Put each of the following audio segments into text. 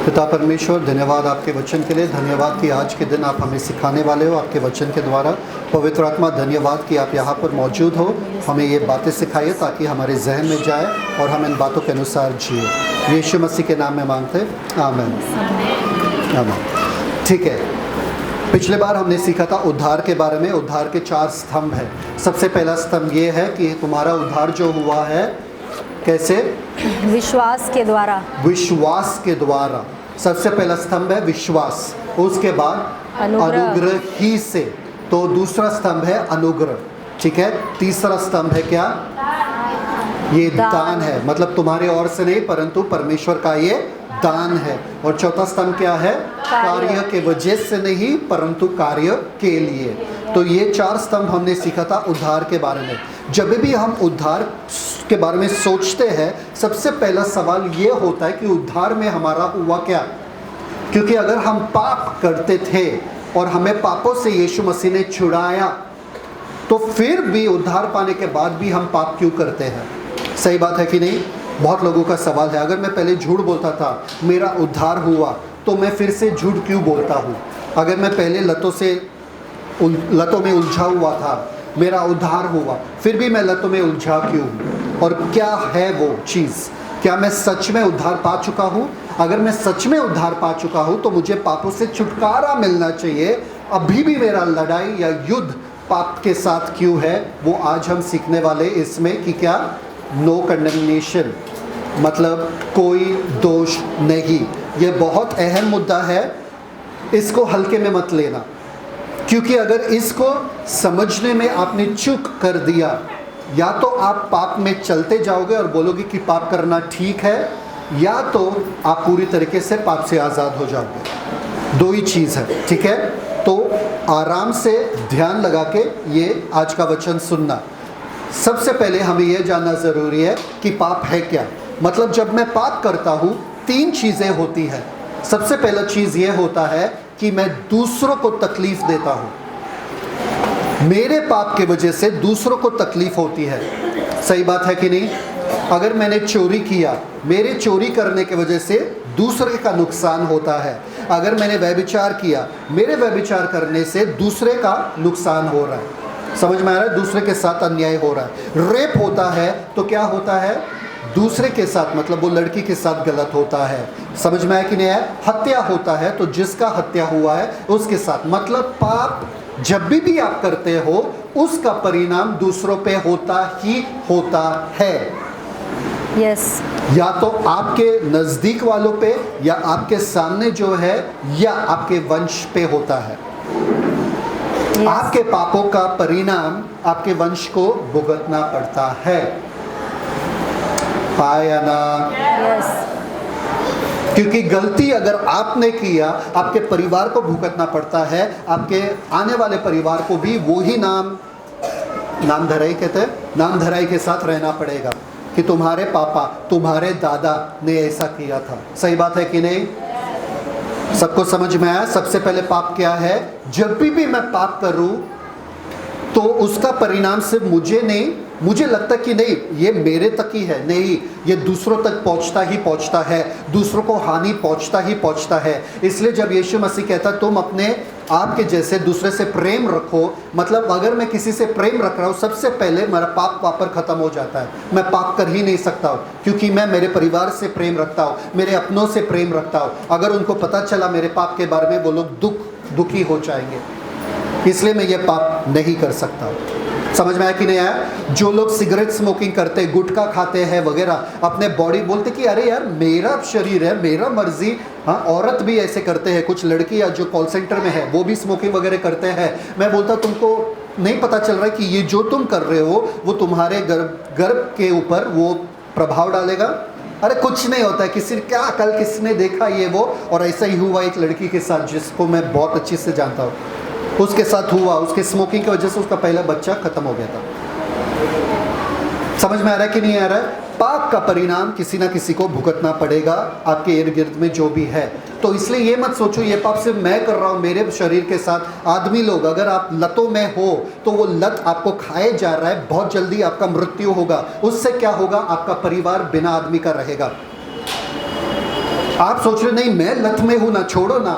पिता परमेश्वर, धन्यवाद आपके वचन के लिए। धन्यवाद कि आज के दिन आप हमें सिखाने वाले हो आपके वचन के द्वारा। पवित्र आत्मा, धन्यवाद कि आप यहाँ पर मौजूद हो, हमें ये बातें सिखाइए ताकि हमारे जहन में जाए और हम इन बातों के अनुसार जिए। यीशु मसीह के नाम में मांगते, आमीन आमीन। ठीक है, पिछले बार हमने सीखा था उद्धार के बारे में। उद्धार के 4 स्तंभ हैं। सबसे पहला स्तंभ ये है कि तुम्हारा उद्धार जो हुआ है कैसे? विश्वास के द्वारा। विश्वास के द्वारा सबसे पहला स्तंभ है विश्वास। उसके बाद अनुग्रह ही से। तो दूसरा स्तंभ है अनुग्रह। ठीक है, तीसरा स्तंभ है क्या? ये दान है। मतलब तुम्हारे ओर से नहीं परंतु परमेश्वर का ये दान है। और चौथा स्तंभ क्या है? कार्य के वजह से नहीं परंतु कार्य के लिए। तो ये 4 स्तंभ हमने सीखा था उद्धार के बारे में। जब भी हम उद्धार के बारे में सोचते हैं, सबसे पहला सवाल ये होता है कि उद्धार में हमारा हुआ क्या? क्योंकि अगर हम पाप करते थे और हमें पापों से यीशु मसीह ने छुड़ाया, तो फिर भी उद्धार पाने के बाद भी हम पाप क्यों करते हैं? सही बात है कि नहीं? बहुत लोगों का सवाल है। अगर मैं पहले झूठ बोलता था, मेरा उद्धार हुआ, तो मैं फिर से झूठ क्यों बोलता हूँ? अगर मैं पहले लतों में उलझा हुआ था, मेरा उद्धार हुआ, फिर भी मैं लतों में उलझा क्यों हूँ? और क्या है वो चीज़? क्या मैं सच में उद्धार पा चुका हूँ? अगर मैं सच में उद्धार पा चुका हूँ तो मुझे पापों से छुटकारा मिलना चाहिए। अभी भी मेरा लड़ाई या युद्ध पाप के साथ क्यों है? वो आज हम सीखने वाले इसमें कि क्या? नो कंडेमनेशन, मतलब कोई दोष नहीं। ये बहुत अहम मुद्दा है, इसको हल्के में मत लेना। क्योंकि अगर इसको समझने में आपने चूक कर दिया, या तो आप पाप में चलते जाओगे और बोलोगे कि पाप करना ठीक है, या तो आप पूरी तरीके से पाप से आज़ाद हो जाओगे। 2 ही चीज़ है। ठीक है, तो आराम से ध्यान लगा के ये आज का वचन सुनना। सबसे पहले हमें यह जानना ज़रूरी है कि पाप है क्या। मतलब जब मैं पाप करता हूँ 3 चीज़ें होती हैं। सबसे पहला चीज़ ये होता है कि मैं दूसरों को तकलीफ़ देता हूँ। मेरे पाप के वजह से दूसरों को तकलीफ़ होती है। सही बात है कि नहीं? अगर मैंने चोरी किया, मेरे चोरी करने के वजह से दूसरे का नुकसान होता है। अगर मैंने व्यभिचार किया, मेरे व्यभिचार करने से दूसरे का नुकसान हो रहा है। समझ में आ रहा है? दूसरे के साथ अन्याय हो रहा है। रेप होता है तो क्या होता है? दूसरे के साथ, मतलब वो लड़की के साथ गलत होता है। समझ में आया कि नहीं है? हत्या होता है तो जिसका हत्या हुआ है उसके साथ। मतलब पाप जब भी आप करते हो उसका परिणाम दूसरों पे होता ही होता है। यस। या तो आपके नज़दीक वालों पे, या आपके सामने जो है, या आपके वंश पे होता है। आपके पापों का परिणाम आपके वंश को भुगतना पड़ता है। पाया ना? यस। क्योंकि गलती अगर आपने किया, आपके परिवार को भुगतना पड़ता है। आपके आने वाले परिवार को भी वही नामधराई कहते हैं, नामधराई के साथ रहना पड़ेगा कि तुम्हारे पापा, तुम्हारे दादा ने ऐसा किया था। सही बात है कि नहीं? सबको समझ में आया? सबसे पहले पाप क्या है? जब भी मैं पाप करूं तो उसका परिणाम सिर्फ मुझे नहीं, मुझे लगता कि नहीं ये मेरे तक ही है, नहीं, ये दूसरों तक पहुंचता है, दूसरों को हानि पहुंचता है। इसलिए जब यीशु मसीह कहता तुम अपने आप के जैसे दूसरे से प्रेम रखो, मतलब अगर मैं किसी से प्रेम रख रहा हूँ, सबसे पहले मेरा पाप वहाँ पर ख़त्म हो जाता है। मैं पाप कर ही नहीं सकता हूँ क्योंकि मैं मेरे परिवार से प्रेम रखता हूँ, मेरे अपनों से प्रेम रखता हूँ। अगर उनको पता चला मेरे पाप के बारे में, वो लोग दुखी हो जाएंगे। इसलिए मैं ये पाप नहीं कर सकता। समझ में आया कि नहीं आया? जो लोग सिगरेट स्मोकिंग करते, गुटखा खाते हैं वगैरह, अपने बॉडी बोलते कि अरे यार मेरा शरीर है, मेरा मर्जी। हाँ, औरत भी ऐसे करते हैं। कुछ लड़की या जो कॉल सेंटर में है वो भी स्मोकिंग वगैरह करते हैं। मैं बोलता तुमको नहीं पता चल रहा है कि ये जो तुम कर रहे हो वो तुम्हारे गर्भ के ऊपर वो प्रभाव डालेगा? अरे कुछ नहीं होता है, कल किसने देखा ये वो। और ऐसा ही हुआ एक लड़की के साथ जिसको मैं बहुत अच्छे से जानता हूँ, उसके साथ हुआ। उसके स्मोकिंग की वजह से उसका पहला बच्चा खत्म हो गया था। समझ में आ रहा है कि नहीं आ रहा है? पाप का परिणाम किसी ना किसी को भुगतना पड़ेगा, आपके इर्द गिर्द में जो भी है। तो इसलिए ये मत सोचो ये पाप सिर्फ मैं कर रहा हूँ, मेरे शरीर के साथ आदमी लोग। अगर आप लतों में हो तो वो लत आपको खाए जा रहा है, बहुत जल्दी आपका मृत्यु होगा। उससे क्या होगा? आपका परिवार बिना आदमी का रहेगा। आप सोच रहे नहीं मैं लत में हूं ना, छोड़ो ना,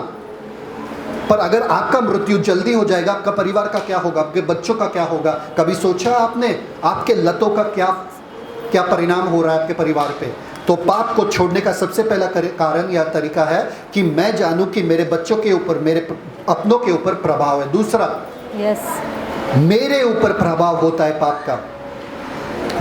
पर अगर आपका मृत्यु जल्दी हो जाएगा, आपका परिवार का क्या होगा, आपके बच्चों का क्या होगा? कभी सोचा आपने आपके लतों का क्या परिणाम हो रहा है आपके परिवार पे? तो पाप को छोड़ने का सबसे पहला कारण या तरीका है कि मैं जानूं कि मेरे बच्चों के ऊपर, मेरे अपनों के ऊपर प्रभाव है। दूसरा, मेरे ऊपर प्रभाव होता है पाप का।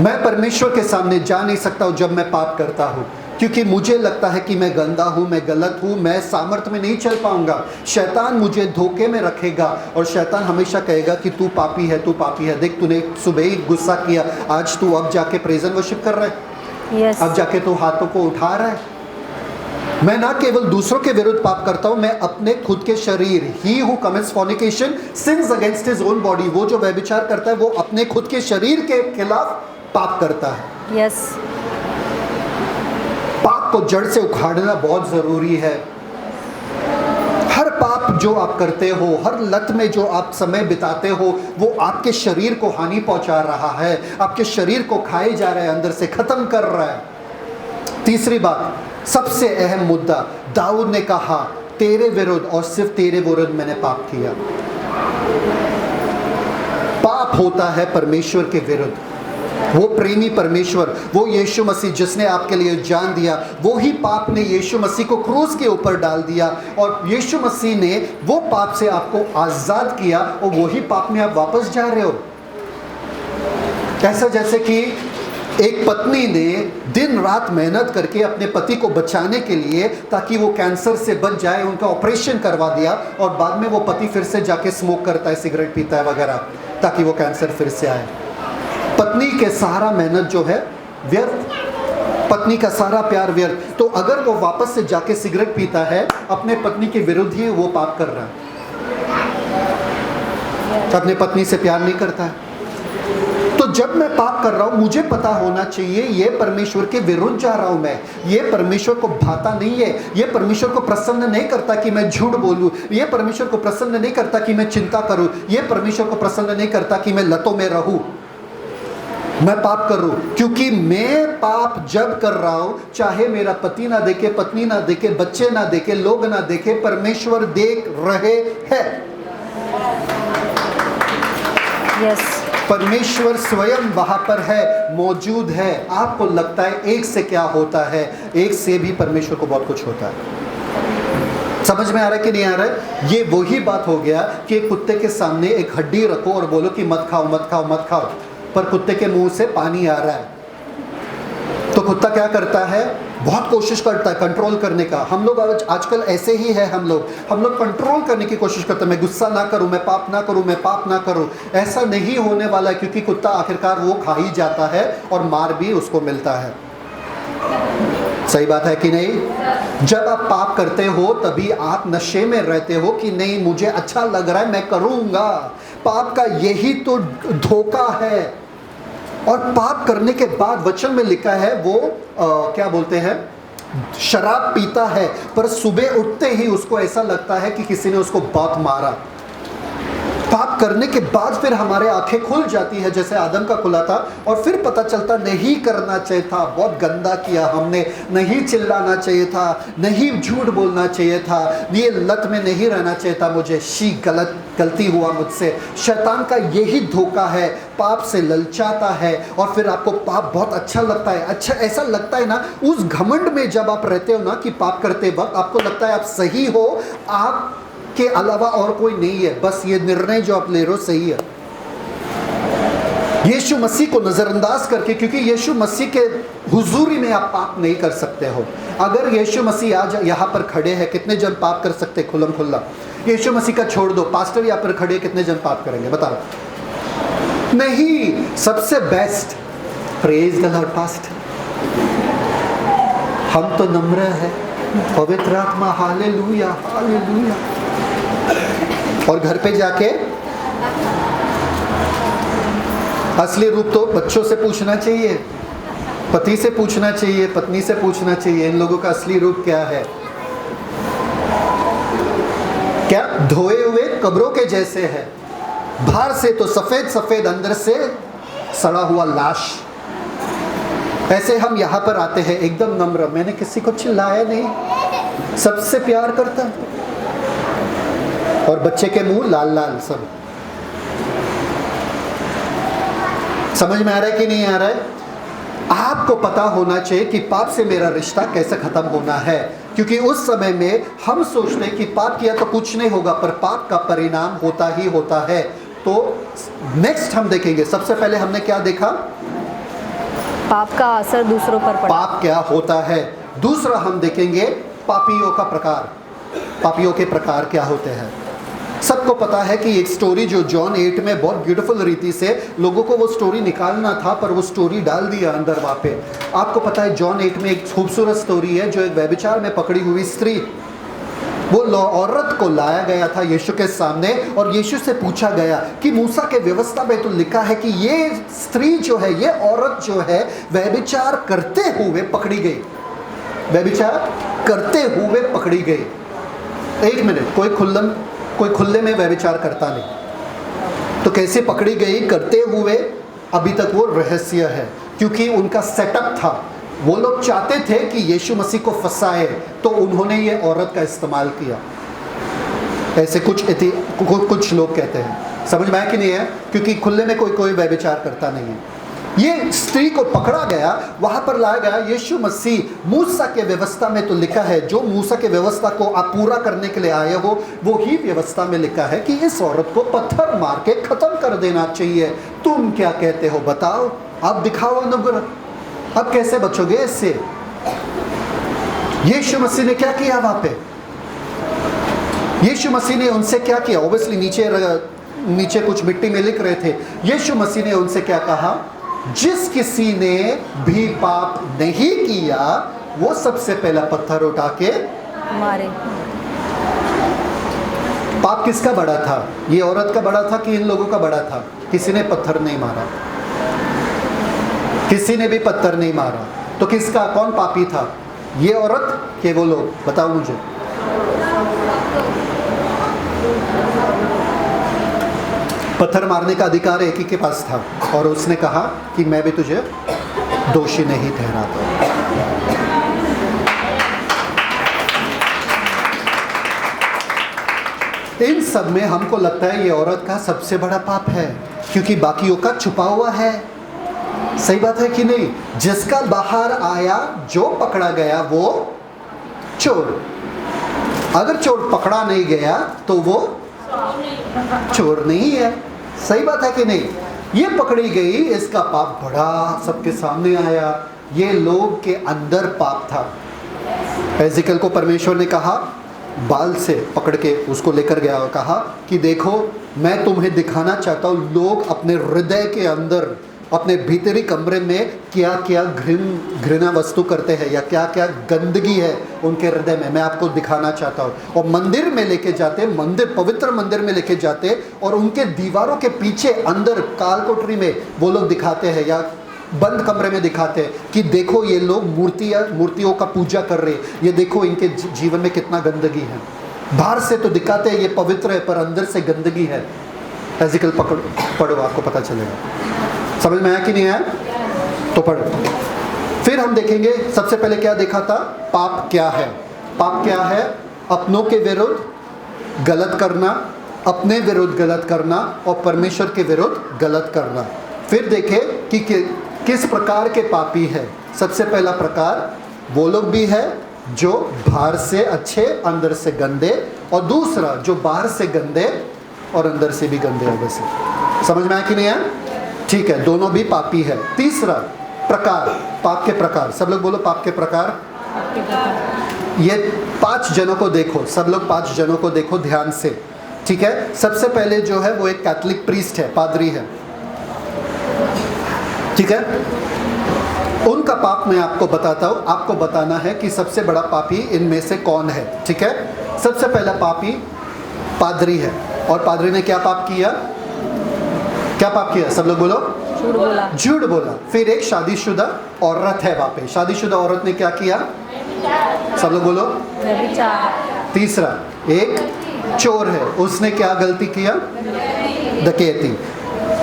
मैं परमेश्वर के सामने जा नहीं सकता हूं जब मैं पाप करता हूं, क्योंकि मुझे लगता है कि मैं गंदा हूं, मैं गलत हूं, मैं सामर्थ्य में नहीं चल पाऊंगा। शैतान मुझे धोखे में रखेगा और शैतान हमेशा कहेगा कि तू पापी है, तू पापी है। देख, तूने सुबह ही गुस्सा किया, आज तू अब जाके प्रेजेंट वर्शिप कर रहा है, अब जाके तू हाथों को उठा रहा है। मैं ना केवल दूसरों के विरुद्ध पाप करता हूं, मैं अपने खुद के शरीर, he who commits fornication since against his own body, वो जो व्यभिचार करता है वो अपने खुद के शरीर के खिलाफ पाप करता है। पाप को जड़ से उखाड़ना बहुत जरूरी है। हर पाप जो आप करते हो, हर लत में जो आप समय बिताते हो, वो आपके शरीर को हानि पहुंचा रहा है, आपके शरीर को खाए जा रहा है, अंदर से खत्म कर रहा है। तीसरी बात, सबसे अहम मुद्दा, दाऊद ने कहा तेरे विरुद्ध और सिर्फ तेरे विरुद्ध मैंने पाप किया। पाप होता है परमेश्वर के विरुद्ध। वो प्रेमी परमेश्वर, वो यीशु मसीह जिसने आपके लिए जान दिया, वो ही पाप ने यीशु मसीह को क्रूस के ऊपर डाल दिया और यीशु मसीह ने वो पाप से आपको आजाद किया और वही पाप में आप वापस जा रहे हो। ऐसा जैसे कि एक पत्नी ने दिन रात मेहनत करके अपने पति को बचाने के लिए, ताकि वो कैंसर से बच जाए, उनका ऑपरेशन करवा दिया और बाद में वो पति फिर से जाके स्मोक करता है, सिगरेट पीता है वगैरह, ताकि वो कैंसर फिर से आए। पत्नी के सारा मेहनत जो है व्यर्थ, पत्नी का सारा प्यार व्यर्थ। तो अगर वो वापस से जाके सिगरेट पीता है, अपने पत्नी के विरुद्ध ही वो पाप कर रहा है, अपने पत्नी से प्यार नहीं करता है। तो जब मैं पाप कर रहा हूं, मुझे पता होना चाहिए ये परमेश्वर के विरुद्ध जा रहा हूं मैं, ये परमेश्वर को भाता नहीं है, ये परमेश्वर को प्रसन्न नहीं करता कि मैं झूठ बोलूं, ये परमेश्वर को प्रसन्न नहीं करता कि मैं चिंता करूं, ये परमेश्वर को प्रसन्न नहीं करता कि मैं लतों में रहूं, मैं पाप कर रहा हूं। क्योंकि मैं पाप जब कर रहा हूं, चाहे मेरा पति ना देखे, पत्नी ना देखे, बच्चे ना देखे, लोग ना देखे, परमेश्वर देख रहे हैं। परमेश्वर स्वयं वहां पर है, मौजूद है। आपको लगता है एक से क्या होता है, एक से भी परमेश्वर को बहुत कुछ होता है। समझ में आ रहा है कि नहीं आ रहा है? ये वही बात हो गया कि कुत्ते के सामने एक हड्डी रखो और बोलो कि मत खाओ मत खाओ मत खाओ, पर कुत्ते के मुंह से पानी आ रहा है, तो कुत्ता क्या करता है? बहुत कोशिश करता है कंट्रोल करने का। हम लोग आजकल ऐसे ही है, हम लोग कंट्रोल करने की कोशिश करते हैं, मैं गुस्सा ना करूं, मैं पाप ना करूं, मैं पाप ना करूं। ऐसा नहीं होने वाला है, क्योंकि कुत्ता आखिरकार वो खा ही जाता है और मार भी उसको मिलता है। सही बात है कि नहीं? जब आप पाप करते हो तभी आप नशे में रहते हो कि नहीं मुझे अच्छा लग रहा है मैं करूंगा। पाप का यही तो धोखा है। और पाप करने के बाद वचन में लिखा है वो क्या बोलते हैं, शराब पीता है, पर सुबह उठते ही उसको ऐसा लगता है कि किसी ने उसको बहुत मारा। पाप करने के बाद फिर हमारे आंखें खुल जाती है, जैसे आदम का खुला था, और फिर पता चलता नहीं करना चाहिए था, बहुत गंदा किया हमने, नहीं चिल्लाना चाहिए था, नहीं झूठ बोलना चाहिए था, ये लत में नहीं रहना चाहिए था मुझे, गलती हुआ मुझसे। शैतान का यही धोखा है, पाप से ललचाता है और फिर आपको पाप बहुत अच्छा लगता है। अच्छा ऐसा लगता है ना, उस घमंड में जब आप रहते हो ना कि पाप करते वक्त आपको लगता है आप सही हो, आप के अलावा और कोई नहीं है, बस ये निर्णय जो आप ले रहे हो सही है। यीशु मसीह को नजरअंदाज करके, क्योंकि यीशु मसीह के हुजूरी में आप पाप नहीं कर सकते हो। अगर यीशु मसीह आज यहाँ पर खड़े हैं, कितने जन पाप कर सकते खुल्लम खुल्ला? यीशु मसीह का छोड़ दो, पास्टर यहाँ पर खड़े, कितने जन पाप करेंगे बताओ? नहीं। सबसे best, praise the Lord pastor, हम तो नम्र है, पवित्र आत्मा, हालेलुया हालेलुया। और घर पे जाके असली रूप तो बच्चों से पूछना चाहिए, पति से पूछना चाहिए, पत्नी से पूछना चाहिए, इन लोगों का असली रूप क्या है। क्या धोए हुए कब्रों के जैसे है, बाहर से तो सफेद सफेद, अंदर से सड़ा हुआ लाश। ऐसे हम यहाँ पर आते हैं एकदम नम्र, मैंने किसी को चिल्लाया नहीं, सबसे प्यार करता है, और बच्चे के मुंह लाल लाल सब। समझ में आ रहा है कि नहीं आ रहा है? आपको पता होना चाहिए कि पाप से मेरा रिश्ता कैसे खत्म होना है, क्योंकि उस समय में हम सोचते हैं कि पाप किया तो कुछ नहीं होगा, पर पाप का परिणाम होता ही होता है। तो नेक्स्ट हम देखेंगे, सबसे पहले हमने क्या देखा? पाप का असर दूसरों पर पड़ा। पाप क्या होता है। दूसरा हम देखेंगे पापियों का प्रकार, पापियों के प्रकार क्या होते हैं। सबको पता है कि एक स्टोरी जो जॉन 8 में बहुत ब्यूटीफुल रीति से लोगों को वो स्टोरी निकालना था, पर वो स्टोरी डाल दिया अंदर वहाँ पे। आपको पता है जॉन 8 में एक खूबसूरत स्टोरी है, जो एक व्यभिचार में पकड़ी हुई स्त्री, वो औरत को लाया गया था यीशु के सामने, और यीशु से पूछा गया कि मूसा के व्यवस्था में तो लिखा है कि ये स्त्री जो है, ये औरत जो है, व्यभिचार करते हुए पकड़ी गई, व्यभिचार करते हुए पकड़ी गई। एक मिनट, कोई खुले में व्यभिचार करता नहीं, तो कैसे पकड़ी गई करते हुए? अभी तक वो रहस्य है, क्योंकि उनका सेटअप था। वो लोग चाहते थे कि यीशु मसीह को फंसाए, तो उन्होंने ये औरत का इस्तेमाल किया। ऐसे कुछ लोग कहते हैं। समझ में आया कि नहीं है? क्योंकि खुले में कोई व्यभिचार करता नहीं है। ये स्त्री को पकड़ा गया, वहां पर लाया गया। यीशु मसीह, मूसा के व्यवस्था में तो लिखा है, जो मूसा के व्यवस्था को आप पूरा करने के लिए आए हो, वो ही व्यवस्था में लिखा है कि इस औरत को पत्थर मार के खत्म कर देना चाहिए। तुम क्या कहते हो बताओ? अब दिखाओ अनुग्रह, अब कैसे बचोगे इससे? यीशु मसीह ने क्या किया वहां पे? यीशु मसीह ने उनसे क्या किया? ऑब्वियसली नीचे कुछ मिट्टी में लिख रहे थे। यीशु मसीह ने उनसे क्या कहा? जिस किसी ने भी पाप नहीं किया, वो सबसे पहला पत्थर उठा के मारे। पाप किसका बड़ा था? ये औरत का बड़ा था कि इन लोगों का बड़ा था? किसी ने पत्थर नहीं मारा, किसी ने भी पत्थर नहीं मारा। तो किसका, कौन पापी था? ये औरत के वो लोग? बताओ मुझे। पत्थर मारने का अधिकार एक ही के पास था, और उसने कहा कि मैं भी तुझे दोषी नहीं ठहराता। इन सब में हमको लगता है ये औरत का सबसे बड़ा पाप है, क्योंकि बाकियों का छुपा हुआ है। सही बात है कि नहीं? जिसका बाहर आया, जो पकड़ा गया, वो चोर। अगर चोर पकड़ा नहीं गया तो वो चोर नहीं है। सही बात है कि नहीं? ये पकड़ी गई, इसका पाप बड़ा सबके सामने आया। ये लोग के अंदर पाप था। एजिकल को परमेश्वर ने कहा, बाल से पकड़ के उसको लेकर गया और कहा कि देखो, मैं तुम्हें दिखाना चाहता हूँ लोग अपने हृदय के अंदर, अपने भीतरी कमरे में क्या क्या घृणा वस्तु करते हैं, या क्या क्या गंदगी है उनके हृदय में। मैं आपको दिखाना चाहता हूँ। और मंदिर में लेके जाते, मंदिर, पवित्र मंदिर में लेके जाते, और उनके दीवारों के पीछे अंदर काल कोठरी में वो लोग दिखाते हैं, या बंद कमरे में दिखाते हैं कि देखो ये लोग मूर्तियों का पूजा कर रहे हैं, ये देखो इनके जीवन में कितना गंदगी है। बाहर से तो दिखाते हैं ये पवित्र है, पर अंदर से गंदगी है। एजिकल पढ़ो, आपको पता चलेगा। समझ में आया कि नहीं आया? तो पढ़ो। फिर हम देखेंगे, सबसे पहले क्या देखा था? पाप क्या है? पाप क्या है? अपनों के विरुद्ध गलत करना, अपने विरुद्ध गलत करना, और परमेश्वर के विरुद्ध गलत करना। फिर देखे कि किस प्रकार के पापी है। सबसे पहला प्रकार वो लोग भी है जो बाहर से अच्छे, अंदर से गंदे, और दूसरा जो बाहर से गंदे और अंदर से भी गंदे है। वैसे समझ में आया कि नहीं आया? ठीक है, दोनों भी पापी है। तीसरा प्रकार, पाप के प्रकार। सब लोग बोलो, पाप के प्रकार। ये 5 जनों को देखो, सब लोग 5 जनों को देखो ध्यान से। ठीक है, सबसे पहले जो है वो एक कैथोलिक प्रीस्ट है, पादरी है। ठीक है, उनका पाप मैं आपको बताता हूं। आपको बताना है कि सबसे बड़ा पापी इनमें से कौन है। ठीक है, सबसे पहला पापी पादरी है। और पादरी ने क्या पाप किया? क्या पाप किया? सब लोग बोलो। झूठ बोला। झूठ बोला। फिर एक शादीशुदा औरत है वहां पे। शादीशुदा औरत ने क्या किया? सब लोग बोलो। व्यभिचार। तीसरा एक चोर है, उसने क्या गलती किया? डकैती।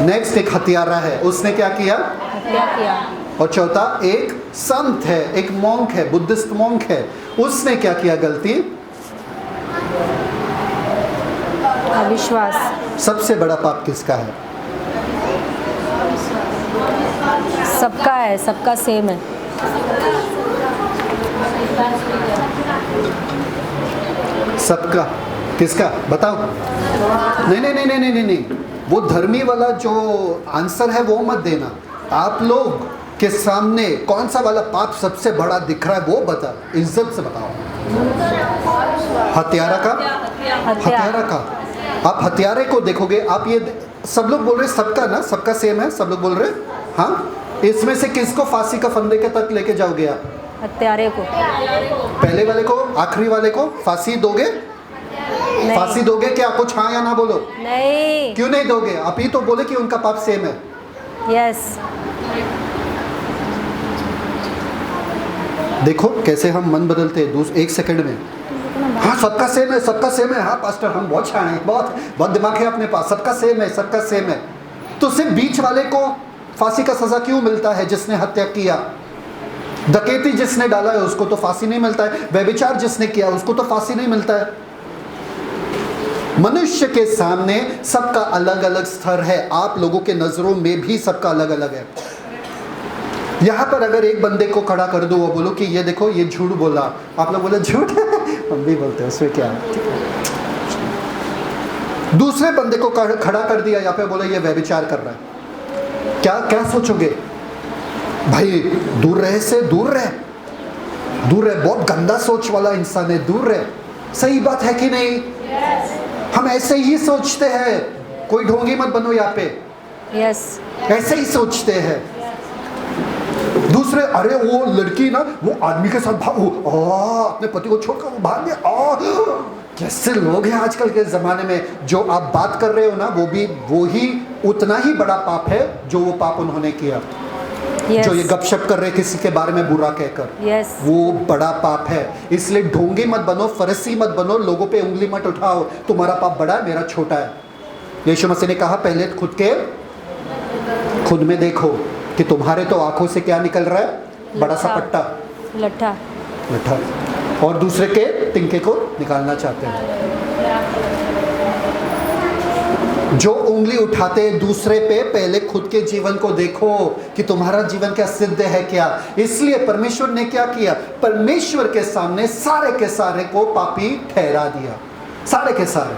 नेक्स्ट एक हत्यारा है, उसने क्या किया? हत्या किया। और चौथा एक संत है, एक मॉन्क है, बुद्धिस्ट मॉन्क है, उसने क्या किया गलती? अविश्वास। सबसे बड़ा पाप किसका है? सबका है, सबका सेम है। सबका किसका बताओ? नहीं नहीं नहीं नहीं नहीं नहीं, वो धर्मी वाला जो आंसर है वो मत देना। आप लोग के सामने कौन सा वाला पाप सबसे बड़ा दिख रहा है वो बता, इज्जत से बताओ। हत्यारा का? हत्यारा का। आप हत्यारे को देखोगे, आप ये सब लोग बोल रहे सबका ना, सबका सेम है, सब लोग बोल रहे हाँ। इसमें से किसको फांसी का फंदे के तक लेके जाओगे आप? हत्यारे को। पहले वाले को, आखिरी वाले को फांसी दोगे? नहीं। फांसी दोगे क्या? कुछ हाँ या ना बोलो। नहीं। क्यों नहीं दोगे? आप ही तो बोले कि उनका पाप सेम है। यस। देखो कैसे हम मन बदलते हैं एक सेकंड में। हाँ सबका सेम है, सबका सेम है। हाँ पास्टर हम बहुत शाणे हैं, बहुत बहुत दिमाग है अपने पास। सबका सेम है, सबका सेम है। तो सिर्फ बीच वाले को फांसी का सजा क्यों मिलता है? जिसने हत्या किया, डकैती जिसने डाला है उसको तो फांसी नहीं मिलता है। व्यभिचार जिसने किया उसको तो फांसी नहीं मिलता है। मनुष्य के सामने सबका अलग अलग स्तर है। आप लोगों के नजरों में भी सबका अलग अलग है। यहां पर अगर एक बंदे को खड़ा कर दो, वो बोलो कि ये देखो ये झूठ बोला, आप लोग बोले झूठ हम भी बोलते हैं, उसमें क्या है। दूसरे बंदे को खड़ा कर दिया यहाँ पे, बोला ये व्यभिचार कर रहा है, क्या क्या सोचोगे? भाई दूर रहे से दूर रहे, दूर रहे, बहुत गंदा सोच वाला इंसान है, दूर रहे। सही बात है कि नहीं? हम ऐसे ही सोचते हैं। कोई ढोंगी मत बनो यहाँ पे। यस। ऐसे ही सोचते हैं। दूसरे, अरे वो लड़की ना वो आदमी के साथ अपने पति को छोड़कर वो भाग गया। कैसे लोग हैं आजकल के ज़माने में। जो आप बात कर रहे हो ना वो ही उतना ही बड़ा पाप है जो वो पाप उन्होंने किया। yes. जो ये गपशप कर रहे किसी के बारे में बुरा कहकर, yes. वो बड़ा पाप है। इसलिए ढोंगी मत बनो, फरसी मत बनो, लोगों पे उंगली मत उठाओ। तुम्हारा पाप बड़ा है, मेरा छोटा है। यीशु मसीह ने कहा पहले खुद में देखो कि तुम्हारे तो आंखों से क्या निकल रहा है? बड़ा सा पट्टा, लट्ठा, और दूसरे के तिनके को निकालना चाहते हैं। जो उंगली उठाते हैं दूसरे पे, पहले खुद के जीवन को देखो कि तुम्हारा जीवन क्या सिद्ध है क्या। इसलिए परमेश्वर ने क्या किया? परमेश्वर के सामने सारे के सारे को पापी ठहरा दिया। सारे के सारे।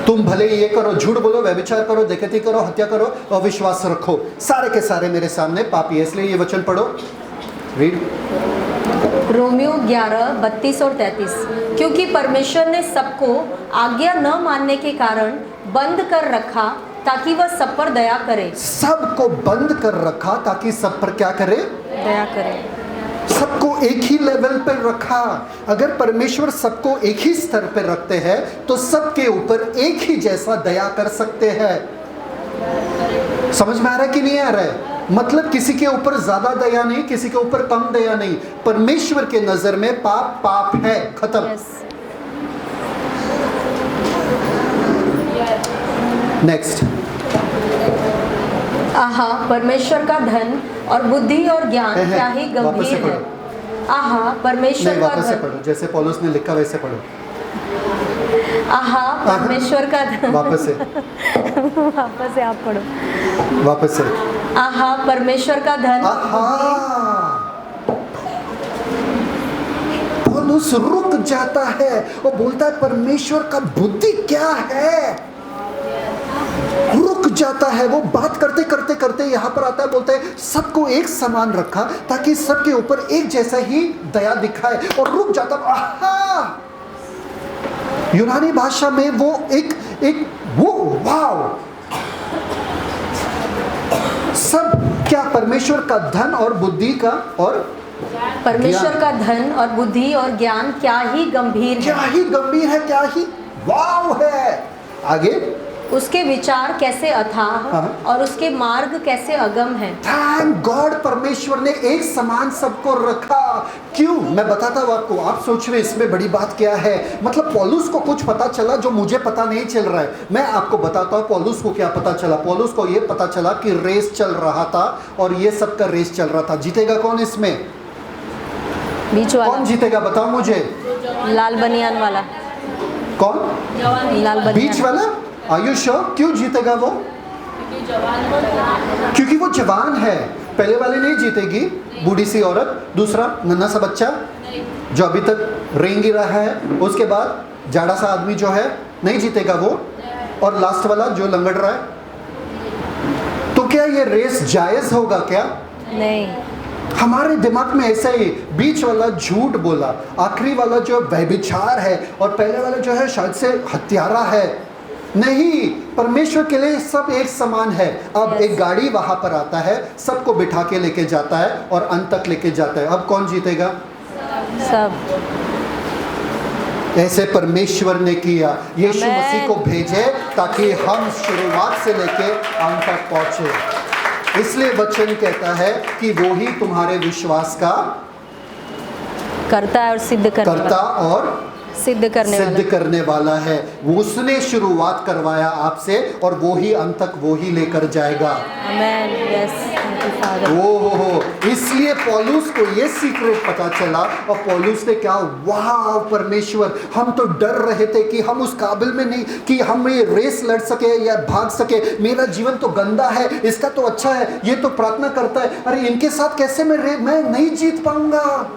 तुम भले ये करो, झूठ बोलो, व्यभिचार करो, डकैती करो, हत्या करो, अविश्वास रखो, सारे के सारे मेरे सामने पापी है। इसलिए ये वचन पढ़ो, रीड। रोमियो 11:32 और 33। क्योंकि परमेश्वर ने सबको आज्ञा न मानने के कारण बंद कर रखा ताकि वह सब पर दया करे। सबको बंद कर रखा ताकि सब पर क्या करे? दया करे। सबको एक ही लेवल पर रखा। अगर परमेश्वर सबको एक ही स्तर पर रखते हैं तो सबके ऊपर एक ही जैसा दया कर सकते हैं। समझ में आ रहा है कि नहीं आ रहा है? मतलब किसी के ऊपर ज्यादा दया नहीं, किसी के ऊपर कम दया नहीं। परमेश्वर के नजर में पाप पाप है, खत्म। नेक्स्ट। आहा परमेश्वर का धन और बुद्धि और ज्ञान क्या ही गंभीर है। आहा परमेश्वर का धन, पढ़ो जैसे पौलुस ने लिखा वैसे पढ़ो। आहा परमेश्वर का धन। वापस से आप पढ़ो। वापस से। आहा परमेश्वर का धन। पौलुस रुक जाता है और बोलता है परमेश्वर का बुद्धि क्या है। रुक जाता है। वो बात करते करते करते यहाँ पर आता है, बोलता है सबको एक समान रखा ताकि सबके ऊपर एक जैसा ही दया दिखाए, और रुक जाता। आहा, यूनानी भाषा में वो एक वो वाव। सब क्या? परमेश्वर का धन और बुद्धि का और परमेश्वर का धन और बुद्धि और ज्ञान क्या ही गंभीर है। क्या ही गंभीर है, क्या ही वाव है। आगे, उसके विचार कैसे अथाह और उसके मार्ग कैसे अगम है। थैंक गॉड, परमेश्वर ने एक समान सबको रखा। क्यों? मैं बताता हूँ आपको। आप सोच रहे इसमें बड़ी बात क्या है? मतलब पौलुस को कुछ पता चला जो मुझे पता नहीं चल रहा है। मैं आपको बताता हूँ पौलुस को क्या पता चला। पौलुस को ये पता चला कि रेस चल रहा था और ये सबका रेस चल रहा था। जीतेगा कौन इसमें? बीच कौन वाला, जीतेगा बताओ मुझे, लाल बनियान वाला, कौन? लाल बीच बनियान। वाला? Are you sure? क्यों जीतेगा वो? क्योंकि वो जवान है। पहले वाले नहीं जीतेगी, बूढ़ी सी औरत, दूसरा नन्हा सा बच्चा जो अभी तक रेंग रहा है, उसके बाद जाड़ा सा आदमी जो है, नहीं जीतेगा वो, और लास्ट वाला जो लंगड़ रहा है। तो क्या ये रेस जायज होगा क्या? नहीं। हमारे दिमाग में ऐसा ही, बीच वाला झूठ बोला, आखिरी वाला जो व्यभिचार है, और पहले वाला जो है शायद से हत्यारा है। नहीं, परमेश्वर के लिए सब एक समान है। अब एक गाड़ी वहां पर आता है, सबको बिठा के लेके जाता है और अंत तक लेके जाता है। अब कौन जीतेगा? सब। ऐसे परमेश्वर ने किया, यीशु आमेन। मसीह को भेजे ताकि हम शुरुआत से लेके अंत तक पहुंचे। इसलिए वचन कहता है कि वो ही तुम्हारे विश्वास का करता है और सिद्ध करता और सिद्ध करने वाला। सिद्ध करने वाला है। वो उसने शुरुआत करवाया आपसे, और वो ही अंत तक वो ही लेकर जाएगा। आमेन। Yes, thank you father. ओहो, इसलिए पौलुस को ये सीक्रेट पता चला, और पौलुस ने क्या, वाह परमेश्वर, हम तो डर रहे थे कि हम उस काबिल में नहीं कि हम ये रेस लड़ सके या भाग सके। मेरा जीवन तो गंदा है, इसका तो अच्छा है, ये तो प्रार्थना करता है, अरे इनके साथ कैसे मैं नहीं जीत पाऊंगा,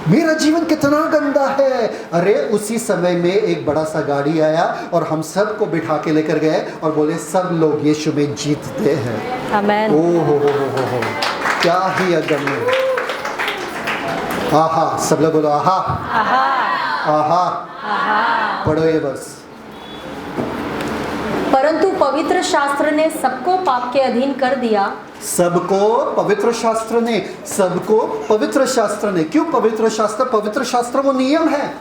मेरा जीवन कितना गंदा है। अरे उसी समय में एक बड़ा सा गाड़ी आया और हम सबको बिठा के लेकर गए और बोले सब लोग यीशु में जीतते हैं। आमेन। ओ हो, क्या ही अगम्य। आहा, सब लोग बोलो आहा, आहा, आहा, आहा। पढ़ो ये बस। परंतु पवित्र शास्त्र ने सबको पाप के अधीन कर दिया। सबको पवित्र शास्त्र ने, सबको पवित्र शास्त्र ने। क्यों पवित्र शास्त्र? पवित्र शास्त्र वो नियम है,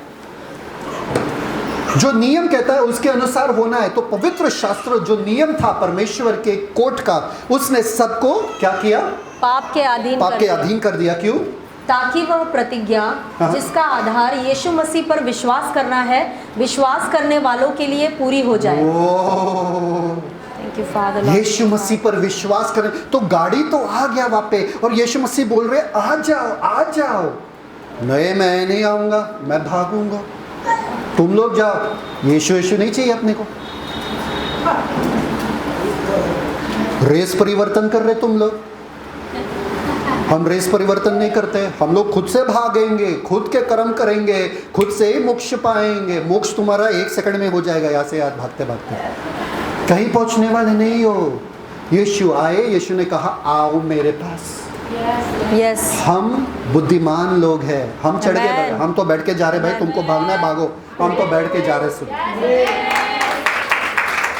जो नियम कहता है उसके अनुसार होना है। तो पवित्र शास्त्र जो नियम था परमेश्वर के कोर्ट का, उसने सबको क्या किया? पाप के अधीन कर दिया। क्यों? ताकि वह प्रतिज्ञा जिसका आधार यीशु मसीह पर विश्वास करना है, विश्वास करने वालों के लिए पूरी हो जाए। Thank you father. यीशु मसीह पर विश्वास करें। तो गाड़ी तो आ गया वहां पे, और यीशु मसीह बोल रहे आ जाओ, आ जाओ। नहीं, मैं नहीं आऊंगा, मैं भागूंगा, तुम लोग जाओ। यीशु नहीं चाहिए अपने को। रेस परिवर्तन कर रहे तुम लोग, हम रेस परिवर्तन नहीं करते। हम लोग खुद से भागेंगे, खुद के कर्म करेंगे, खुद से ही मोक्ष पाएंगे। मोक्ष तुम्हारा 1 सेकंड में हो जाएगा, यहाँ से यार भागते भागते, कहीं पहुंचने वाले नहीं हो। यीशु आए, यीशु ने कहा आओ मेरे पास। यस। हम बुद्धिमान लोग हैं, हम चढ़ के, हम तो बैठ के जा रहे, भाई तुमको भागना है भागो, हम तो बैठ के जा रहे। सुन,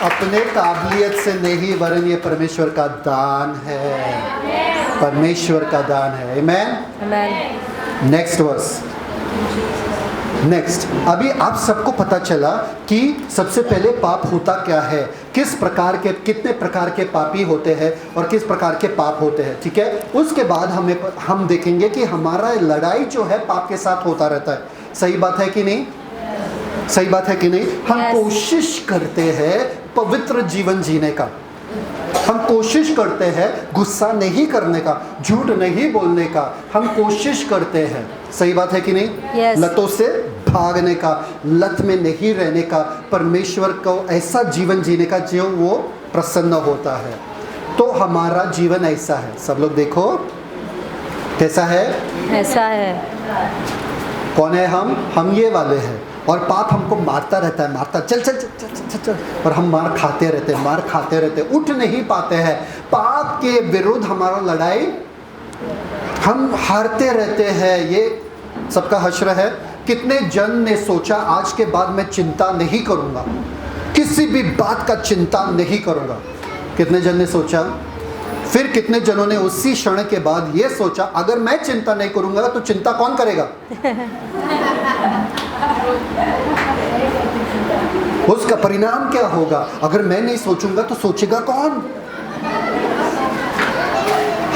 अपने काबिलियत से नहीं, वरन ये परमेश्वर का दान है, परमेश्वर का दान है। आमेन। Next verse. नेक्स्ट, अभी आप सबको पता चला कि सबसे पहले पाप होता क्या है, किस प्रकार के, कितने प्रकार के पापी होते हैं और किस प्रकार के पाप होते हैं, ठीक है। उसके बाद हम देखेंगे कि हमारा लड़ाई जो है पाप के साथ होता रहता है। सही बात है कि नहीं? सही बात है कि नहीं? हम कोशिश करते हैं पवित्र जीवन जीने का, हम कोशिश करते हैं गुस्सा नहीं करने का, झूठ नहीं बोलने का, हम कोशिश करते हैं। सही बात है कि नहीं? yes. लतों से भागने का, लत में नहीं रहने का, परमेश्वर को ऐसा जीवन जीने का जो वो प्रसन्न होता है। तो हमारा जीवन ऐसा है। सब लोग देखो कैसा है? ऐसा है। कौन है हम ये वाले हैं। और पाप हमको मारता रहता है, मारता, चल चल चल चल चल चल, और हम मार खाते रहते हैं, मार खाते रहते हैं, उठ नहीं पाते हैं। पाप के विरुद्ध हमारा लड़ाई, हम हारते रहते हैं। ये सबका हश्र है। कितने जन ने सोचा आज के बाद मैं चिंता नहीं करूंगा, किसी भी बात का चिंता नहीं करूंगा? कितने जन ने सोचा? फिर कितने जनों ने उसी क्षण के बाद ये सोचा अगर मैं चिंता नहीं करूंगा तो चिंता कौन करेगा? उसका परिणाम क्या होगा? अगर मैं नहीं सोचूंगा तो सोचेगा कौन?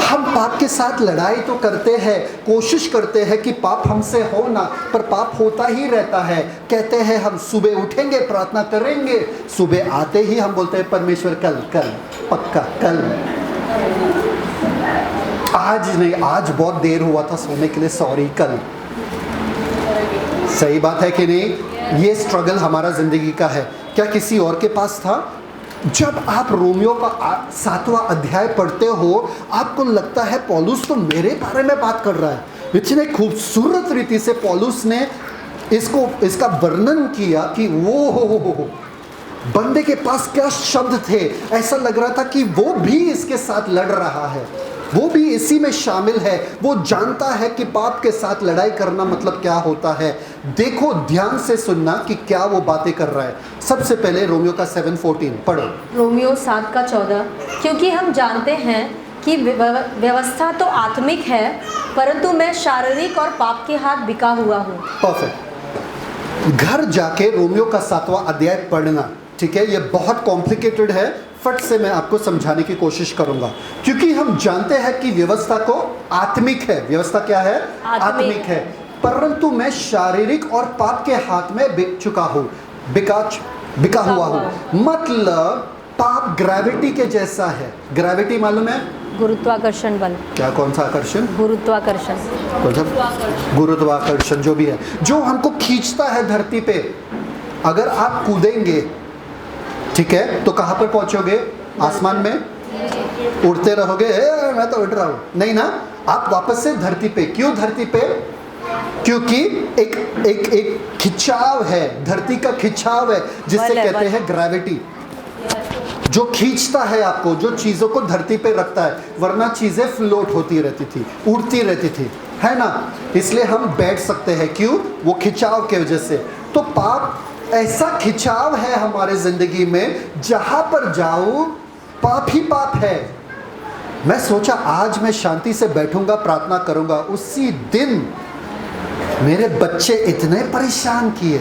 हम पाप के साथ लड़ाई तो करते हैं, कोशिश करते हैं कि पाप हमसे हो ना, पर पाप होता ही रहता है। कहते हैं हम सुबह उठेंगे, प्रार्थना करेंगे, सुबह आते ही हम बोलते हैं परमेश्वर कल कल पक्का कल, आज नहीं, आज बहुत देर हुआ था सोने के लिए, सॉरी कल। सही बात है कि नहीं? ये स्ट्रगल हमारा जिंदगी का है। क्या किसी और के पास था? जब आप रोमियो का 7वां अध्याय पढ़ते हो, आपको लगता है पौलुस तो मेरे बारे में बात कर रहा है। इतने खूबसूरत रीति से पौलुस ने इसका वर्णन किया कि वो बंदे के पास क्या शब्द थे। ऐसा लग रहा था कि वो भी इसके साथ लड़ रहा है, वो भी इसी में शामिल है। वो जानता है कि पाप के साथ लड़ाई करना मतलब क्या होता है। देखो, ध्यान से सुनना कि क्या वो बातें कर रहा है। सबसे पहले रोमियो का 7:14 पढ़ो। रोमियो 7:14, क्योंकि हम जानते हैं कि व्यवस्था तो आत्मिक है, परंतु मैं शारीरिक और पाप के हाथ बिका हुआ हूँ। परफेक्ट। घर जाके रोमियो का 7वां अध्याय पढ़ना, ठीक है? ये बहुत कॉम्प्लिकेटेड है, फट से मैं आपको समझाने की कोशिश करूंगा। क्योंकि हम जानते हैं कि व्यवस्था को आत्मिक है। व्यवस्था क्या है? आत्मिक है, परंतु मैं शारीरिक और पाप के हाथ में बिक चुका हूँ, बिका हुआ हूँ। मतलब पाप ग्रेविटी के जैसा है। ग्रेविटी मालूम है? गुरुत्वाकर्षण बल। क्या? कौन सा आकर्षण? गुरुत्वाकर्षण। गुरुत्वाकर्षण जो भी है, जो हमको खींचता है धरती पे। अगर आप कूदेंगे, ठीक है, तो कहाँ पर पहुंचोगे? आसमान में उड़ते रहोगे। मैं तो उड़ रहा हूँ, नहीं ना, आप वापस से धरती पे। क्यों धरती पे? क्योंकि एक खिंचाव है, धरती का खिंचाव है, जिससे कहते हैं ग्रेविटी, जो खींचता है आपको, जो चीजों को धरती पे रखता है। वरना चीजें फ्लोट होती रहती थी, उड़ती रहती थी, है ना? इसलिए हम बैठ सकते हैं। क्यों? वो खिंचाव के वजह से। तो पाप ऐसा खिंचाव है हमारे जिंदगी में, जहां पर जाऊं पाप ही पाप है। मैं सोचा आज मैं शांति से बैठूंगा, प्रार्थना करूंगा। उसी दिन मेरे बच्चे इतने परेशान किए।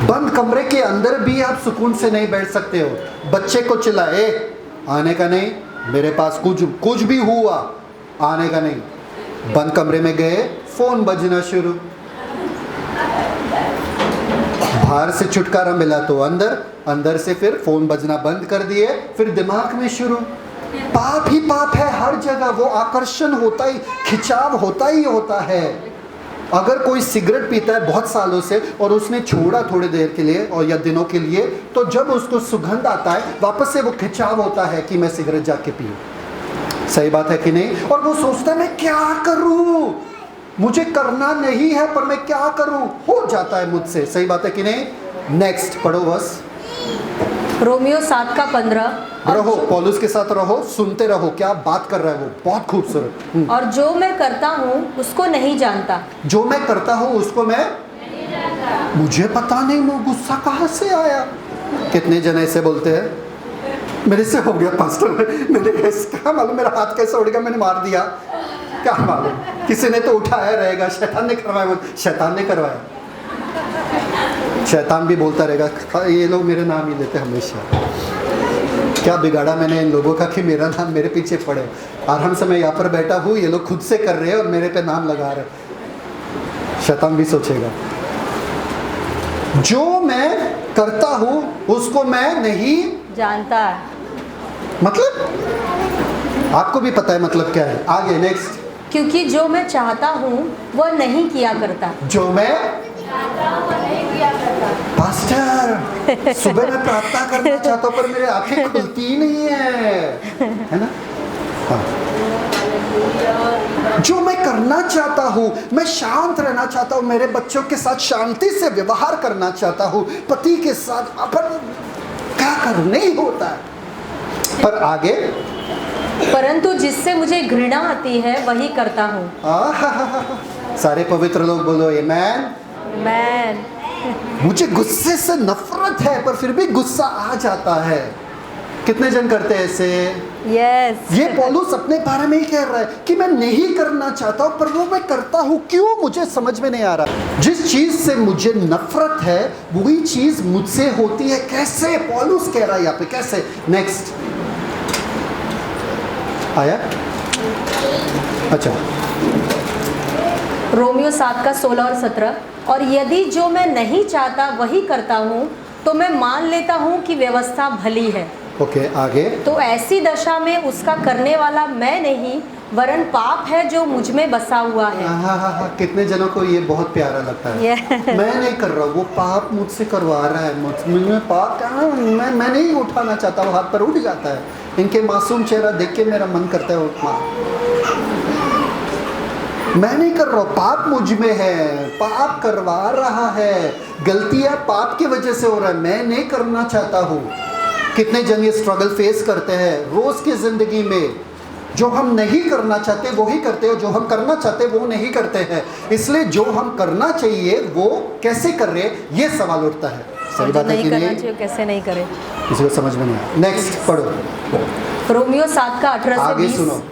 बंद कमरे के अंदर भी आप सुकून से नहीं बैठ सकते हो। बच्चे को चिल्लाए, आने का नहीं, मेरे पास कुछ भी हुआ, आने का नहीं। बंद कमरे में गए, फोन बजना शुरू। बाहर से छुटकारा मिला तो अंदर से फिर फोन बजना बंद कर दिए, फिर दिमाग में शुरू। पाप ही पाप है हर जगह। वो आकर्षण होता ही, खिंचाव होता ही होता है। अगर कोई सिगरेट पीता है बहुत सालों से और उसने छोड़ा थोड़ी देर के लिए और या दिनों के लिए, तो जब उसको सुगंध आता है, वापस से वो खिंचाव होता है कि मैं सिगरेट जाके पीऊं। सही बात है कि नहीं? और वो सोचता है मैं क्या करूं, मुझे करना नहीं है पर मैं क्या करूं, हो जाता है मुझसे। सही बात है कि नहीं? नेक्स्ट पढ़ो बस। रोमियो 7:15। रहो, पौलुस के साथ रहो, सुनते रहो क्या बात कर रहा है वो, बहुत खूबसूरत। और जो मैं करता हूँ उसको नहीं जानता। जो मैं करता हूँ उसको मैं मुझे पता नहीं, वो गुस्सा कहाँ से आया। कितने जन ऐसे बोलते हैं, मेरे से हो गया पास्टर, मैंने क्या मालूम मेरा हाथ कैसे उड़ गया, मैंने मार दिया, क्या मालूम, किसी ने तो उठाया रहेगा, शैतान ने करवाया। शैतान ने करवाया। शैतान भी बोलता रहेगा, ये लोग मेरे नाम ही लेते हमेशा। क्या बिगाड़ा मैंने इन लोगों का कि मेरा नाम मेरे पीछे पड़े। आराम से मैं यहाँ पर बैठा हूँ, ये लोग खुद से कर रहे हैं और मेरे पे नाम लगा रहे। शैतान भी सोचेगा। जो मैं करता हूँ उसको मैं नहीं जानता। मतलब आपको भी पता है मतलब क्या है। आगे नेक्स्ट। क्योंकि जो मैं चाहता हूँ वह नहीं किया करता। जो मैं पास्टर सुबह मैं प्रार्थना करना चाहता हूँ पर मेरे आंखें खुलती ही नहीं है ना? हाँ। जो मैं करना चाहता हूँ, मैं शांत रहना चाहता हूँ, मेरे बच्चों के साथ शांति से व्यवहार करना चाहता हूँ, पति के साथ अपन क्या कर नहीं होता है। पर आगे, परंतु जिससे मुझे घृणा आती है वही करता हूँ। सारे पवित्र लोग बोलो आमेन। मैन। मुझे गुस्से से नफरत है पर फिर भी गुस्सा आ जाता है। कितने जन करते हैं ऐसे? यस। ये पौलुस अपने बारे में ही कह रहा है कि मैं नहीं करना चाहता हूं पर वो मैं करता हूं। क्यों? मुझे समझ में नहीं आ रहा। जिस चीज से मुझे नफरत है वही चीज मुझसे होती है। कैसे? पौलुस कह रहा है यहाँ पे कैसे। नेक्स्ट आया? अच्छा, रोमियो 7:16 और 17। और यदि जो मैं नहीं चाहता वही करता हूँ तो मैं मान लेता हूँ कि व्यवस्था भली है। ओके, आगे। तो ऐसी दशा में उसका करने वाला मैं नहीं वरन पाप है जो मुझ में बसा हुआ है। हाँ, कितने जनों को ये बहुत प्यारा लगता है। मैं नहीं कर रहा, वो पाप मुझसे करवा रहा है, मुझमें पाप कहाँ, मैं नहीं उठाना चाहता, वो हाथ पर उठ जाता है। इनके मासूम चेहरा देख के मेरा मन करता है उठना। मैं नहीं कर रहा हूँ, पाप मुझ में है, पाप करवा रहा है, गलतियाँ पाप की वजह से हो रहा है, मैं नहीं करना चाहता हूँ। कितने जन ये स्ट्रगल फेस करते हैं रोज़ की ज़िंदगी में। जो हम नहीं करना चाहते वो ही करते हैं, जो हम करना चाहते वो नहीं करते हैं। इसलिए जो हम करना चाहिए वो कैसे कर रहे, ये सवाल उठता है। सही बात है कि नहीं? कैसे नहीं करे, किसी को समझ में नहीं आया। नेक्स्ट पढ़ो, रोमियो 7 का 18 से आगे 20। सुनो।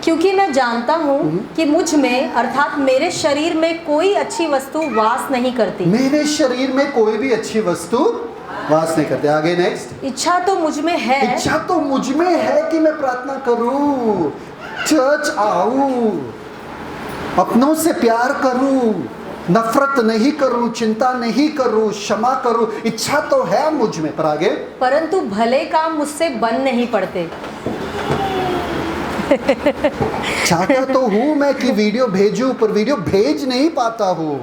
क्योंकि मैं जानता हूँ कि मुझ में अर्थात मेरे शरीर में कोई अच्छी वस्तु वास नहीं करती। मेरे शरीर में कोई भी अच्छी वस्तु वास नहीं करते। आगे नेक्स्ट। इच्छा तो मुझ में है, इच्छा तो मुझ में है कि मैं प्रार्थना करूं, चर्च आऊं, अपनों से प्यार करूं, नफरत नहीं करूं, चिंता नहीं करूं, क्षमा करूं। इच्छा तो है मुझ में, पर आगे। परंतु भले काम मुझसे बन नहीं पड़ते। चाहता तो हूं मैं कि वीडियो भेजूं, पर वीडियो भेज नहीं पाता हूं।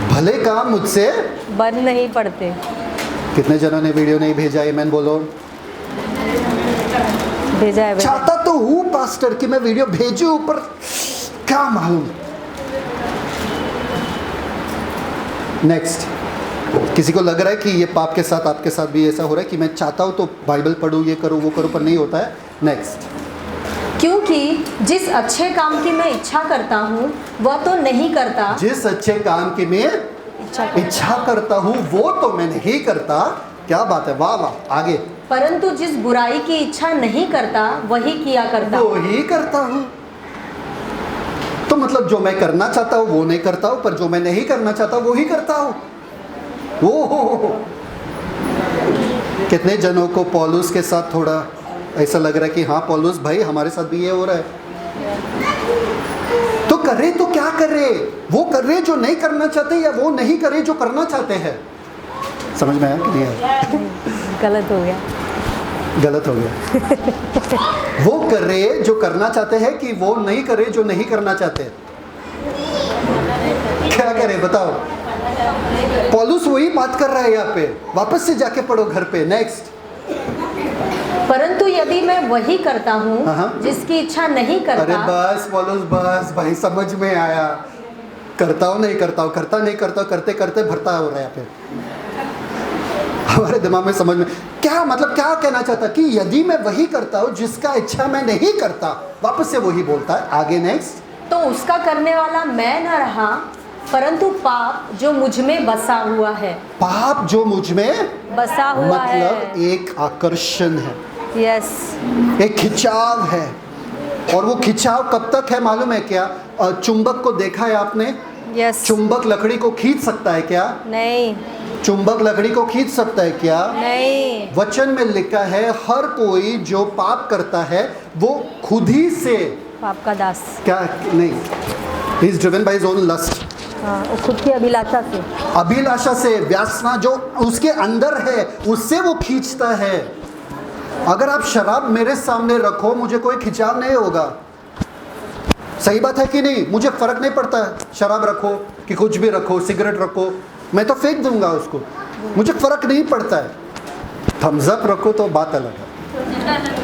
भले काम मुझसे बन नहीं पड़ते। कितने जनों ने वीडियो नहीं भेजा? आमीन बोलो। भेजा है। चाहता तो हूँ पास्टर कि मैं वीडियो भेजूं, पर क्या मालूम। नेक्स्ट। किसी को लग रहा है कि ये पाप के साथ आपके साथ भी ऐसा हो रहा है कि मैं चाहता हूँ तो बाइबल पढ़ूँ, ये करूँ वो करूँ, पर नहीं होता है। नेक्स्ट। क्योंकि जिस अच्छे काम की मैं इच्छा करता हूँ वह तो नहीं करता। जिस अच्छे काम की मैं इच्छा करता हूँ वो तो मैं नहीं करता। क्या बात है, वाह वाह। आगे। परंतु जिस बुराई की इच्छा नहीं करता वही किया करता वो ही करता हूँ। तो मतलब जो मैं करना चाहता हूँ वो नहीं करता हूँ, पर जो मैं नहीं करना चाहता वो ही करता हूँ। ओ कितने जनों को पौलुस के साथ थोड़ा ऐसा लग रहा है कि हाँ पौलुस भाई हमारे साथ भी ये हो रहा है। तो करे तो क्या करे, वो कर रहे जो नहीं करना चाहते, या वो नहीं करे जो करना चाहते हैं। समझ में आया कि नहीं आया? गलत हो गया, गलत हो गया। वो कर रहे जो करना चाहते हैं कि वो नहीं करे जो नहीं करना चाहते। क्या करे बताओ? पौलुस वही बात कर रहा है यहाँ पे। वापस से जाके पढ़ो घर पे। नेक्स्ट। परंतु यदि मैं वही करता हूँ जिसकी इच्छा नहीं करता। अरे बस पौलुस बस भाई, समझ में आया। करता हूँ नहीं करता हूँ, करता नहीं करता हूँ, करते करते भरता हो रहा है यहाँ पे। हमारे दिमाग में समझ में क्या मतलब, क्या कहना चाहता कि यदि मैं वही करता हूँ जिसका इच्छा मैं नहीं करता। वापस से वही बोलता है। आगे नेक्स्ट। तो उसका करने वाला मैं न रहा, परंतु पाप जो मुझ में बसा हुआ है। पाप जो मुझ में बसा हुआ है मतलब एक आकर्षण है। यस, एक खिंचाव है। और वो खिंचाव कब तक है मालूम है क्या? चुंबक को देखा है आपने? यस। चुंबक लकड़ी को खींच सकता है क्या? नहीं। चुंबक लकड़ी को खींच सकता है क्या? नहीं। वचन में लिखा है हर कोई जो पाप करता है वो खुद ही से पाप का दास। क्या नहीं, he is driven by his own lust. वो खुद की अभिलाषा से, अभिलाषा से, व्यासना जो उसके अंदर है उससे वो खींचता है। अगर आप शराब मेरे सामने रखो मुझे कोई खिंचाव नहीं होगा। सही बात है कि नहीं? मुझे फर्क नहीं पड़ता है शराब रखो कि कुछ भी रखो, सिगरेट रखो, मैं तो फेंक दूंगा उसको, मुझे फर्क नहीं पड़ता है। थम्स अप रखो तो बात अलग है।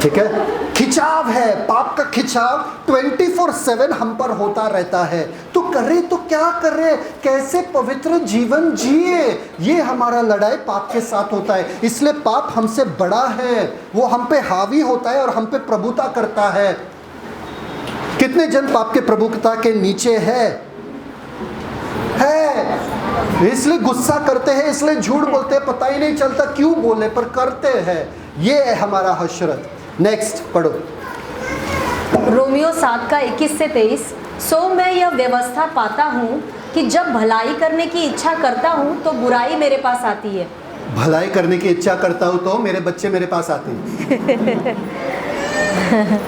ठीक है, खिंचाव है, पाप का खिंचाव 24/7 हम पर होता रहता है। तो करे तो क्या करे, कैसे पवित्र जीवन जिए, ये हमारा लड़ाई पाप के साथ होता है। इसलिए पाप हमसे बड़ा है, वो हम पे हावी होता है और हम पे प्रभुता करता है। कितने जन पाप के प्रभुता के नीचे है, इसलिए गुस्सा करते हैं, इसलिए झूठ बोलते हैं, पता ही नहीं चलता क्यों बोले पर करते हैं। ये है हमारा हशरत। नेक्स्ट पढ़ो। रोमियो 7 का 21 से 23। सो मैं यह व्यवस्था पाता हूँ कि जब भलाई करने की इच्छा करता हूँ तो बुराई मेरे पास आती है। भलाई करने की इच्छा करता हूँ तो मेरे बच्चे मेरे पास आते हैं।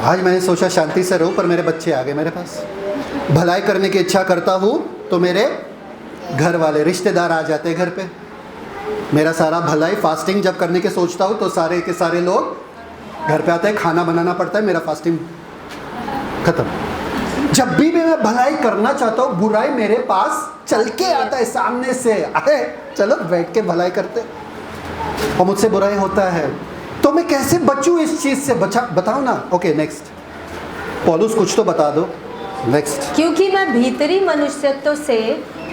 आज मैंने सोचा शांति से रहूं पर मेरे बच्चे आ गए मेरे पास। भलाई करने की इच्छा करता हूँ तो मेरे घर वाले रिश्तेदार आ जाते हैं घर पे। मेरा सारा भलाई फास्टिंग जब करने के सोचता हूँ तो सारे के सारे लोग घर पे आता है, खाना बनाना पड़ता है, मेरा फास्टिंग खत्म। जब भी मैं भलाई करना चाहता हूँ, बुराई मेरे पास चल के आता है सामने से, अरे चलो बैठ के भलाई करते, और मुझसे बुराई होता है, तो मैं कैसे बचूं इस चीज से? बताओ ना। ओके नेक्स्ट, पौलुस कुछ तो बता दो। नेक्स्ट, क्योंकि मैं भीतरी मनुष्यत्व से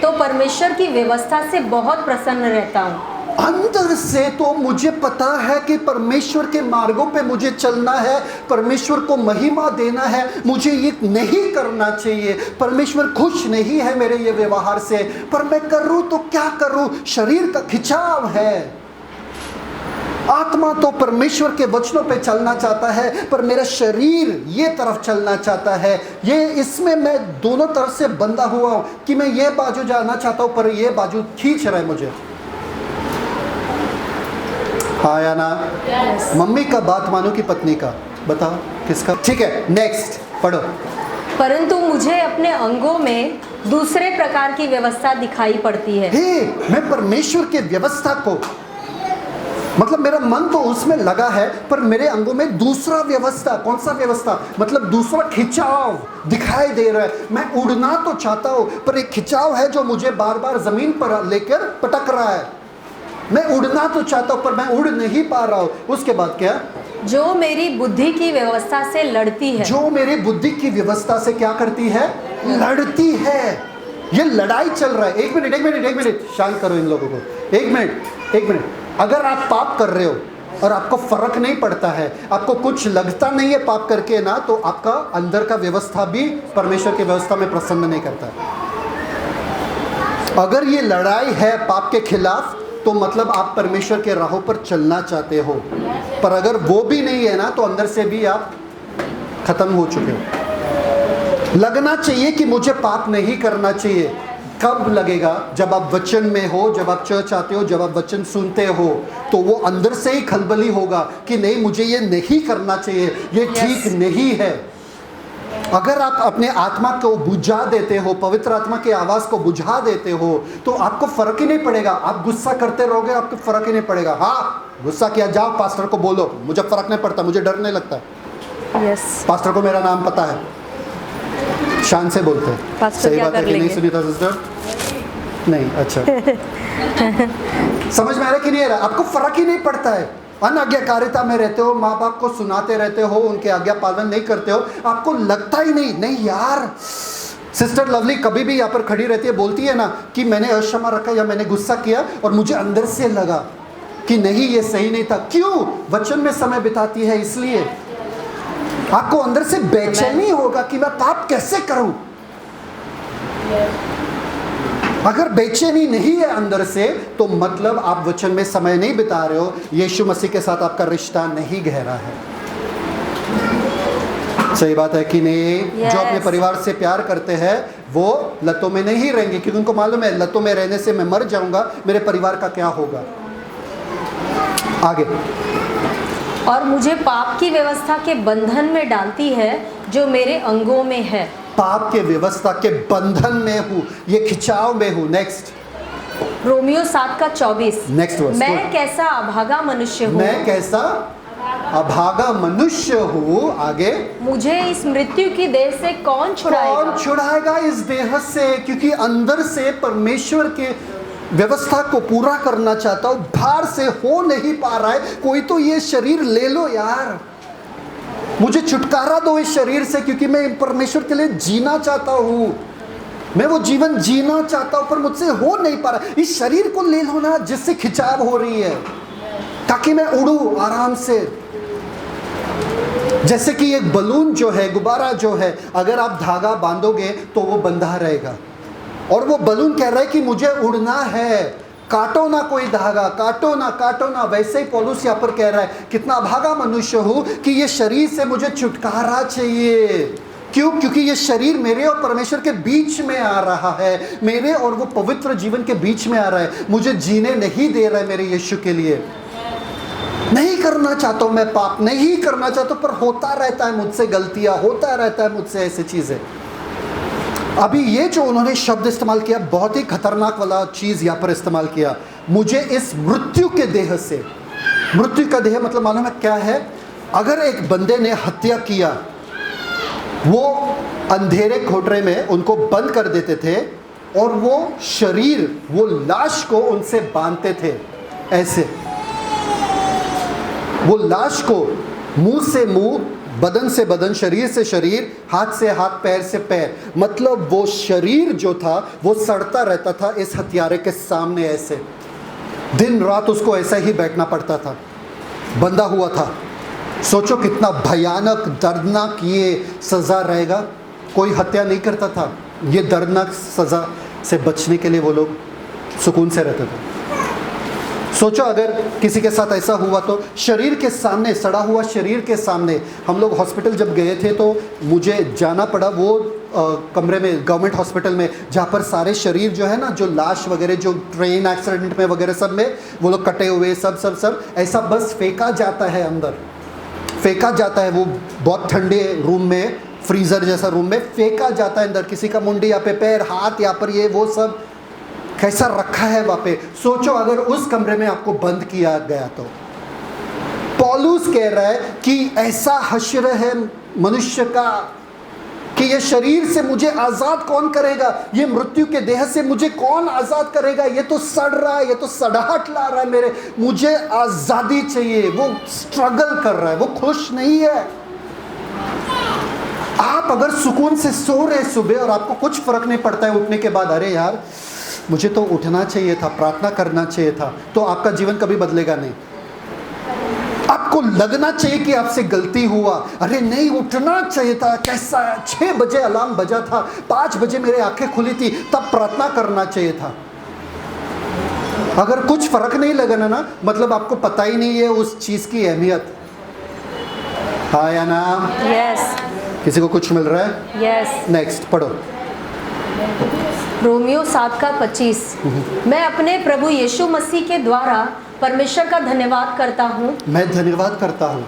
तो परमेश्वर की व्यवस्था से बहुत प्रसन्न रहता हूँ। अंदर से तो मुझे पता है कि परमेश्वर के मार्गों पे मुझे चलना है, परमेश्वर को महिमा देना है, मुझे ये नहीं करना चाहिए, परमेश्वर खुश नहीं है मेरे ये व्यवहार से, पर मैं करूं तो क्या करूं? शरीर का खिंचाव है। आत्मा तो परमेश्वर के वचनों पे चलना चाहता है, पर मेरा शरीर ये तरफ चलना चाहता है। ये इसमें मैं दोनों तरफ से बंधा हुआ हूं कि मैं ये बाजू जाना चाहता हूं, पर ये बाजू खींच रहा है मुझे। हाँ या ना? मम्मी का बात मानो कि पत्नी का? बताओ किसका? ठीक है, नेक्स्ट पढ़ो। परंतु मुझे अपने अंगों में दूसरे प्रकार की व्यवस्था दिखाई पड़ती है। मैं परमेश्वर के व्यवस्था को, मतलब मेरा मन तो उसमें लगा है, पर मेरे अंगों में दूसरा व्यवस्था। कौन सा व्यवस्था? मतलब दूसरा खिंचाव दिखाई दे रहा है। मैं उड़ना तो चाहता हूं, पर एक खिंचाव है जो मुझे बार बार जमीन पर लेकर पटक रहा है। मैं उड़ना तो चाहता हूं, पर मैं उड़ नहीं पा रहा हूं। उसके बाद क्या? जो मेरी बुद्धि की व्यवस्था से लड़ती है। जो मेरी बुद्धि की व्यवस्था से क्या करती है? लड़ती है। ये लड़ाई चल रहा है। एक मिनट, शांत करो इन लोगों को। एक मिनट। अगर आप पाप कर रहे हो और आपको फर्क नहीं पड़ता है, आपको कुछ लगता नहीं है पाप करके ना, तो आपका अंदर का व्यवस्था भी परमेश्वर की व्यवस्था में प्रसन्न नहीं करता है। अगर ये लड़ाई है पाप के खिलाफ, तो मतलब आप परमेश्वर के राहों पर चलना चाहते हो, पर अगर वो भी नहीं है ना, तो अंदर से भी आप खत्म हो चुके हो। लगना चाहिए कि मुझे पाप नहीं करना चाहिए। कब लगेगा? जब आप वचन में हो, जब आप चर्च आते हो, जब आप वचन सुनते हो, तो वो अंदर से ही खलबली होगा कि नहीं, मुझे ये नहीं करना चाहिए, ये ठीक नहीं है। अगर आप अपने आत्मा को बुझा देते हो, पवित्र आत्मा की आवाज को बुझा देते हो, तो आपको फर्क ही नहीं पड़ेगा। आप गुस्सा करते रहोगे, आपको फर्क ही नहीं पड़ेगा। हाँ, गुस्सा किया, जाओ पास्टर को बोलो, मुझे फर्क नहीं पड़ता, मुझे डर नहीं लगता। पास्टर को मेरा नाम पता है, शान से बोलते हैं। सही बात है कि नहीं सुनीता सिस्टर? नहीं, अच्छा। समझ में आ रहा है कि नहीं आ रहा? आपको फर्क ही नहीं पड़ता है। अनाज्ञाकारिता में रहते हो, माँ बाप को सुनाते रहते हो, उनके आज्ञा पालन नहीं करते हो, आपको लगता ही नहीं यार। सिस्टर लवली कभी भी यहाँ पर खड़ी रहती है, बोलती है ना कि मैंने अक्षमा रखा या मैंने गुस्सा किया और मुझे अंदर से लगा कि नहीं, ये सही नहीं था। क्यों? वचन में समय बिताती है, इसलिए आपको अंदर से बेचैनी होगा कि मैं पाप कैसे करूं। अगर बेचैनी नहीं है अंदर से, तो मतलब आप वचन में समय नहीं बिता रहे हो, यीशु मसीह के साथ आपका रिश्ता नहीं गहरा है। सही बात है कि नहीं? जो अपने परिवार से प्यार करते हैं वो लतों में नहीं रहेंगे, क्योंकि उनको मालूम है लतों में रहने से मैं मर जाऊंगा, मेरे परिवार का क्या होगा। आगे, और मुझे पाप की व्यवस्था के बंधन में डालती है जो मेरे अंगों में है। पाप के व्यवस्था के बंधन में हूँ, ये खिंचाव में हूँ। Next, Romeo 7:24। Next verse. मैं कैसा अभागा मनुष्य हूँ। मैं कैसा अभागा मनुष्य हूँ। आगे, मुझे इस मृत्यु की देह से कौन छुड़ाएगा? कौन छुड़ाएगा इस देह से? क्योंकि अंदर से परमेश्वर के व्यवस्था को पूरा करना चाहता हूँ, बाहर से हो नहीं पा रहा है। कोई तो ये शरीर ले लो यार, मुझे छुटकारा दो इस शरीर से, क्योंकि मैं परमेश्वर के लिए जीना चाहता हूँ, मैं वो जीवन जीना चाहता हूँ, पर मुझसे हो नहीं पा रहा। इस शरीर को ले लो ना, जिससे खिंचाव हो रही है, ताकि मैं उड़ूं आराम से। जैसे कि एक बलून जो है, गुब्बारा जो है, अगर आप धागा बांधोगे तो वो बंधा रहेगा, और वो बलून कह रहा है कि मुझे उड़ना है, काटो ना कोई धागा, काटो ना। वैसे ही पौलुस यहाँ पर कह रहा है, कितना अभागा मनुष्य हूँ कि ये शरीर से मुझे छुटकारा चाहिए। क्यों? क्योंकि ये शरीर मेरे और परमेश्वर के बीच में आ रहा है, मेरे और वो पवित्र जीवन के बीच में आ रहा है, मुझे जीने नहीं दे रहा है मेरे यीशु के लिए। नहीं करना चाहता हूँ मैं पाप, नहीं करना चाहता हूँ, पर होता रहता है मुझसे गलतियाँ, होता रहता है मुझसे ऐसी चीज़ें। अभी ये जो उन्होंने शब्द इस्तेमाल किया, बहुत ही खतरनाक वाला चीज़ यहाँ पर इस्तेमाल किया, मुझे इस मृत्यु के देह से। मृत्यु का देह मतलब मालूम है क्या है? अगर एक बंदे ने हत्या किया, वो अंधेरे खोटरे में उनको बंद कर देते थे और वो शरीर, वो लाश को उनसे बांधते थे ऐसे, वो लाश को मुंह से मुंह, बदन से बदन, शरीर से शरीर, हाथ से हाथ, पैर से पैर, मतलब वो शरीर जो था वो सड़ता रहता था इस हत्यारे के सामने ऐसे, दिन रात उसको ऐसा ही बैठना पड़ता था, बंधा हुआ था। सोचो कितना भयानक दर्दनाक ये सज़ा रहेगा। कोई हत्या नहीं करता था, ये दर्दनाक सज़ा से बचने के लिए वो लोग सुकून से रहते थे। सोचो अगर किसी के साथ ऐसा हुआ तो शरीर के सामने, सड़ा हुआ शरीर के सामने। हम लोग हॉस्पिटल जब गए थे तो मुझे जाना पड़ा वो कमरे में, गवर्नमेंट हॉस्पिटल में, जहाँ पर सारे शरीर जो है ना, जो लाश वगैरह जो ट्रेन एक्सीडेंट में वगैरह सब में वो लोग कटे हुए सब ऐसा बस फेंका जाता है, अंदर फेंका जाता है। वो बहुत ठंडे रूम में, फ्रीज़र जैसा रूम में फेंका जाता है अंदर। किसी का मुंडी यहाँ पे, पैर, हाथ यहाँ पर, ये वो सब कैसा रखा है वहाँ पे। सोचो अगर उस कमरे में आपको बंद किया गया तो। पौलुस कह रहा है कि ऐसा हश्र है मनुष्य का कि ये शरीर से मुझे आज़ाद कौन करेगा, ये मृत्यु के देह से मुझे कौन आज़ाद करेगा, ये तो सड़ रहा है, ये तो सड़ाहट ला रहा है मेरे, मुझे आज़ादी चाहिए। वो स्ट्रगल कर रहा है, वो खुश नहीं है। आप अगर सुकून से सो रहे सुबह और आपको कुछ फर्क नहीं पड़ता है उठने के बाद, अरे यार मुझे तो उठना चाहिए था, प्रार्थना करना चाहिए था, तो आपका जीवन कभी बदलेगा नहीं। आपको लगना चाहिए कि आपसे गलती हुआ, अरे नहीं उठना चाहिए था, कैसा 6 बजे अलार्म बजा था, 5 बजे मेरी आंखें खुली थी, तब प्रार्थना करना चाहिए था। अगर कुछ फर्क नहीं लगना ना, मतलब आपको पता ही नहीं है उस चीज की अहमियत। हाँ या ना? यस। किसी को कुछ मिल रहा है? यस। नेक्स्ट पढ़ो। रोमियो 7:25। मैं अपने प्रभु यीशु मसीह के द्वारा परमेश्वर का धन्यवाद करता हूँ। मैं धन्यवाद करता हूँ,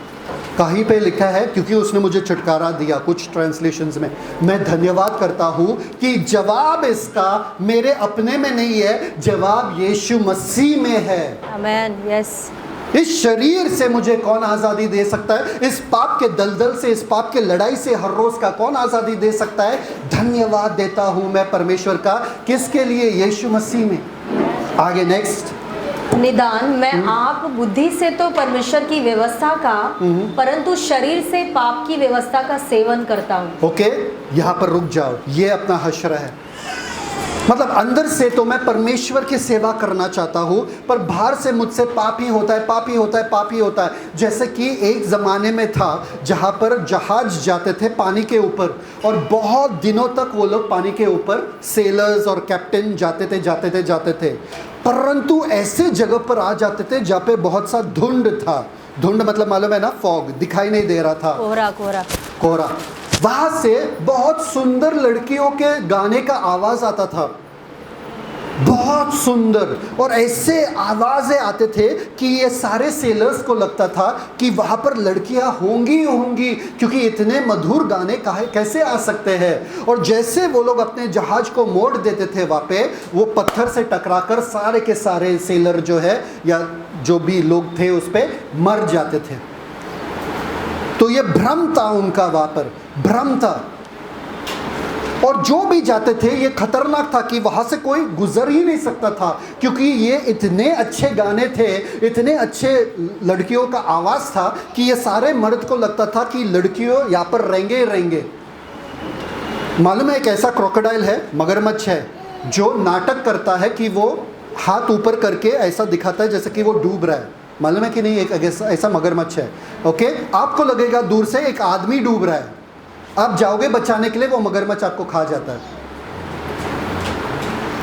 कहीं पे लिखा है क्योंकि उसने मुझे छुटकारा दिया, कुछ ट्रांसलेशंस में। मैं धन्यवाद करता हूँ कि जवाब इसका मेरे अपने में नहीं है, जवाब यीशु मसीह में है। आमेन। यस। इस शरीर से मुझे कौन आज़ादी दे सकता है? इस पाप के दलदल से, इस पाप के लड़ाई से हर रोज का कौन आज़ादी दे सकता है? धन्यवाद देता हूँ मैं परमेश्वर का। किसके लिए? यीशु मसीह में। आगे नेक्स्ट। निदान मैं आप बुद्धि से तो परमेश्वर की व्यवस्था का, परंतु शरीर से पाप की व्यवस्था का सेवन करता हूँ। ओके, यहाँ पर रुक जाओ। ये अपना हश्र है, मतलब अंदर से तो मैं परमेश्वर की सेवा करना चाहता हूँ, पर बाहर से मुझसे पाप ही होता है, पाप ही होता है, पाप ही होता है। जैसे कि एक ज़माने में था जहाँ पर जहाज जाते थे पानी के ऊपर, और बहुत दिनों तक वो लोग पानी के ऊपर, सेलर्स और कैप्टन जाते थे, परंतु ऐसे जगह पर आ जाते थे जहाँ पे बहुत सा धुंध था। धुंध मतलब मालूम है ना, फॉग, दिखाई नहीं दे रहा था, कोहरा। वहाँ से बहुत सुंदर लड़कियों के गाने का आवाज़ आता था, बहुत सुंदर, और ऐसे आवाज़ें आते थे कि ये सारे सेलर्स को लगता था कि वहाँ पर लड़कियाँ होंगी, क्योंकि इतने मधुर गाने कैसे आ सकते हैं। और जैसे वो लोग अपने जहाज को मोड़ देते थे वहाँ पे, वो पत्थर से टकराकर सारे के सारे सेलर जो है या जो भी लोग थे उस पर मर जाते थे। तो ये भ्रम था उनका, वहाँ पर भ्रम था। और जो भी जाते थे ये खतरनाक था कि वहाँ से कोई गुजर ही नहीं सकता था, क्योंकि ये इतने अच्छे गाने थे, इतने अच्छे लड़कियों का आवाज़ था कि ये सारे मर्द को लगता था कि लड़कियों यहाँ पर रहेंगे। मालूम है एक ऐसा क्रोकोडाइल है, मगरमच्छ है, जो नाटक करता है कि वो हाथ ऊपर करके ऐसा दिखाता है जैसे कि वो डूब रहा है। मालूम है कि नहीं? एक ऐसा मगरमच्छ है। ओके, आपको लगेगा दूर से एक आदमी डूब रहा है, आप जाओगे बचाने के लिए, वो मगरमच्छ आपको खा जाता है।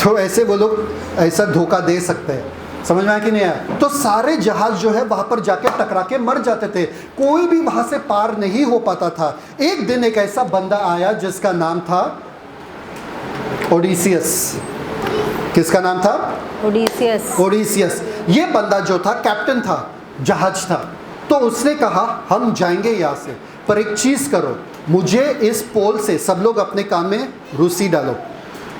तो ऐसे वो लोग ऐसा धोखा दे सकते हैं, समझ में आया कि नहीं आया? तो सारे जहाज जो है वहां पर जाके टकरा के मर जाते थे, कोई भी वहां से पार नहीं हो पाता था। एक दिन एक ऐसा बंदा आया जिसका नाम था ओडिसियस। किसका नाम था? ओडिसियस। ये बंदा जो था कैप्टन था, जहाज था। तो उसने कहा हम जाएंगे यहाँ से, पर एक चीज़ करो, मुझे इस पोल से सब लोग अपने कान में रूसी डालो,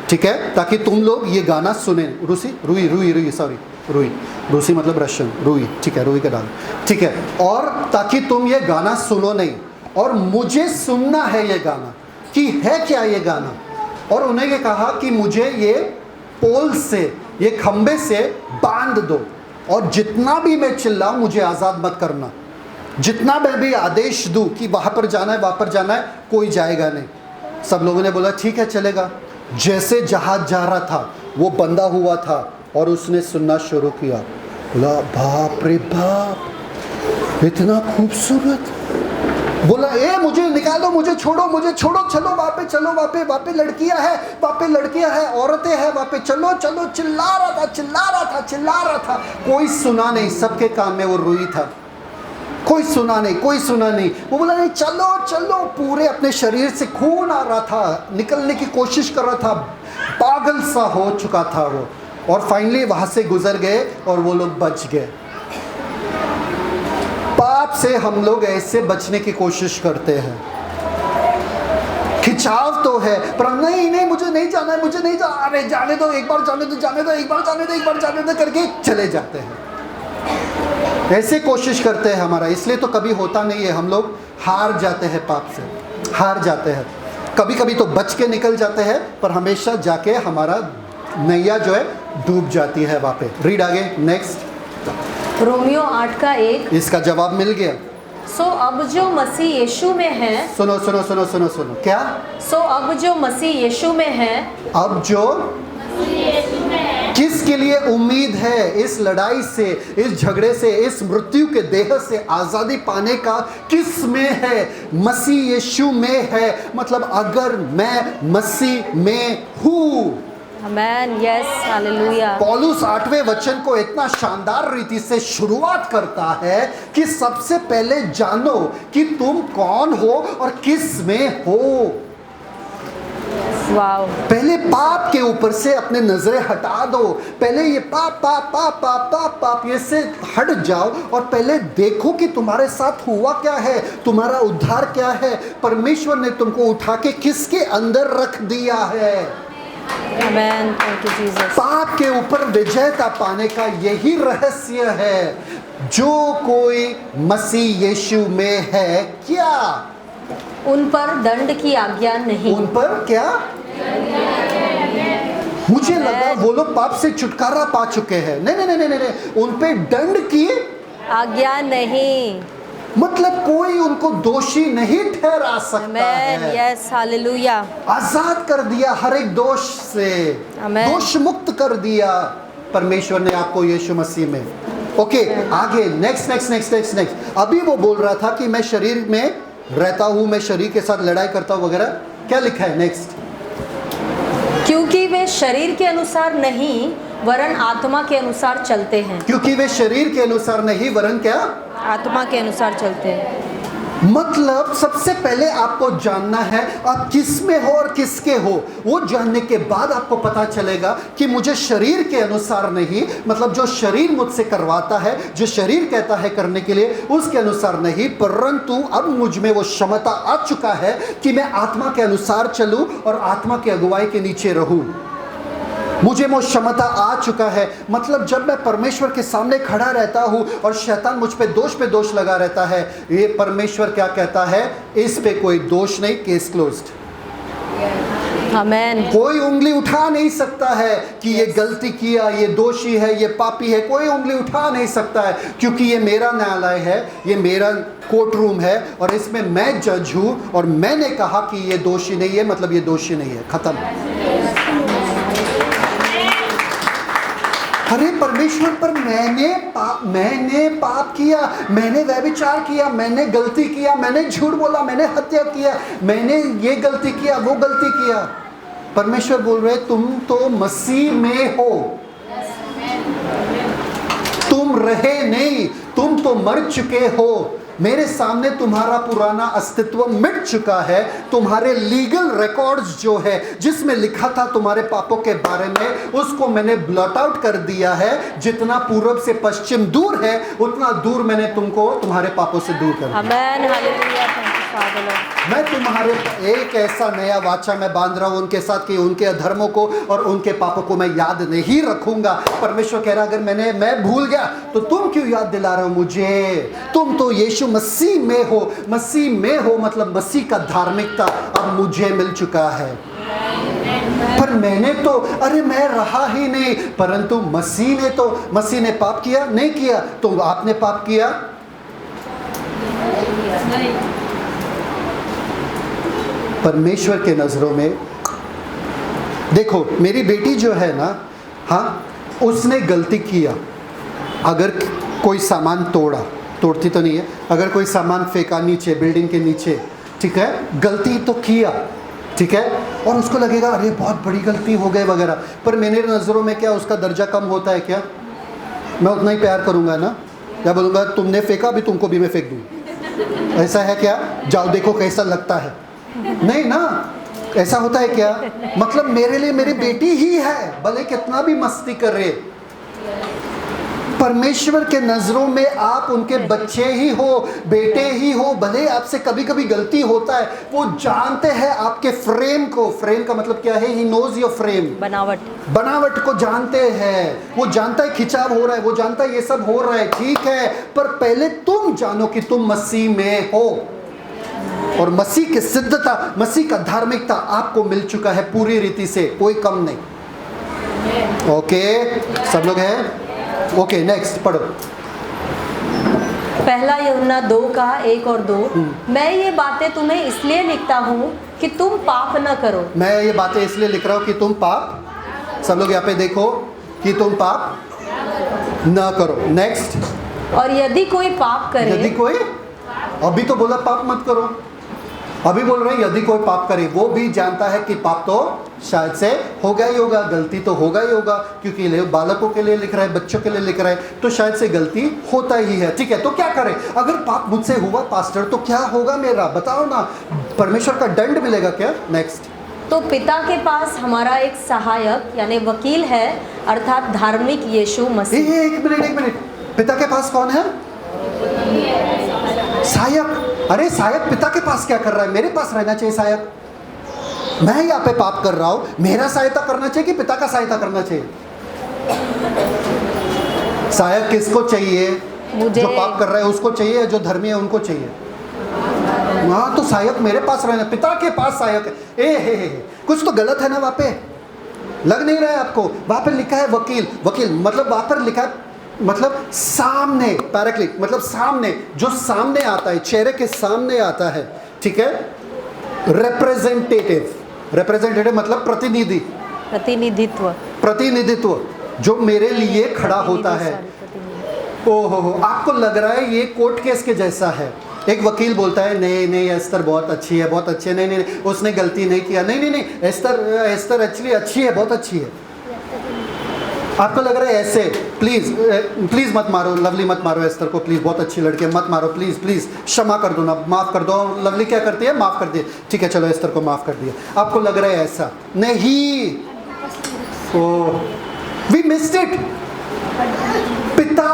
ठीक है, ताकि तुम लोग ये गाना सुने। रूसी, रुई, सॉरी, रुई, रूसी मतलब रशियन, रुई, ठीक है, रुई का डाल, ठीक है। और ताकि तुम ये गाना सुनो नहीं, और मुझे सुनना है ये गाना कि है क्या ये गाना। और उन्हें ये कहा कि मुझे ये पोल से, ये खंबे से बांध दो, और जितना भी मैं चिल्लाऊं मुझे आज़ाद मत करना। जितना मैं भी आदेश दूं कि वहाँ पर जाना है, वहाँ पर जाना है, कोई जाएगा नहीं। सब लोगों ने बोला ठीक है चलेगा। जैसे जहाज जा रहा था वो बंधा हुआ था और उसने सुनना शुरू किया। बोला बाप रे बाप, इतना खूबसूरत। बोला ए मुझे निकालो, मुझे छोड़ो, मुझे छोड़ो, चलो वहाँ पे, चलो वहाँ पे लड़कियाँ हैं, वहाँ पे लड़कियाँ हैं, औरतें हैं वहाँ पे, चलो चलो। चिल्ला रहा था, चिल्ला रहा था, चिल्ला रहा था, कोई सुना नहीं। सबके कान में वो रुई था, कोई सुना नहीं, कोई सुना नहीं। वो बोला नहीं चलो चलो। पूरे अपने शरीर से खून आ रहा था, निकलने की कोशिश कर रहा था, पागल सा हो चुका था वो। और फाइनली वहाँ से गुजर गए और वो लोग बच गए। पाप से हम लोग ऐसे बचने की कोशिश करते हैं, खिंचाव तो है पर नहीं नहीं मुझे नहीं जाना है, मुझे नहीं जाना, अरे जाने दो, एक बार जाने दो, जाने दो, एक बार जाने दो, एक बार जाने दो करके चले जाते हैं। ऐसे कोशिश करते हैं हमारा, इसलिए तो कभी होता नहीं है। हम लोग हार जाते हैं, पाप से हार जाते हैं। कभी कभी तो बच के निकल जाते हैं, पर हमेशा जाके हमारा नैया जो है डूब जाती है वहाँ पे। रीड आगे, नेक्स्ट। रोमियो 8:1। इसका जवाब मिल गया। सो अब जो मसीह यीशु में है, सुनो सुनो सुनो सुनो सुनो, क्या? सो अब जो मसीह यीशु में है, अब जो किसके लिए उम्मीद है इस लड़ाई से, इस झगड़े से, इस मृत्यु के देह से आज़ादी पाने का किस में है? मसीह यीशु में है। मतलब अगर मैं मसीह में हूँ। आमेन, यस, हालेलुया। पौलुस 8वें वचन को इतना शानदार रीति से शुरुआत करता है कि सबसे पहले जानो कि तुम कौन हो और किस में हो। वाव। पहले पाप के ऊपर से अपने नजरें हटा दो। पहले ये पाप पाप पाप पाप पाप पाप ये से हट जाओ और पहले देखो कि तुम्हारे साथ हुआ क्या है, तुम्हारा उद्धार क्या है, परमेश्वर ने तुमको उठा के किसके अंदर रख दिया है। आमेन, थैंक यू जीसस। पाप के ऊपर विजयता पाने का यही रहस्य है। जो कोई मसीह यीशु में है, क्या उन पर दंड की आज्ञा नहीं। उन पर क्या? मुझे लगा वो लोग पाप से छुटकारा पा चुके हैं। नहीं नहीं नहीं नहीं नहीं, उन पे दंड की आज्ञा नहीं। मतलब कोई उनको दोषी नहीं ठहरा सकता आमेन, है। Yes, hallelujah. आजाद कर दिया हर एक दोष से, आमेन। दोष मुक्त कर दिया परमेश्वर ने आपको यीशु मसीह में। ओके, आगे next next next next next. अभी वो बोल रहा था कि मैं शरीर में रहता हूं, मैं शरीर के साथ लड़ाई करता हूं वगैरह। क्या लिखा है नेक्स्ट? क्योंकि वे शरीर के अनुसार नहीं वरन आत्मा के अनुसार चलते हैं। क्योंकि वे शरीर के अनुसार नहीं वरन क्या? आत्मा के अनुसार चलते हैं। मतलब सबसे पहले आपको जानना है आप किस में हो और किसके हो। वो जानने के बाद आपको पता चलेगा कि मुझे शरीर के अनुसार नहीं, मतलब जो शरीर मुझसे करवाता है, जो शरीर कहता है करने के लिए, उसके अनुसार नहीं, परंतु अब मुझ में वो क्षमता आ चुका है कि मैं आत्मा के अनुसार चलूं और आत्मा की अगुवाई के नीचे रहूं। मुझे वो क्षमता आ चुका है। मतलब जब मैं परमेश्वर के सामने खड़ा रहता हूँ और शैतान मुझ पे दोष लगा रहता है, ये परमेश्वर क्या कहता है? इस पे कोई दोष नहीं, केस क्लोज्ड। आमेन। कोई उंगली उठा नहीं सकता है कि ये गलती किया, ये दोषी है, ये पापी है। कोई उंगली उठा नहीं सकता है, क्योंकि ये मेरा न्यायालय है, ये मेरा कोर्ट रूम है और इसमें मैं जज हूँ और मैंने कहा कि ये दोषी नहीं है, मतलब ये दोषी नहीं है, खत्म। अरे परमेश्वर, पर मैंने पाप किया, मैंने व्यभिचार किया, मैंने गलती किया, मैंने झूठ बोला, मैंने हत्या किया, मैंने ये गलती किया, वो गलती किया। परमेश्वर बोल रहे तुम तो मसीह में हो, तुम रहे नहीं, तुम तो मर चुके हो। मेरे सामने तुम्हारा पुराना अस्तित्व मिट चुका है। तुम्हारे लीगल रिकॉर्ड्स जो है, जिसमें लिखा था तुम्हारे पापों के बारे में, उसको मैंने ब्लॉट आउट कर दिया है। जितना पूर्व से पश्चिम दूर है, उतना दूर मैंने तुमको तुम्हारे पापों से दूर कर दिया। आमेन, हालेलुया, थैंक यू Father, Lord. मैं तुम्हारे एक ऐसा नया वाचा मैं बांध रहा हूं उनके साथ कि उनके अधर्मों को और उनके पापों को मैं याद नहीं रखूंगा। परमेश्वर कह रहा अगर मैं भूल गया तो तुम क्यों याद दिला रहे हो मुझे? तुम तो यीशु मसीह में हो, मसीह में हो मतलब मसीह का धार्मिकता अब मुझे मिल चुका है। पर मैंने तो अरे मैं रहा ही नहीं, परंतु मसीह ने पाप किया नहीं किया? तो आपने पाप किया? परमेश्वर के नजरों में देखो, मेरी बेटी जो है ना, हाँ उसने गलती किया। अगर कोई सामान तोड़ती तो नहीं है, अगर कोई सामान फेंका नीचे बिल्डिंग के नीचे, ठीक है, गलती तो किया, ठीक है, और उसको लगेगा अरे बहुत बड़ी गलती हो गई वगैरह, पर मेरे नज़रों में क्या उसका दर्जा कम होता है क्या? मैं उतना ही प्यार करूँगा ना, या बोलूँगा तुमने फेंका भी तुमको भी मैं फेंक दूँ, ऐसा है क्या? जाओ देखो कैसा लगता है। नहीं ना, ऐसा होता है क्या? मतलब मेरे लिए मेरी बेटी ही है, भले कितना भी मस्ती कर रहे। परमेश्वर के नजरों में आप उनके बच्चे ही हो, बेटे ही हो, भले आपसे कभी कभी गलती होता है, वो जानते हैं आपके फ्रेम को। फ्रेम का मतलब क्या है? ही नोज योर फ्रेम, बनावट को जानते हैं। वो जानता है खिंचाव हो रहा है, वो जानता है ये सब हो रहा है, ठीक है, पर पहले तुम जानो कि तुम मसीह में हो और मसीह की सिद्धता, मसीह का धार्मिकता आपको मिल चुका है पूरी रीति से, कोई कम नहीं। ओके, सब लोग हैं? ओके, नेक्स्ट पढ़ो। पहला यूहन्ना 2:1 और 2। मैं ये बातें तुम्हें इसलिए लिखता हूँ कि तुम पाप न करो। मैं ये बातें इसलिए लिख रहा हूँ कि तुम पाप, सब लोग यहाँ पे देखो, कि तुम पाप न करो। नेक्स्ट। और यदि कोई पाप करे, यदि कोई, अभी तो बोला पाप मत करो, अभी बोल रहे हैं यदि कोई पाप करे। वो भी जानता है कि पाप तो शायद से होगा ही होगा, गलती तो होगा ही होगा, क्योंकि बालकों के लिए लिख रहा है, बच्चों के लिए लिख रहा है, तो शायद से गलती होता ही है, ठीक है। तो क्या करें? अगर पाप मुझसे हुआ पास्टर तो क्या होगा मेरा? बताओ ना, परमेश्वर का दंड मिलेगा क्या? नेक्स्ट। तो पिता के पास हमारा एक सहायक यानी वकील है, अर्थात धार्मिक यीशु मसीह। एक मिनट, पिता के पास कौन है? सहायक। अरे सहायक पिता के पास क्या कर रहा है? मेरे पास रहना चाहिए सहायक। मैं यहाँ पे पाप कर रहा हूँ, मेरा सहायता करना चाहिए कि पिता का सहायता करना चाहिए? सहायक किसको चाहिए? मुझे। जो पाप कर रहा है उसको चाहिए, जो धर्मी है उनको चाहिए। हाँ, तो सहायक मेरे पास रहना, पिता के पास सहायक है। हे, कुछ तो गलत है ना वहाँ पे, लग नहीं रहा है आपको? वहाँ पे लिखा है वकील मतलब वहाँ पर लिखा है मतलब सामने, पैराक्लिक मतलब सामने, जो सामने आता है, चेहरे के सामने आता है, ठीक है। रिप्रेजेंटेटिव मतलब प्रतिनिधित्व जो मेरे लिए खड़ा होता है। ओहो, आपको लग रहा है ये कोर्ट केस के जैसा है। एक वकील बोलता है नहीं एस्तर बहुत अच्छी है, नहीं उसने गलती नहीं किया, नहीं एस्तर एक्चुअली अच्छी है, बहुत अच्छी है। आपको लग रहा है ऐसे? प्लीज मत मारो लवली, मत मारो एस्तर को, प्लीज, बहुत अच्छी लड़की है, मत मारो प्लीज, क्षमा कर दो ना, माफ कर दो। लवली क्या करती है? माफ कर दिया, ठीक है चलो एस्तर को माफ कर दिया। आपको लग रहा है ऐसा? नहीं, वी मिस्ड इट। पिता,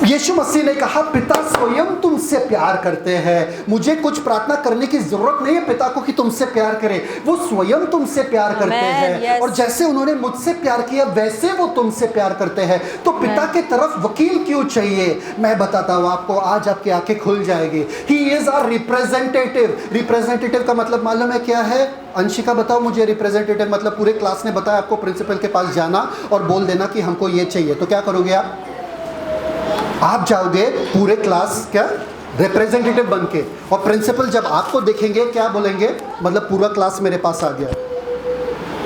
यीशु मसीह ने कहा पिता स्वयं तुमसे प्यार करते हैं, मुझे कुछ प्रार्थना करने की जरूरत नहीं है पिता को कि तुमसे प्यार करे, वो स्वयं तुमसे प्यार करते हैं। और जैसे उन्होंने मुझसे प्यार किया वैसे वो तुमसे प्यार करते हैं। तो पिता के तरफ वकील क्यों चाहिए? मैं बताता हूँ आपको, आज आपकी आंखें खुल जाएगी। ही इज आवर रिप्रेजेंटेटिव का मतलब मालूम है क्या है? अंशिका बताओ मुझे। रिप्रेजेंटेटिव मतलब पूरे क्लास ने बताया आपको प्रिंसिपल के पास जाना और बोल देना कि हमको ये चाहिए, तो क्या करोगे आप जाओगे पूरे क्लास क्या रिप्रेजेंटेटिव बन के, और प्रिंसिपल जब आपको देखेंगे क्या बोलेंगे? मतलब पूरा क्लास मेरे पास आ गया।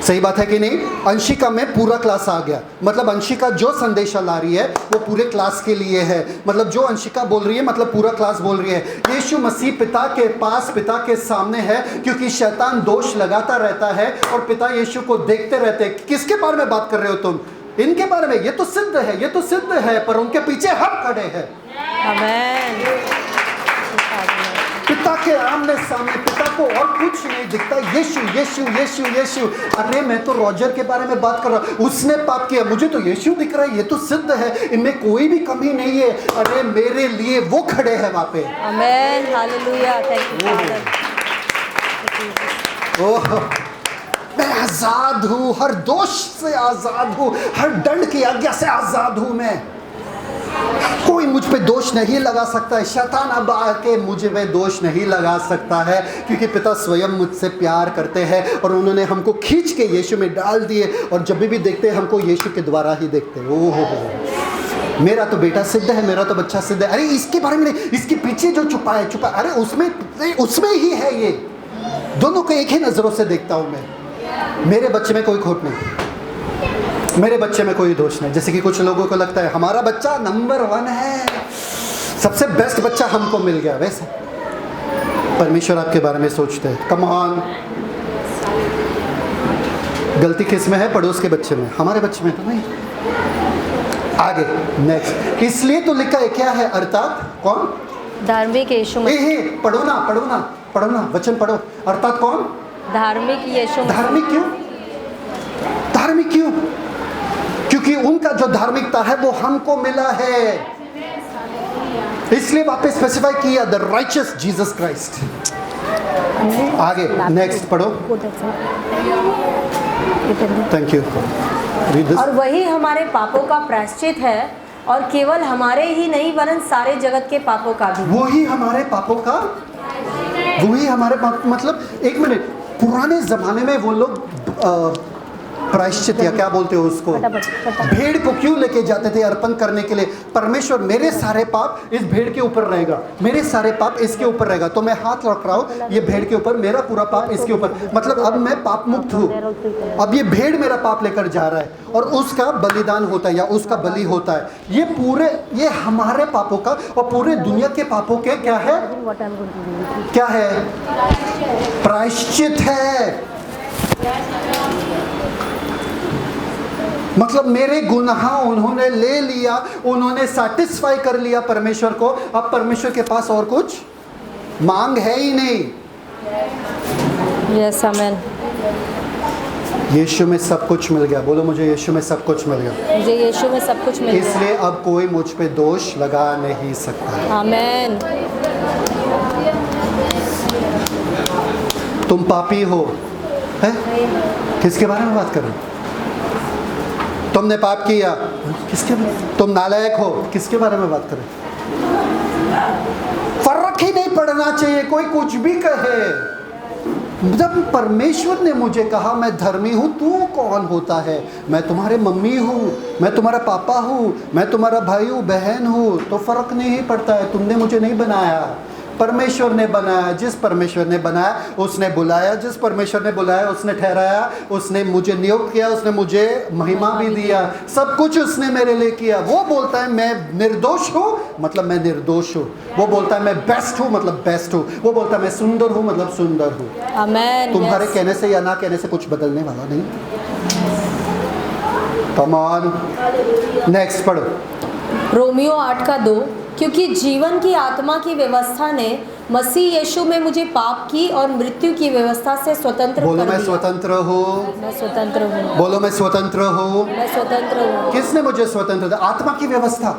सही बात है कि नहीं? अंशिका में पूरा क्लास आ गया, मतलब अंशिका जो संदेशा ला रही है वो पूरे क्लास के लिए है, मतलब जो अंशिका बोल रही है मतलब पूरा क्लास बोल रही है। यीशु मसीह पिता के पास, पिता के सामने है, क्योंकि शैतान दोष लगाता रहता है और पिता यीशु को देखते रहते हैं। किसके बारे में बात कर रहे हो तुम? इनके बारे में। ये तो सिद्ध है, पर उनके पीछे हम खड़े हैं। आमीन। पिता के आमने सामने, पिता को और कुछ नहीं दिखता, यीशु। अरे मैं तो रॉजर के बारे में बात कर रहा हूँ, उसने पाप किया, मुझे तो यीशु दिख रहा है, ये तो सिद्ध है, इनमें कोई भी कमी नहीं है। अरे मेरे लिए वो खड़े हैं वहां पे। आमीन, हालेलुया, थैंक यू फादर। ओह, मैं आजाद हूं, हर दोष से आजाद हूं, हर दंड की आज्ञा से आजाद हूं मैं। कोई मुझ पे दोष नहीं लगा सकता है, शैतान अब आके मुझे पे दोष नहीं लगा सकता है, क्योंकि पिता स्वयं मुझसे प्यार करते हैं और उन्होंने हमको खींच के यीशु में डाल दिए, और जब भी देखते हैं हमको यीशु के द्वारा ही देखते हैं। ओह, मेरा तो बेटा सिद्ध है, मेरा तो बच्चा सिद्ध है। अरे इसके बारे में नहीं, इसके पीछे जो छुपा है, अरे उसमें ही है। ये दोनों को एक ही नजरों से देखता हूं मैं। मेरे बच्चे में कोई खोट नहीं, मेरे बच्चे में कोई दोष नहीं। जैसे कि कुछ लोगों को लगता है हमारा बच्चा नंबर 1 है, सबसे बेस्ट बच्चा हमको मिल गया, वैसे परमेश्वर आपके बारे में सोचते हैं। कम ऑन, गलती किस में है? पड़ोस के बच्चे में, हमारे बच्चे में तो नहीं। आगे नेक्स्ट, इसलिए तो लिखा है, क्या है? अर्थात कौन? धार्मिक यीशु मसीह। पढ़ो ना वचन पढ़ो। अर्थात कौन? धार्मिक यीशु मसीह। धार्मिक क्यों? धार्मिक क्यों? क्योंकि उनका जो धार्मिकता है वो हमको मिला है, इसलिए वापस स्पेसिफाई किया, द राइचियस जीसस क्राइस्ट। आगे नेक्स्ट पढ़ो। Thank you. और वही हमारे पापों का प्रायश्चित है, और केवल हमारे ही नहीं वरन सारे जगत के पापों का भी। वही हमारे पापों का, वही हमारे मतलब एक मिनट, पुराने जमाने में वो लोग प्रायश्चित या क्या बोलते हो उसको, भेड़ को क्यों लेके जाते थे अर्पण करने के लिए? परमेश्वर, मेरे सारे पाप इस भेड़ के ऊपर रहेगा, मेरे सारे पाप इसके ऊपर रहेगा, तो मैं हाथ रख रहा हूँ ये भेड़ के ऊपर, मेरा पूरा पाप इसके ऊपर, मतलब अब मैं पाप मुक्त हूँ। अब ये भेड़ मेरा पाप लेकर जा रहा है और उसका बलिदान होता है या उसका बलि होता है। ये पूरे, ये हमारे पापों का और पूरे दुनिया के पापों के क्या है? क्या है? प्रायश्चित है। मतलब मेरे गुनाह उन्होंने ले लिया, उन्होंने सैटिस्फाई कर लिया परमेश्वर को। अब परमेश्वर के पास और कुछ मांग है ही नहीं। Yes amen. यीशु में सब कुछ मिल गया। बोलो मुझे यीशु में सब कुछ मिल गया। मुझे यीशु में सब कुछ मिल गया, इसलिए अब कोई मुझ पे दोष लगा नहीं सकता। आमेन। तुम पापी हो, है? किसके बारे में बात कर रहे हो? तुमने पाप किया, किसके बारे में? तुम नालायक हो, किसके बारे में बात करें? फर्क ही नहीं पड़ना चाहिए, कोई कुछ भी कहे। जब परमेश्वर ने मुझे कहा मैं धर्मी हूँ, तू कौन होता है? मैं तुम्हारे मम्मी हूँ, मैं तुम्हारा पापा हूँ, मैं तुम्हारा भाई हूँ, बहन हूँ, तो फर्क नहीं पड़ता है। तुमने मुझे नहीं बनाया, परमेश्वर ने बनाया। जिस परमेश्वर ने बनाया उसने बुलाया, जिस परमेश्वर ने बुलाया उसने ठहराया, उसने मुझे नियुक्त किया, उसने मुझे महिमा भी दिया, सब कुछ उसने मेरे लिए किया। वो बोलता है मैं निर्दोष हूँ, मतलब मैं निर्दोष हूँ। वो बोलता है मैं बेस्ट हूँ, मतलब बेस्ट हूँ। वो बोलता है मैं सुंदर हूँ, मतलब सुंदर हूँ। आमेन। तुम्हारे कहने से या ना कहने से कुछ बदलने वाला नहीं। कम ऑन, नेक्स्ट पढ़ो। रोमियो 8:2, क्योंकि जीवन की आत्मा की व्यवस्था ने मसीह यीशु में मुझे पाप की और मृत्यु की व्यवस्था से स्वतंत्र बोलो कर मैं दिया। स्वतंत्र हूँ। मैं स्वतंत्र हूँ। बोलो मैं स्वतंत्र हूँ। मैं स्वतंत्र हूँ। किसने मुझे स्वतंत्र दिया? आत्मा की व्यवस्था।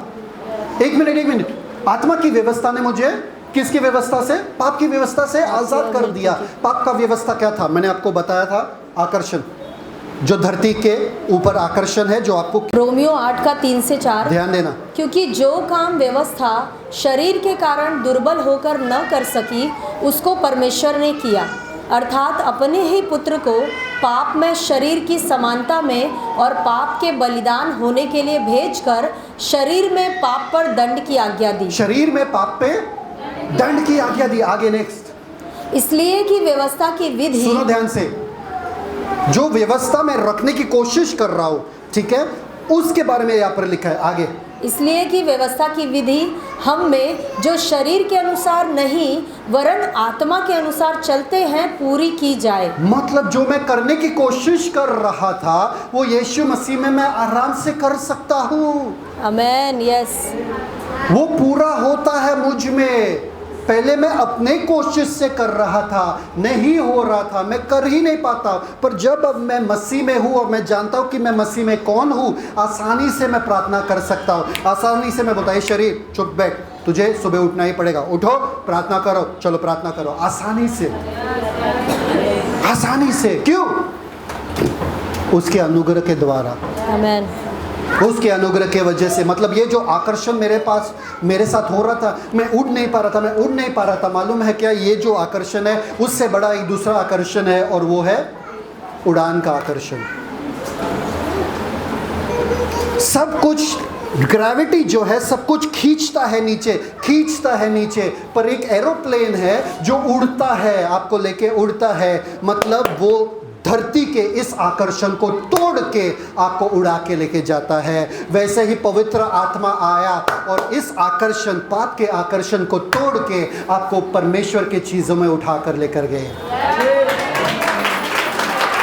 एक मिनट, आत्मा की व्यवस्था ने मुझे किसकी व्यवस्था से? पाप की व्यवस्था से आजाद कर दिया। पाप का व्यवस्था क्या था? मैंने आपको बताया था, आकर्षण, जो धरती के ऊपर आकर्षण है, जो आपको। रोमियो 8:3-4, ध्यान देना, क्योंकि जो काम व्यवस्था शरीर के कारण दुर्बल होकर न कर सकी, उसको परमेश्वर ने किया, अर्थात अपने ही पुत्र को पाप में शरीर की समानता में और पाप के बलिदान होने के लिए भेजकर शरीर में पाप पर दंड की आज्ञा दी। शरीर में पाप पे दंड की आज्ञा दी। आगे नेक्स्ट। इसलिए कि व्यवस्था की विधि, सुनो ध्यान से, जो व्यवस्था में रखने की कोशिश कर रहा हूं, ठीक है, उसके बारे में यहाँ पर लिखा है। आगे, इसलिए कि व्यवस्था की विधि हम में जो शरीर के अनुसार नहीं वरन आत्मा के अनुसार चलते हैं पूरी की जाए। मतलब जो मैं करने की कोशिश कर रहा था वो यीशु मसीह में मैं आराम से कर सकता हूँ। आमेन। यस। वो पूरा होता है मुझ में। पहले मैं अपने कोशिश से कर रहा था, नहीं हो रहा था, मैं कर ही नहीं पाता। पर जब अब मैं मसीह में हूँ और मैं जानता हूँ कि मैं मसीह में कौन हूँ, आसानी से मैं प्रार्थना कर सकता हूँ। आसानी से मैं बताइए, शरीर चुप बैठ, तुझे सुबह उठना ही पड़ेगा, उठो प्रार्थना करो, चलो प्रार्थना करो, आसानी से। आसानी से। क्यों? उसके अनुग्रह के द्वारा, आमेन। उसके अनुग्रह के वजह से। मतलब ये जो आकर्षण मेरे साथ हो रहा था, मैं उड़ नहीं पा रहा था, मालूम है क्या? ये जो आकर्षण है उससे बड़ा एक दूसरा आकर्षण है, और वो है उड़ान का आकर्षण। सब कुछ, ग्रेविटी जो है सब कुछ खींचता है नीचे, पर एक एरोप्लेन है जो उड़ता है, आपको लेके उड़ता है। मतलब वो धरती के इस आकर्षण को तोड़ के आपको उड़ा के लेके जाता है। वैसे ही पवित्र आत्मा आया और इस आकर्षण, पाप के आकर्षण को तोड़ के आपको परमेश्वर की चीजों में उठा कर लेकर गए।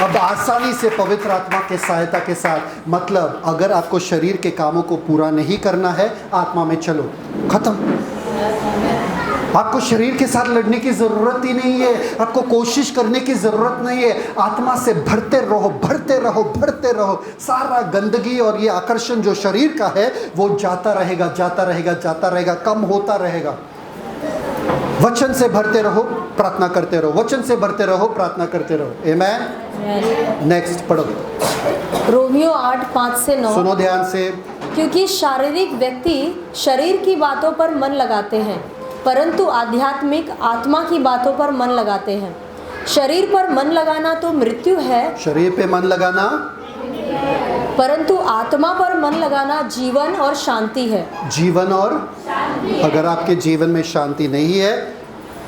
अब आसानी से पवित्र आत्मा के सहायता के साथ, मतलब अगर आपको शरीर के कामों को पूरा नहीं करना है, आत्मा में चलो, खत्म। आपको शरीर के साथ लड़ने की जरूरत ही नहीं है, आपको कोशिश करने की जरूरत नहीं है। आत्मा से भरते रहो। सारा गंदगी और ये आकर्षण जो शरीर का है वो जाता रहेगा, कम होता रहेगा। वचन से भरते रहो, प्रार्थना करते रहो, वचन से भरते रहो, प्रार्थना करते रहो। आमेन। नेक्स्ट पढ़ो, रोमियो 8:5 से 9। सुनो ध्यान से। क्योंकि शारीरिक व्यक्ति शरीर की बातों पर मन लगाते हैं, परंतु आध्यात्मिक आत्मा की बातों पर मन लगाते हैं। शरीर पर मन लगाना तो मृत्यु है, शरीर पे मन लगाना, परंतु आत्मा पर मन लगाना जीवन और शांति है। जीवन और अगर आपके जीवन में शांति नहीं है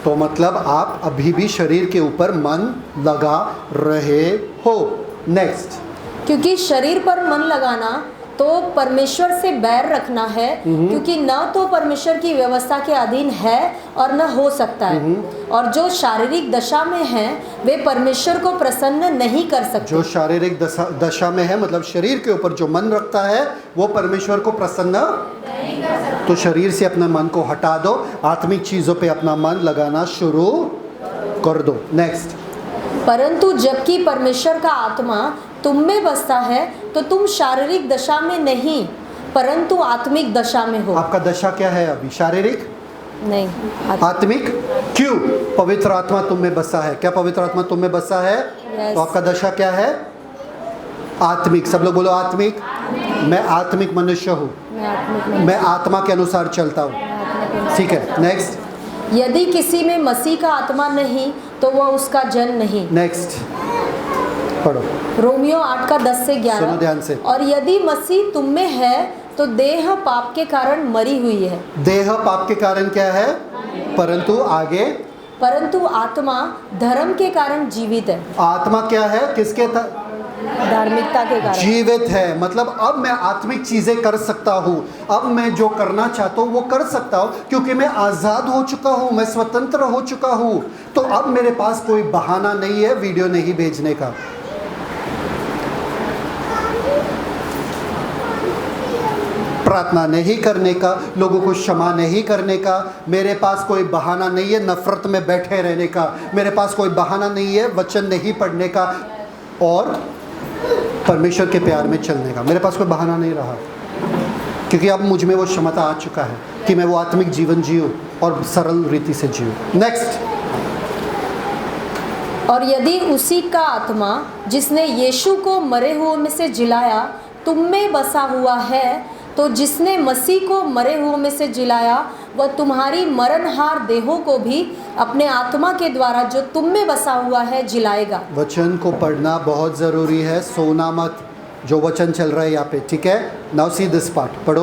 तो मतलब आप अभी भी शरीर के ऊपर मन लगा रहे हो। नेक्स्ट, क्योंकि शरीर पर मन लगाना तो परमेश्वर से बैर रखना है, क्योंकि न तो परमेश्वर की व्यवस्था के अधीन है और न हो सकता है। और जो शारीरिक दशा में है वे परमेश्वर को प्रसन्न नहीं कर सकते। जो शारीरिक दशा में है, मतलब शरीर के ऊपर जो मन रखता है वो परमेश्वर को प्रसन्न नहीं कर सकता। तो शरीर से अपने मन को हटा दो, आत्मिक चीजों पे अपना मन लगाना शुरू कर दो। नेक्स्ट, परंतु जबकि परमेश्वर का आत्मा तुम में बसता है तो तुम शारीरिक दशा में नहीं परंतु आत्मिक दशा में हो। आपका दशा क्या है अभी? शारीरिक नहीं, आत्मिक। क्यों? पवित्र आत्मा तुम में बसा है। क्या पवित्र आत्मा तुम में बसा है? तो आपका दशा क्या है? आत्मिक। सब लोग बोलो आत्मिक। मैं आत्मिक मनुष्य हूँ, मैं आत्मा के अनुसार चलता हूँ। ठीक है, नेक्स्ट। यदि किसी में मसीह का आत्मा नहीं तो वह उसका जन नहीं। नेक्स्ट पढ़ो, रोमियो 8:10 से 11। सुनो ध्यान से। और यदि मसीह तुम में है तो देह पाप के कारण मरी हुई है। देह पाप के कारण क्या है? परंतु आगे, परंतु आत्मा धर्म के कारण जीवित है। आत्मा क्या है? किसके धार्मिकता के कारण जीवित है। मतलब अब मैं आत्मिक चीजें कर सकता हूँ, अब मैं जो करना चाहता हूँ वो कर सकता हूँ, क्योंकि मैं आजाद हो चुका हूँ, मैं स्वतंत्र हो चुका हूँ। तो अब मेरे पास कोई बहाना नहीं है वीडियो नहीं भेजने का, प्रार्थना नहीं करने का, लोगों को क्षमा नहीं करने का। मेरे पास कोई बहाना नहीं है नफरत में बैठे रहने का, मेरे पास कोई बहाना नहीं है वचन नहीं पढ़ने का और परमेश्वर के प्यार में चलने का। मेरे पास कोई बहाना नहीं रहा, क्योंकि अब मुझ में वो क्षमता आ चुका है कि मैं वो आत्मिक जीवन जीऊँ और सरल रीति से जीऊँ। नेक्स्ट, और यदि उसी का आत्मा जिसने यीशु को मरे हुओं में से जिलाया तुम में बसा हुआ है, तो जिसने मसीह को मरे हुओं में से जिलाया वह तुम्हारी मरणहार देहों को भी अपने आत्मा के द्वारा जो तुम में बसा हुआ है जिलाएगा। वचन को पढ़ना बहुत ज़रूरी है, सोना मत। जो वचन चल रहा है यहाँ पे, ठीक है। नाउ सी दिस पार्ट, पढ़ो।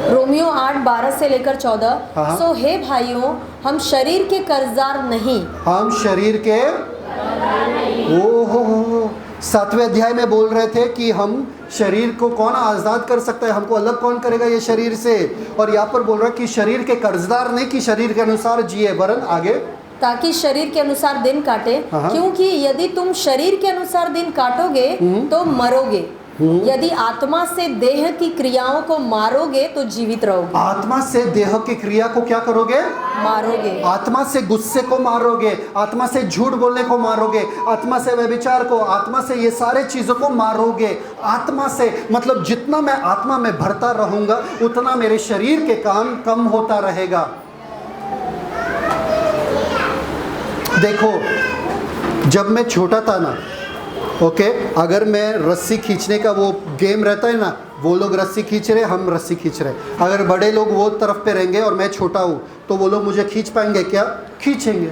रोमियो 8:12 से लेकर 14। सो हे भाइयों, हम शरीर के कर्जदार नहीं। हम शरीर के, ओहो, 7वें अध्याय में बोल रहे थे कि हम शरीर को कौन आज़ाद कर सकता है, हमको अलग कौन करेगा ये शरीर से। और यहाँ पर बोल रहा है कि शरीर के कर्जदार नहीं, कि शरीर के अनुसार जिए, वरन आगे ताकि शरीर के अनुसार दिन काटे, क्योंकि यदि तुम शरीर के अनुसार दिन काटोगे तो मरोगे। यदि आत्मा से देह की क्रियाओं को मारोगे तो जीवित रहोगे। आत्मा से देह की क्रिया को क्या करोगे? मारोगे। आत्मा से गुस्से को मारोगे, आत्मा से झूठ बोलने को मारोगे, आत्मा से व्यभिचार को, आत्मा से ये सारे चीजों को मारोगे। आत्मा से मतलब जितना मैं आत्मा में भरता रहूंगा उतना मेरे शरीर के काम कम होता रहेगा। देखो, जब मैं छोटा था ना, ओके, अगर मैं रस्सी खींचने का वो गेम रहता है ना, वो लोग रस्सी खींच रहे, हम रस्सी खींच रहे, अगर बड़े लोग वो तरफ पे रहेंगे और मैं छोटा हूँ तो वो लोग मुझे खींच पाएंगे क्या? खींचेंगे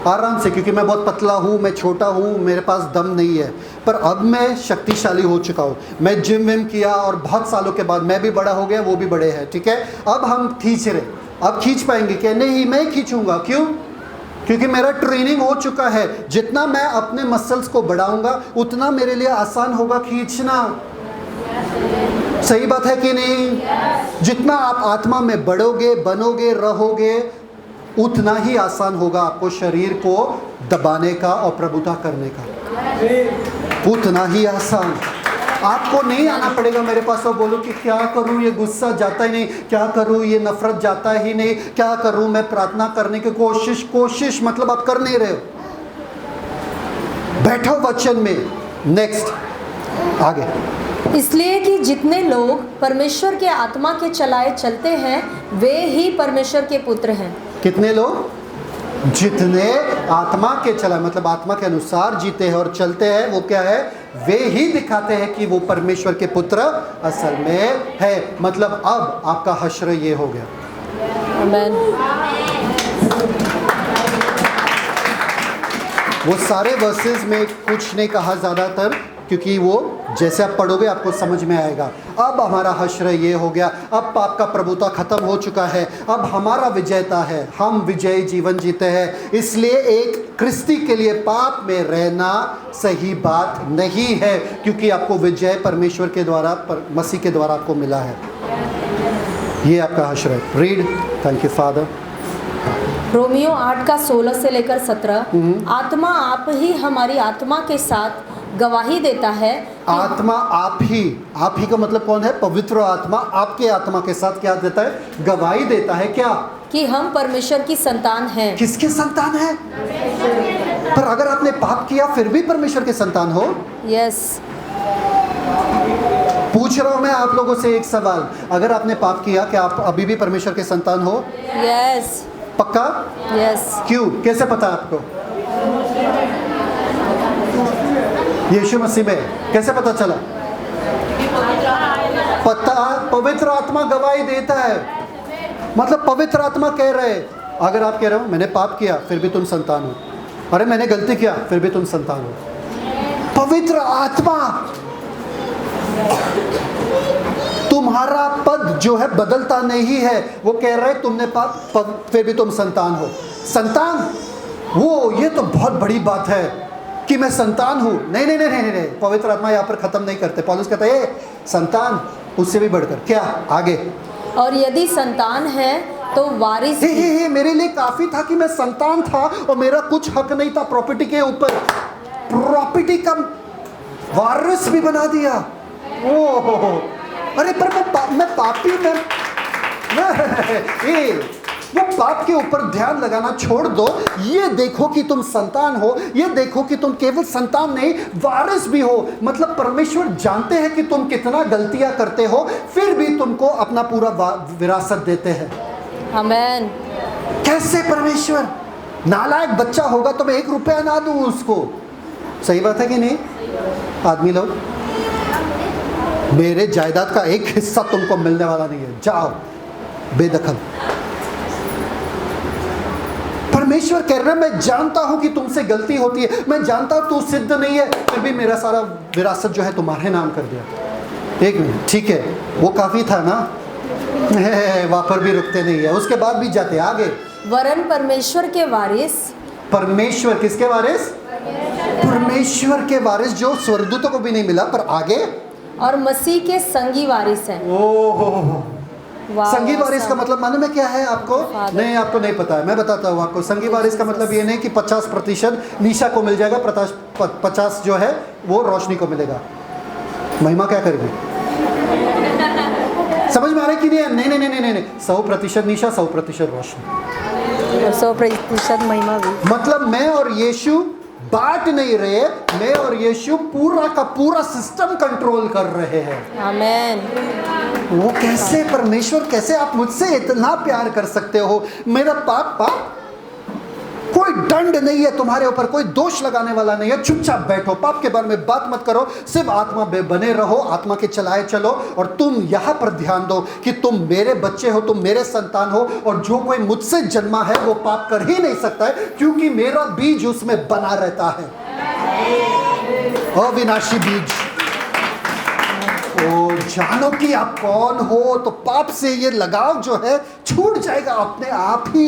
आराम से, क्योंकि मैं बहुत पतला हूँ, मैं छोटा हूँ, मेरे पास दम नहीं है। पर अब मैं शक्तिशाली हो चुका हूँ, मैं जिम विम किया और बहुत सालों के बाद मैं भी बड़ा हो गया, वो भी बड़े हैं, ठीक है। अब हम खींच रहे, अब खींच पाएंगे क्या? नहीं, मैं खींचूंगा। क्यों? क्योंकि मेरा ट्रेनिंग हो चुका है। जितना मैं अपने मसल्स को बढ़ाऊंगा उतना मेरे लिए आसान होगा खींचना। सही बात है कि नहीं? जितना आप आत्मा में बढ़ोगे, बनोगे, रहोगे, उतना ही आसान होगा आपको शरीर को दबाने का और प्रभुता करने का, उतना ही आसान। आपको नहीं आना पड़ेगा मेरे पास और बोलो कि क्या करूं, ये गुस्सा जाता ही नहीं, क्या करूं, ये नफरत जाता ही नहीं, क्या करूं, मैं प्रार्थना करने की कोशिश मतलब आप कर नहीं रहे हो। बैठो वचन में। नेक्स्ट, आगे। इसलिए कि जितने लोग परमेश्वर के आत्मा के चलाए चलते हैं वे ही परमेश्वर के पुत्र हैं। कितने लोग? जितने आत्मा के चलाए, मतलब आत्मा के अनुसार जीते हैं और चलते हैं, वो क्या है? वे ही दिखाते हैं कि वो परमेश्वर के पुत्र असल में है। मतलब अब आपका हश्र ये हो गया। आमीन। वो सारे वर्सेस में कुछ नहीं कहा ज़्यादातर, क्योंकि वो जैसे आप पढ़ोगे आपको समझ में आएगा। अब हमारा हश्र ये हो गया, अब पाप का प्रभुता खत्म हो चुका है, अब हमारा विजयता है, हम विजयी जीवन जीते हैं। इसलिए एक क्रिस्ती के लिए पाप में रहना सही बात नहीं है, क्योंकि आपको विजय परमेश्वर के द्वारा, मसीह के द्वारा आपको मिला है। ये आपका हश्र है। Read. Thank you father. Romeo 8 का 16 से लेकर 17। आत्मा आप ही हमारी आत्मा के साथ गवाही देता है। आत्मा आप ही का मतलब कौन है? पवित्र आत्मा आपके आत्मा के साथ क्या देता है? गवाही देता है। क्या? कि हम परमेश्वर की संतान हैं। किसके संतान है? पर अगर आपने पाप किया फिर भी परमेश्वर के संतान हो? यस। पूछ रहा हूं मैं आप लोगों से एक सवाल, अगर आपने पाप किया क्या आप अभी भी परमेश्वर के संतान हो? यस। पक्का? यस। क्यों? कैसे पता आपको? यीशु मसीह में कैसे पता चला? पता, पवित्र आत्मा गवाही देता है। मतलब पवित्र आत्मा कह रहे, अगर आप कह रहे हो मैंने पाप किया फिर भी तुम संतान हो, अरे मैंने गलती किया फिर भी तुम संतान हो। पवित्र आत्मा, तुम्हारा पद जो है बदलता नहीं है। वो कह रहे तुमने पाप फिर भी तुम संतान हो। संतान, वो ये तो बहुत बड़ी बात है कि मैं संतान हूं। नहीं नहीं नहीं नहीं नहीं, पवित्र आत्मा यहाँ पर खत्म नहीं करते। पौलुस कहता है संतान, उससे भी बढ़कर क्या? आगे। और यदि संतान है तो वारिस। मेरे लिए काफी था कि मैं संतान था और मेरा कुछ हक नहीं था प्रॉपर्टी के ऊपर, प्रॉपर्टी का वारिस भी बना दिया। ओह, अरे पर मैं पापी में वो पाप के ऊपर ध्यान लगाना छोड़ दो। ये देखो कि तुम संतान हो, ये देखो कि तुम केवल संतान नहीं वारिस भी हो। मतलब परमेश्वर जानते हैं कि तुम कितना गलतियां करते हो, फिर भी तुमको अपना पूरा विरासत देते हैं। आमीन। कैसे परमेश्वर? नालायक बच्चा होगा तो मैं 1 रुपया ना दूं उसको। सही बात है कि नहीं? आदमी लोग, मेरे जायदाद का एक हिस्सा तुमको मिलने वाला नहीं है, जाओ बेदखल। परमेश्वर कह रहा है मैं जानता हूं कि तुमसे गलती होती है, मैं जानता हूं तू सिद्ध नहीं है, फिर भी मेरा सारा विरासत जो है तुम्हारे नाम कर दिया। 1 मिनट, ठीक है, वो काफी था ना? वहां पर भी रुकते नहीं है, उसके बाद भी जाते आगे। वरन परमेश्वर के वारिस। परमेश्वर किसके वारिस? परमेश्वर के वारिस, जो स्वर्गदूतों को भी नहीं मिला। पर आगे, और मसीह के संगी वारिस हैं। ओह, संगी वारिस का मतलब मालूम है क्या है आपको? नहीं, आपको नहीं पता है, मैं बताता हूँ आपको। संगी वारिस का मतलब ये नहीं कि 50% निशा को मिल जाएगा, 50 जो है वो रोशनी को मिलेगा। महिमा क्या करेगी? समझ में आ रहा है कि नहीं? नहीं नहीं नहीं नहीं, 100% निशा, 100% रोशनी, 100% महिमा भी। मतलब मैं और यीशु बांट नहीं रहे, मैं और यीशु पूरा का पूरा सिस्टम कंट्रोल कर रहे हैं। आमीन। वो कैसे? परमेश्वर कैसे आप मुझसे इतना प्यार कर सकते हो? मेरा पाप कोई दंड नहीं है तुम्हारे ऊपर, कोई दोष लगाने वाला नहीं है। चुपचाप बैठो, पाप के बारे में बात मत करो, सिर्फ आत्मा में बने रहो, आत्मा के चलाए चलो। और तुम यहाँ पर ध्यान दो कि तुम मेरे बच्चे हो, तुम मेरे संतान हो, और जो कोई मुझसे जन्मा है वो पाप कर ही नहीं सकता है, क्योंकि मेरा बीज उसमें बना रहता है, अविनाशी बीज। ओ जानो कि आप कौन हो, तो पाप से ये लगाव जो है छूट जाएगा अपने आप ही।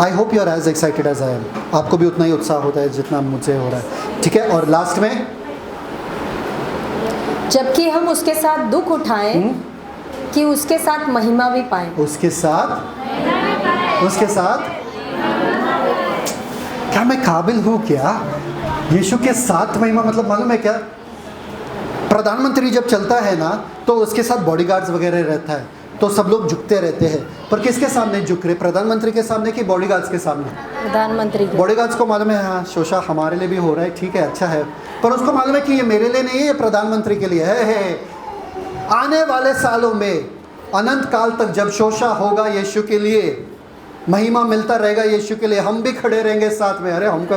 I hope you are as excited as I am. आपको भी उतना ही उत्साह होता है जितना मुझे हो रहा है, ठीक है। और लास्ट में, जबकि हम उसके साथ दुख उठाएं कि उसके साथ महिमा भी पाएं। उसके साथ क्या मैं काबिल हूँ क्या? यीशु के साथ महिमा मतलब मालूम है क्या? प्रधानमंत्री जब चलता है ना तो उसके साथ बॉडीगार्ड्स वगैरह रहता है, तो सब लोग झुकते रहते हैं। पर किसके सामने झुक रहे? प्रधानमंत्री के सामने कि बॉडीगार्ड्स के सामने? प्रधानमंत्री के। बॉडीगार्ड्स को मालूम है हाँ शोषा हमारे लिए भी हो रहा है, ठीक है, अच्छा है, पर उसको मालूम है कि ये मेरे लिए नहीं है, ये प्रधानमंत्री के लिए है। आने वाले सालों में अनंत काल तक जब शोषा होगा यीशु के लिए, महिमा मिलता रहेगा यीशु के लिए, हम भी खड़े रहेंगे साथ में। अरे हमको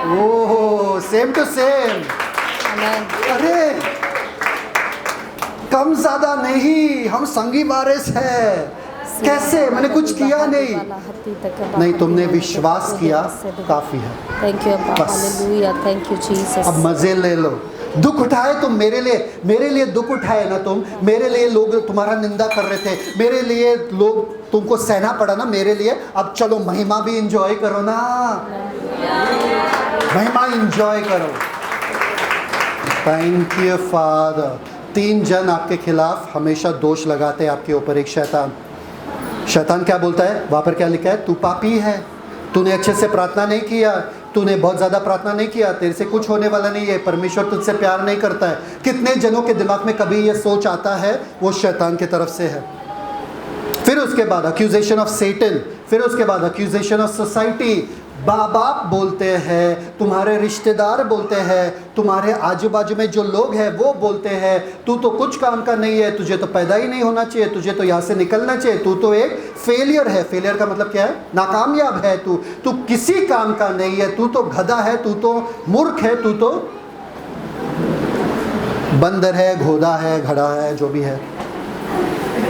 ओह सेम टू सेम, अरे कम ज्यादा नहीं, हम संगी वारिस है। कैसे? मैंने कुछ किया नहीं, तुमने विश्वास किया काफी है। Thank you hallelujah, thank you Jesus. अब मजे ले लो। दुख उठाए तुम मेरे लिए दुख उठाए ना तुम, मेरे लिए लोग तुम्हारा निंदा कर रहे थे, मेरे लिए लोग तुमको सहना पड़ा ना मेरे लिए। अब चलो महिमा भी इंजॉय करो ना, महिमा इंजॉय करो। Thank you father. 3 जन आपके खिलाफ हमेशा दोष लगाते हैं आपके ऊपर। एक शैतान क्या बोलता है? वहाँ पर क्या लिखा है? तू पापी है, तूने अच्छे से प्रार्थना नहीं किया, तूने बहुत ज़्यादा प्रार्थना नहीं किया, तेरे से कुछ होने वाला नहीं है, परमेश्वर तुझसे प्यार नहीं करता है। कितने जनों के दिमाग में कभी ये सोच आता है? वो शैतान की तरफ से है। फिर उसके बाद अक्यूजेशन ऑफ सेटन, फिर उसके बाद अक्यूजेशन ऑफ सोसाइटी। बाप बोलते हैं, तुम्हारे रिश्तेदार बोलते हैं, तुम्हारे आजू बाजू में जो लोग हैं वो बोलते हैं तू तो कुछ काम का नहीं है, तुझे तो पैदा ही नहीं होना चाहिए, तुझे तो यहाँ से निकलना चाहिए, तू तो एक फेलियर है। फेलियर का मतलब क्या है? नाकामयाब है तू किसी काम का नहीं है, तू तो गधा है, तू तो मूर्ख है, तू तो बंदर है, घोड़ा है, घड़ा है, जो भी है,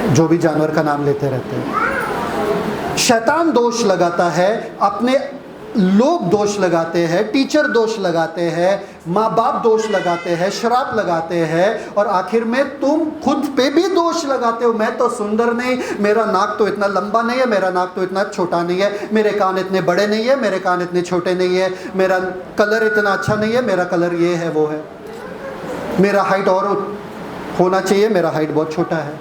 जो भी जानवर का नाम लेते रहते हैं। शैतान दोष लगाता है, अपने लोग दोष लगाते हैं, टीचर दोष लगाते हैं, माँ बाप दोष लगाते हैं, श्राप लगाते हैं, और आखिर में तुम खुद पे भी दोष लगाते हो। मैं तो सुंदर नहीं, मेरा नाक तो इतना लंबा नहीं है, मेरा नाक तो इतना छोटा नहीं है, मेरे कान इतने बड़े नहीं है, मेरे कान इतने छोटे नहीं है, मेरा कलर इतना अच्छा नहीं है, मेरा कलर ये है वो है, मेरा हाइट और होना चाहिए, मेरा हाइट बहुत छोटा है।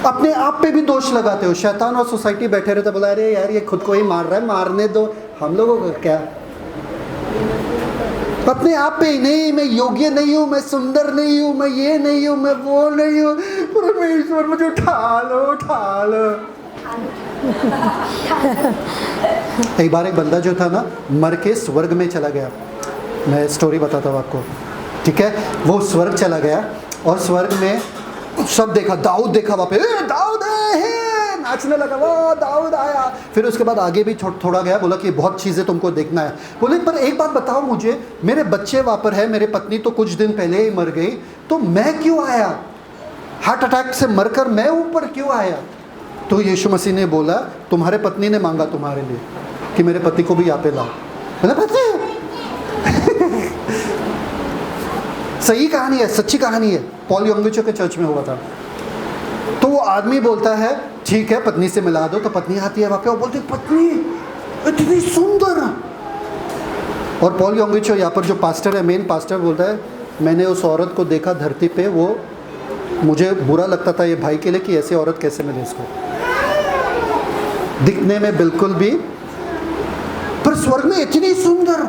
अपने आप पे भी दोष लगाते हो। शैतान और सोसाइटी बैठे रहते, बोला अरे यार ये खुद को ही मार रहा है, मारने दो, हम लोगों को क्या। अपने आप पे ही नहीं, मैं योग्य नहीं हूँ, मैं सुंदर नहीं हूँ, मैं ये नहीं हूँ, मैं वो नहीं हूँ, परमेश्वर मुझे उठा लो। एक बार एक बंदा जो था ना, मर के स्वर्ग में चला गया। मैं स्टोरी बताता हूँ आपको, ठीक है। वो स्वर्ग चला गया और स्वर्ग में सब देखा, दाऊद देखा, वहाँ पे दाऊद है, नाचने लगा, वो दाऊद आया। फिर उसके बाद आगे भी थोड़ा गया, बोला कि बहुत चीज़ें तुमको देखना है। बोले पर एक बात बताओ मुझे, मेरे बच्चे वहाँ पर है, मेरे पत्नी तो कुछ दिन पहले ही मर गई, तो मैं क्यों आया? हार्ट अटैक से मरकर मैं ऊपर क्यों आया? तो यीशु मसीह ने बोला, तुम्हारे पत्नी ने मांगा तुम्हारे लिए कि मेरे पति को भी यहाँ पे लाओ। बोला पति सही कहानी है, सच्ची कहानी है, पॉल योंगिचो के चर्च में हुआ था। तो वो आदमी बोलता है ठीक है पत्नी से मिला दो। तो पत्नी आती है वहाँ पे और बोलती पत्नी इतनी सुंदर। और पॉल योंगिचो यहाँ पर जो पास्टर है, मेन पास्टर, बोलता है मैंने उस औरत को देखा धरती पे, वो मुझे बुरा लगता था ये भाई के लिए कि ऐसी औरत कैसे मिले इसको, दिखने में बिल्कुल भी, पर स्वर्ग में इतनी सुंदर।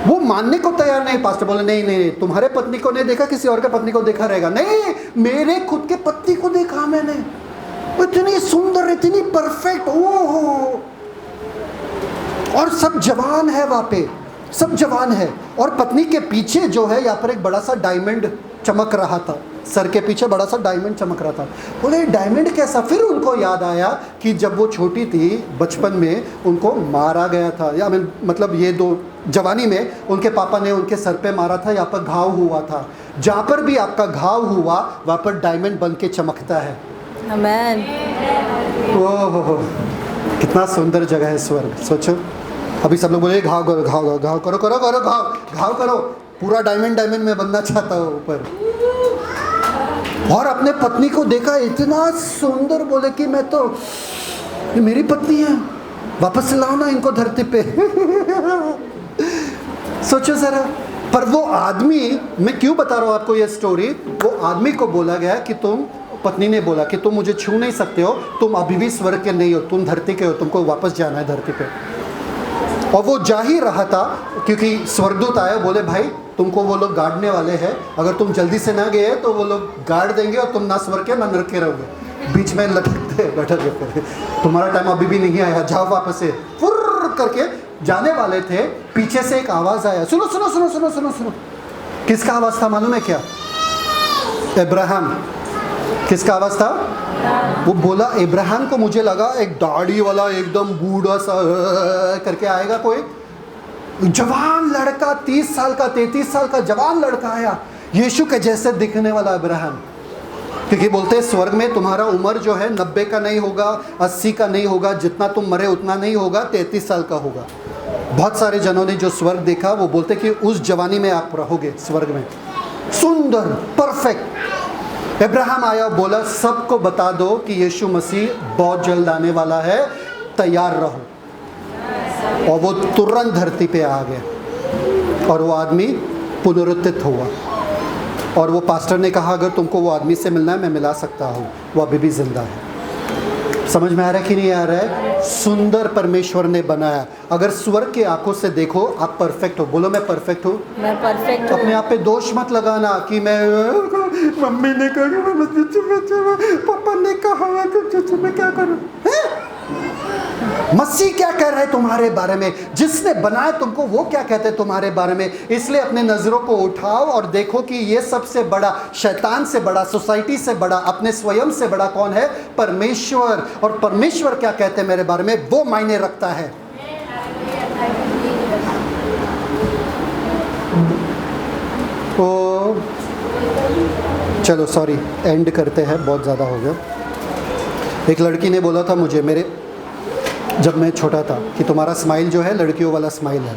वो मानने को तैयार नहीं। पास्टर बोले नहीं, तुम्हारे पत्नी को नहीं देखा, किसी और के पत्नी को देखा रहेगा। नहीं, मेरे खुद के पत्नी को देखा मैंने, इतनी सुंदर, इतनी परफेक्ट। और सब जवान है वहाँ पे, सब जवान है। और पत्नी के पीछे जो है यहाँ पर एक बड़ा सा डायमंड चमक रहा था। सर के पीछे बड़ा सा डायमंड चमक रहा था। बोले डायमंड कैसा? फिर उनको याद आया कि जब वो छोटी थी बचपन में उनको मारा गया था, या मतलब ये दो जवानी में उनके पापा ने उनके सर पे मारा था, यहाँ पर घाव हुआ था। जहाँ पर भी आपका घाव हुआ वहाँ पर डायमंड बन के चमकता है। आमेन। ओह कितना सुंदर जगह है स्वर्ग। सोचो अभी सब लोग बोले घाव करो घाव करो घाव करो करो करो घाव घाव करो, पूरा डायमंड डायमंड में बनना चाहता हो ऊपर। और अपने पत्नी को देखा इतना सुंदर, बोले कि मैं तो, ये मेरी पत्नी है, वापस से लाओ ना इनको धरती पे। सोचो जरा। पर वो आदमी, मैं क्यों बता रहा हूँ आपको ये स्टोरी, वो आदमी को बोला गया कि तुम, पत्नी ने बोला कि तुम मुझे छू नहीं सकते हो, तुम अभी भी स्वर्ग के नहीं हो, तुम धरती के हो, तुमको वापस जाना है धरती पे। और वो जा ही रहा था क्योंकि स्वर्गदूत आए, बोले भाई तुमको वो लोग गाड़ने वाले हैं, अगर तुम जल्दी से ना गए तो वो लोग गाड़ देंगे और तुम ना स्वर्ग के ना नरक के रहोगे, बीच में लटकते बैठे फिर तुम्हारा टाइम अभी भी नहीं आया, जाओ वापस से। फुर्र करके जाने वाले थे, पीछे से एक आवाज़ आया, सुनो सुनो सुनो सुनो सुनो सुनो। किसका आवाज़ था मालूम है क्या? अब्राहम। किसका आवाज़ था? वो बोला इब्राहिम को, मुझे लगा एक दाढ़ी वाला एकदम बूढ़ा सा करके आएगा, कोई जवान लड़का 30 साल का 33 साल का जवान लड़का आया, यीशु के जैसे दिखने वाला इब्राहिम। क्योंकि बोलते हैं स्वर्ग में तुम्हारा उम्र जो है 90 का नहीं होगा, 80 का नहीं होगा, जितना तुम मरे उतना नहीं होगा, 33 साल का होगा। बहुत सारे जनों ने जो स्वर्ग देखा वो बोलते कि उस जवानी में आप रहोगे स्वर्ग में, सुंदर परफेक्ट। इब्राहिम आया, बोला सबको बता दो कि यीशु मसीह बहुत जल्द आने वाला है, तैयार रहो। और वो तुरंत धरती पे आ गए और वो आदमी पुनरुत्थित हुआ। और वो पास्टर ने कहा अगर तुमको वो आदमी से मिलना है मैं मिला सकता हूँ, वो अभी भी जिंदा है। समझ में आ रहा है कि नहीं आ रहा है? सुंदर परमेश्वर ने बनाया। अगर स्वर्ग के आंखों से देखो आप परफेक्ट हो। बोलो मैं परफेक्ट हूँ। मैं परफेक्ट हूँ। अपने आप पे दोष मत लगाना कि मैं, मम्मी ने कहा, पापा ने कहा, मैं क्या करूँ। मसीह क्या कह रहा है तुम्हारे बारे में? जिसने बनाया तुमको वो क्या कहते हैं तुम्हारे बारे में? इसलिए अपने नज़रों को उठाओ और देखो कि ये सबसे बड़ा, शैतान से बड़ा, सोसाइटी से बड़ा, अपने स्वयं से बड़ा कौन है? परमेश्वर। और परमेश्वर क्या कहते हैं मेरे बारे में, वो मायने रखता है। तो चलो सॉरी, एंड करते हैं, बहुत ज़्यादा हो गया। एक लड़की ने बोला था मुझे, मेरे जब मैं छोटा था, कि तुम्हारा स्माइल जो है लड़कियों वाला स्माइल है,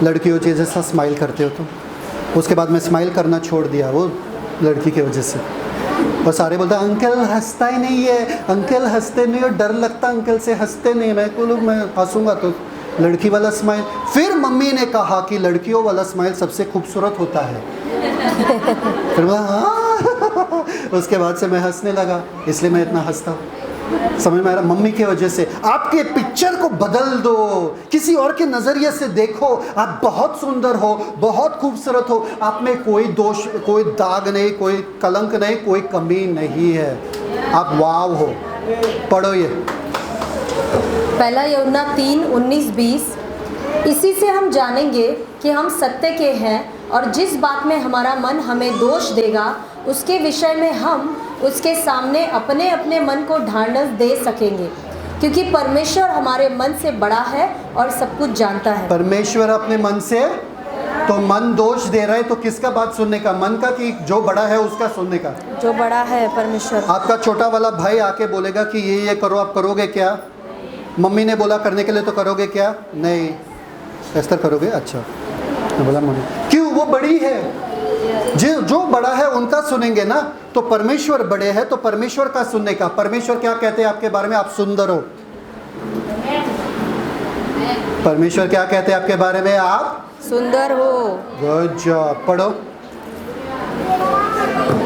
लड़कियों जैसा स्माइल करते हो तुम। उसके बाद मैं स्माइल करना छोड़ दिया वो लड़की की वजह से। और सारे बोलते हैं अंकल हंसता ही नहीं है, अंकल हंसते नहीं, और डर लगता अंकल से, हंसते नहीं। मैं बोलूँ मैं हंसूंगा तो लड़की वाला स्माइल। फिर मम्मी ने कहा कि लड़कियों वाला स्माइल सबसे खूबसूरत होता है। फिर मैं हाँ। उसके बाद से मैं हंसने लगा, इसलिए मैं इतना हंसता हूँ। समझ में आ रहा? मम्मी की वजह से। आपके पिक्चर को बदल दो, किसी और के नज़रिए से देखो। आप बहुत सुंदर हो, बहुत खूबसूरत हो, आप में कोई दोष, कोई दाग नहीं, कोई कलंक नहीं, कोई कमी नहीं है। आप वाव हो। पढ़ो ये पहला यूहन्ना 3:19-20। इसी से हम जानेंगे कि हम सत्य के हैं, और जिस बात में हमारा मन हमें दोष देगा उसके विषय में हम उसके सामने अपने अपने मन को ढांढस दे सकेंगे, क्योंकि परमेश्वर हमारे मन से बड़ा है और सब कुछ जानता है। परमेश्वर अपने मन से, तो मन दोष दे रहा है तो किसका बात सुनने का? मन का, कि जो बड़ा है उसका सुनने का? जो बड़ा है परमेश्वर। आपका छोटा वाला भाई आके बोलेगा कि ये करो, आप करोगे क्या? मम्मी ने बोला करने के लिए तो करोगे क्या? नहीं। ऐसा करोगे? अच्छा। मैं बोला मम्मी, क्यों? वो बड़ी है। जो बड़ा है उनका सुनेंगे ना। तो परमेश्वर बड़े हैं तो परमेश्वर का सुनने का। परमेश्वर क्या कहते हैं आपके बारे में? आप सुंदर हो। परमेश्वर क्या कहते हैं आपके बारे में? आप सुंदर हो। Good job. पढ़ो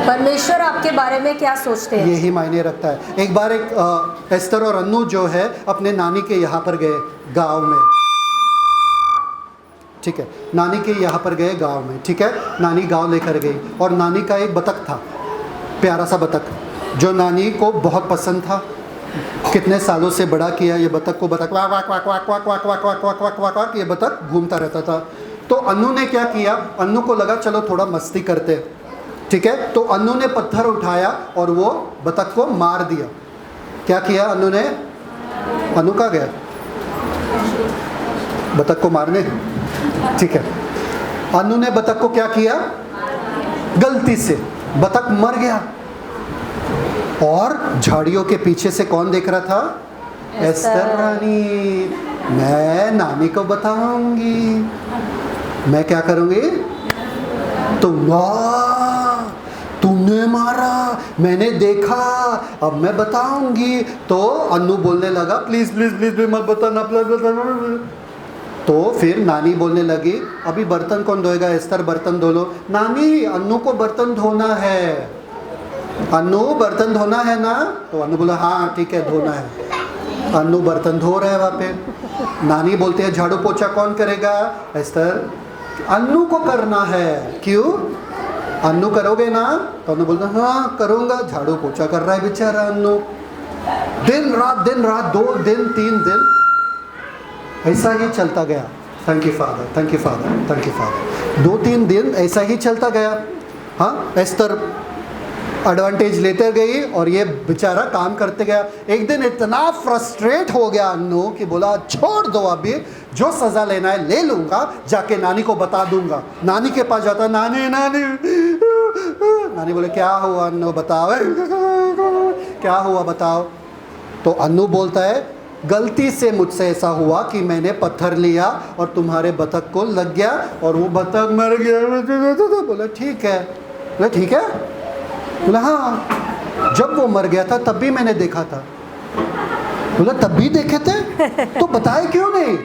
परमेश्वर आपके बारे में क्या सोचते हैं, यही मायने रखता है। एक बार एक एस्तर और अन्नू जो है अपने नानी के यहाँ पर गए गांव में, ठीक है। नानी के यहाँ पर गए गांव में, ठीक है। नानी गांव लेकर गई और नानी का एक बतख था, प्यारा सा बतख, जो नानी को बहुत पसंद था। कितने सालों से बड़ा किया ये बतख को। बतख वाक वाक वाक वाक वाक वाक वाक वाक वाक वाक वाक वाक, ये बतख घूमता रहता था। तो अन्नू ने क्या किया, अन्नू को लगा चलो थोड़ा मस्ती करते, ठीक है, तो अन्नू ने पत्थर उठाया और वो बतख को मार दिया। क्या किया अन्नू ने? अन्नू कहाँ गया? बतख को मारने, ठीक है। अन्नू ने बतख को क्या किया? गलती से बतख मर गया। और झाड़ियों के पीछे से कौन देख रहा था? एस्तर रानी। मैं नानी को बताऊंगी, मैं क्या करूंगी? तो वाह, तुमने मारा, मैंने देखा, अब मैं बताऊंगी। तो अन्नू बोलने लगा प्लीज प्लीज प्लीज मत बताना, प्लीज बताना। तो फिर नानी बोलने लगी अभी बर्तन कौन धोएगा? एस्तर बर्तन धो लो। नानी, अन्नू को बर्तन धोना है। अन्नू बर्तन धोना है ना? तो अन्नू बोला हाँ ठीक है धोना है। अन्नू बर्तन धो रहे हैं वहाँ पे। नानी बोलते हैं झाड़ू पोछा कौन करेगा? एस्तर, अन्नू को करना है। क्यों? अन्नू करोगे ना? तो अन्नू बोलता हाँ करूँगा। झाड़ू पोछा कर रहा है बेचारा अन्नू। दिन रात 2 दिन 3 दिन ऐसा ही चलता गया। Thank you father, thank you father, thank you father. 2-3 दिन ऐसा ही चलता गया। हाँ, एस्तर एडवांटेज लेते गई और ये बेचारा काम करते गया। एक दिन इतना फ्रस्ट्रेट हो गया अन्नू कि बोला छोड़ दो, अभी जो सज़ा लेना है ले लूँगा, जाके नानी को बता दूंगा। नानी के पास जाता, नानी नानी नानी बोले क्या हुआ अन्नू बताओ, क्या हुआ बताओ। तो अन्नू बोलता है गलती से मुझसे ऐसा हुआ कि मैंने पत्थर लिया और तुम्हारे बतख को लग गया और वो बतख मर गया। बोला ठीक है। बोला ठीक है? बोला हाँ, जब वो मर गया था तब भी मैंने देखा था। बोला तब भी देखे थे? तो बताए क्यों नहीं?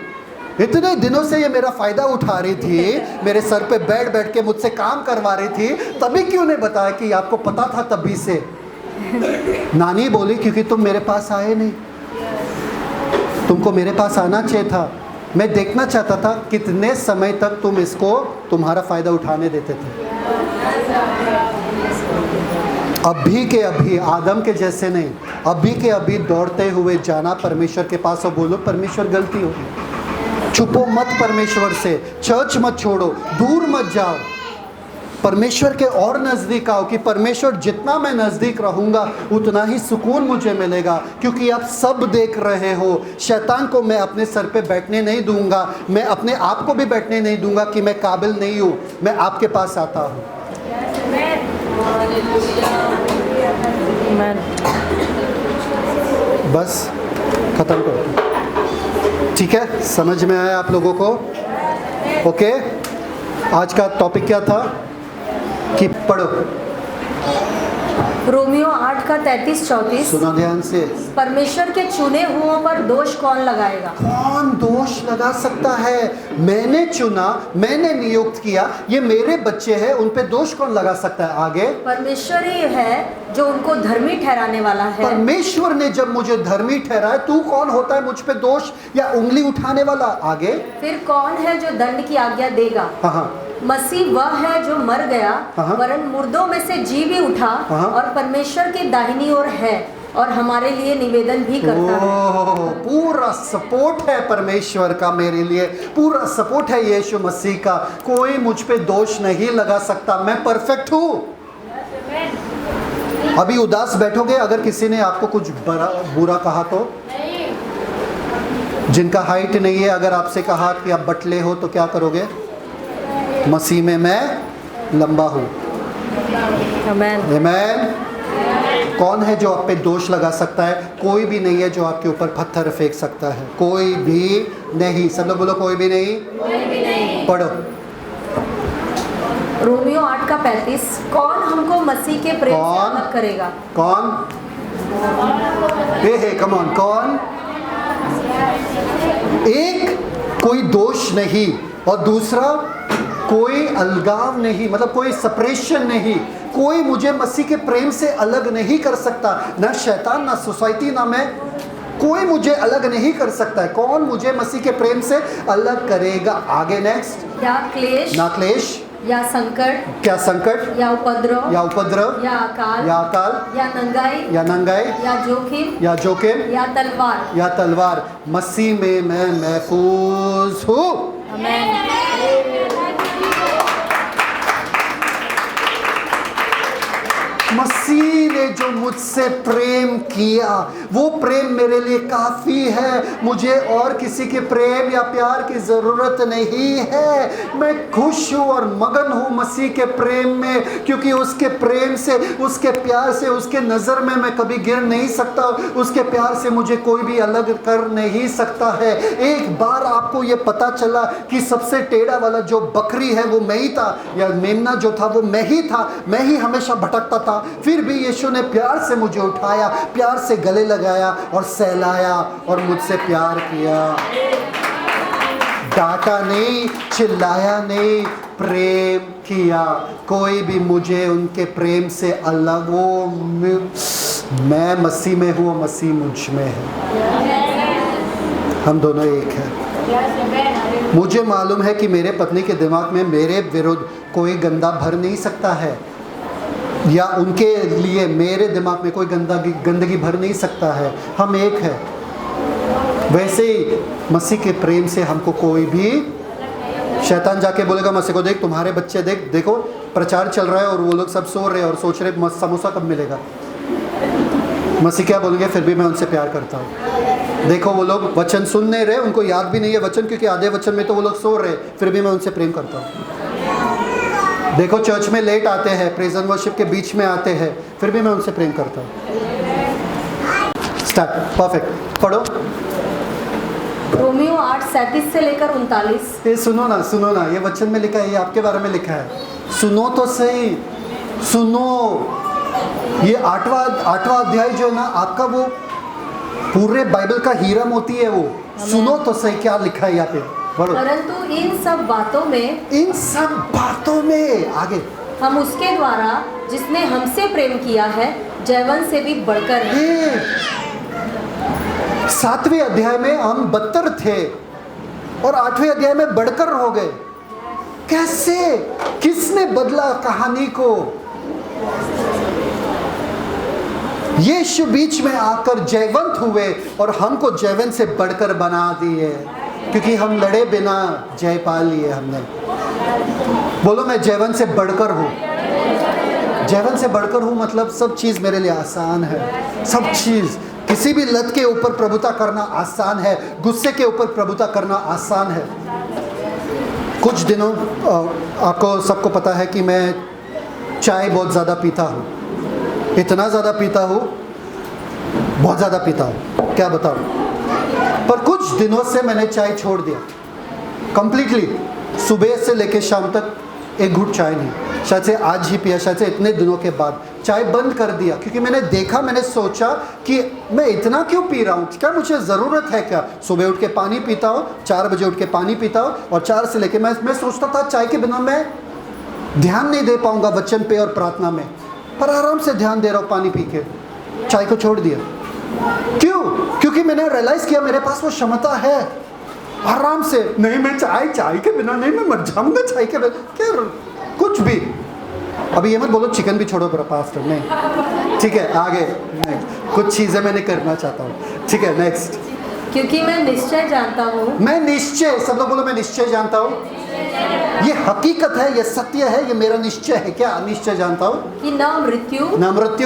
इतने दिनों से ये मेरा फ़ायदा उठा रही थी, मेरे सर पे बैठ बैठ के मुझसे काम करवा रही थी, तभी क्यों नहीं बताया कि आपको पता था तभी से? नानी बोली क्योंकि तुम मेरे पास आए नहीं, तुमको मेरे पास आना चाहिए था। मैं देखना चाहता था कितने समय तक तुम इसको तुम्हारा फ़ायदा उठाने देते थे। अभी के अभी आदम के जैसे नहीं, अभी के अभी दौड़ते हुए जाना परमेश्वर के पास और बोलो परमेश्वर गलती होगी। छुपो मत परमेश्वर से, चर्च मत छोड़ो, दूर मत जाओ, परमेश्वर के और नज़दीक आओ कि परमेश्वर जितना मैं नज़दीक रहूँगा उतना ही सुकून मुझे मिलेगा, क्योंकि आप सब देख रहे हो। शैतान को मैं अपने सर पे बैठने नहीं दूंगा, मैं अपने आप को भी बैठने नहीं दूंगा कि मैं काबिल नहीं हूँ। मैं आपके पास आता हूँ। बस ख़त्म करो, ठीक है? समझ में आया आप लोगों को? ओके, आज का टॉपिक क्या था कि पढ़ो रोमियो 8 का 33-34। सुना ध्यान से। परमेश्वर के चुने हुओं पर दोष कौन लगाएगा? कौन दोष लगा सकता है? मैंने चुना, मैंने नियुक्त किया, ये मेरे बच्चे हैं, उन पे दोष कौन लगा सकता है? आगे परमेश्वर ही है जो उनको धर्मी ठहराने वाला है। परमेश्वर ने जब मुझे धर्मी ठहराया, तू कौन होता है मुझ पे दोष या उंगली उठाने वाला? आगे फिर कौन है जो दंड की आज्ञा देगा? हाँ, मसीह वह है जो मर गया वरन मुर्दों में से जी भी उठा और परमेश्वर की दाहिनी ओर है और हमारे लिए निवेदन भी करता है। पूरा सपोर्ट है परमेश्वर का मेरे लिए, पूरा सपोर्ट है यीशु मसीह का। कोई मुझ पे दोष नहीं लगा सकता, मैं परफेक्ट हूँ। अभी उदास बैठोगे अगर किसी ने आपको कुछ बुरा कहा तो? जिनका हाइट नहीं है अगर आपसे कहा कि आप बटले हो तो क्या करोगे? मसीह में मैं लंबा हूँ। आमीन। कौन है जो आप पे दोष लगा सकता है? कोई भी नहीं है जो आपके ऊपर पत्थर फेंक सकता है, कोई भी नहीं। सब लोग बोलो कोई भी नहीं। कोई भी नहीं। पढ़ो रोमियो 8 का 35। कौन हमको मसीह के प्रेम से अलग करेगा? कौन? हे कम ऑन, कौन? एक, कोई दोष नहीं, और दूसरा कोई अलगाव नहीं, मतलब कोई सेपरेशन नहीं। कोई मुझे मसीह के प्रेम से अलग नहीं कर सकता, ना शैतान, ना सोसाइटी, ना मैं। कोई मुझे अलग नहीं कर सकता है। कौन मुझे मसीह के प्रेम से अलग करेगा? आगे नेक्स्ट। या क्लेश, ना क्लेश, या संकट, क्या संकट? या उपद्रव, या उपद्रव, या अकाल, या अकाल, या नंगाई, या नंगाई, या जोखिम, या जोखिम, या तलवार। या तलवार। मसीह में मैं महफूज हूँ। आमीन। और मुझसे प्रेम किया। वो प्रेम मेरे लिए काफ़ी है, मुझे और किसी के प्रेम या प्यार की ज़रूरत नहीं है। मैं खुश हूँ और मगन हूँ मसीह के प्रेम में, क्योंकि उसके प्रेम से, उसके प्यार से, उसके नज़र में मैं कभी गिर नहीं सकता। उसके प्यार से मुझे कोई भी अलग कर नहीं सकता है। एक बार आपको ये पता चला कि सबसे टेढ़ा वाला जो बकरी है वो मैं ही था, या मेमना जो था वो मैं ही था, मैं ही हमेशा भटकता था, फिर भी यीशु ने प्यार से मुझे उठाया, प्यार से गले लगाया और सहलाया और मुझसे प्यार किया। डांटा नहीं, चिल्लाया नहीं, प्रेम किया। कोई भी मुझे उनके प्रेम से अलग, वो मैं मसीह में हूँ, मसीह मुझ में है, हम दोनों एक हैं। मुझे मालूम है कि मेरे पत्नी के दिमाग में मेरे विरुद्ध कोई गंदा भर नहीं सकता है, या उनके लिए मेरे दिमाग में कोई गंदगी भर नहीं सकता है। हम एक है। वैसे ही मसीह के प्रेम से हमको कोई भी, शैतान जाके बोलेगा मसीह को, देख तुम्हारे बच्चे, देखो प्रचार चल रहा है और वो लोग सब सो रहे हैं और सोच रहे समोसा कब मिलेगा। मसीह क्या बोलेंगे, फिर भी मैं उनसे प्यार करता हूँ। देखो वो लोग वचन सुन नहीं रहे, उनको याद भी नहीं है वचन, क्योंकि आधे वचन में तो वो लोग सो रहे, फिर भी मैं उनसे प्रेम करता हूँ। देखो चर्च में लेट आते हैं, प्रेज एंड वर्शिप के बीच में आते हैं, फिर भी मैं उनसे प्रेम करता हूँ। स्टार्ट, परफेक्ट, पढ़ो। रोमियो 8:37 से लेकर 39। ये सुनो ना, ये वचन में लिखा है, ये आपके बारे में लिखा है। सुनो तो सही, सुनो। ये आठवां अध्याय जो है ना आपका, वो पूरे बाइबल का हीरा मोती है वो। सुनो तो सही क्या लिखा है यहाँ पे, पढ़ो। परंतु इन सब बातों में आगे हम उसके द्वारा जिसने हमसे प्रेम किया है जैवन से भी बढ़कर है। 7वें अध्याय में हम बदतर थे और 8वें अध्याय में बढ़कर हो गए। कैसे, किसने बदला कहानी को? यीशु बीच में आकर जयवंत हुए और हमको जयवंत से बढ़कर बना दिए, क्योंकि हम लड़े बिना जय पा लिए हमने। बोलो मैं जयवंत से बढ़कर हूँ। जयवंत से बढ़कर हूँ मतलब सब चीज़ मेरे लिए आसान है। सब चीज़, किसी भी लत के ऊपर प्रभुता करना आसान है, गुस्से के ऊपर प्रभुता करना आसान है। कुछ दिनों आपको सबको पता है कि मैं चाय बहुत ज़्यादा पीता हूँ, इतना ज़्यादा पीता हूँ, बहुत ज़्यादा पीता हूँ, क्या बताऊँ। पर कुछ दिनों से मैंने चाय छोड़ दिया कंप्लीटली। सुबह से लेकर शाम तक एक घूंट चाय नहीं, शायद से आज ही पिया, शायद से इतने दिनों के बाद चाय बंद कर दिया, क्योंकि मैंने सोचा कि मैं इतना क्यों पी रहा हूँ, क्या मुझे ज़रूरत है क्या। सुबह उठ के पानी पीता हूँ, 4 बजे उठ के पानी पीता हूँ, और 4 से लेके मैं सोचता था चाय के बिना मैं ध्यान नहीं दे पाऊँगा वचन पे और प्रार्थना में, पर आराम से ध्यान दे रहा हूँ पानी पी के। चाय को छोड़ दिया, क्यों? क्योंकि मैंने रियलाइज़ किया मेरे पास वो क्षमता है आराम से, नहीं मैं चाय के बिना नहीं, मैं मर जाऊँगा चाय के बिना, क्या कुछ भी। अभी ये मत बोलो चिकन भी छोड़ो पास्टर, नहीं, ठीक है आगे। कुछ चीज़ें मैंने करना चाहता हूँ, ठीक है नेक्स्ट। क्योंकि मैं निश्चय जानता हूँ, मैं निश्चय, सब लोग बोलो मैं निश्चय जानता हूँ। ये हकीकत है, ये सत्य है, ये मेरा निश्चय है। क्या निश्चय जानता हूँ? कि न मृत्यु,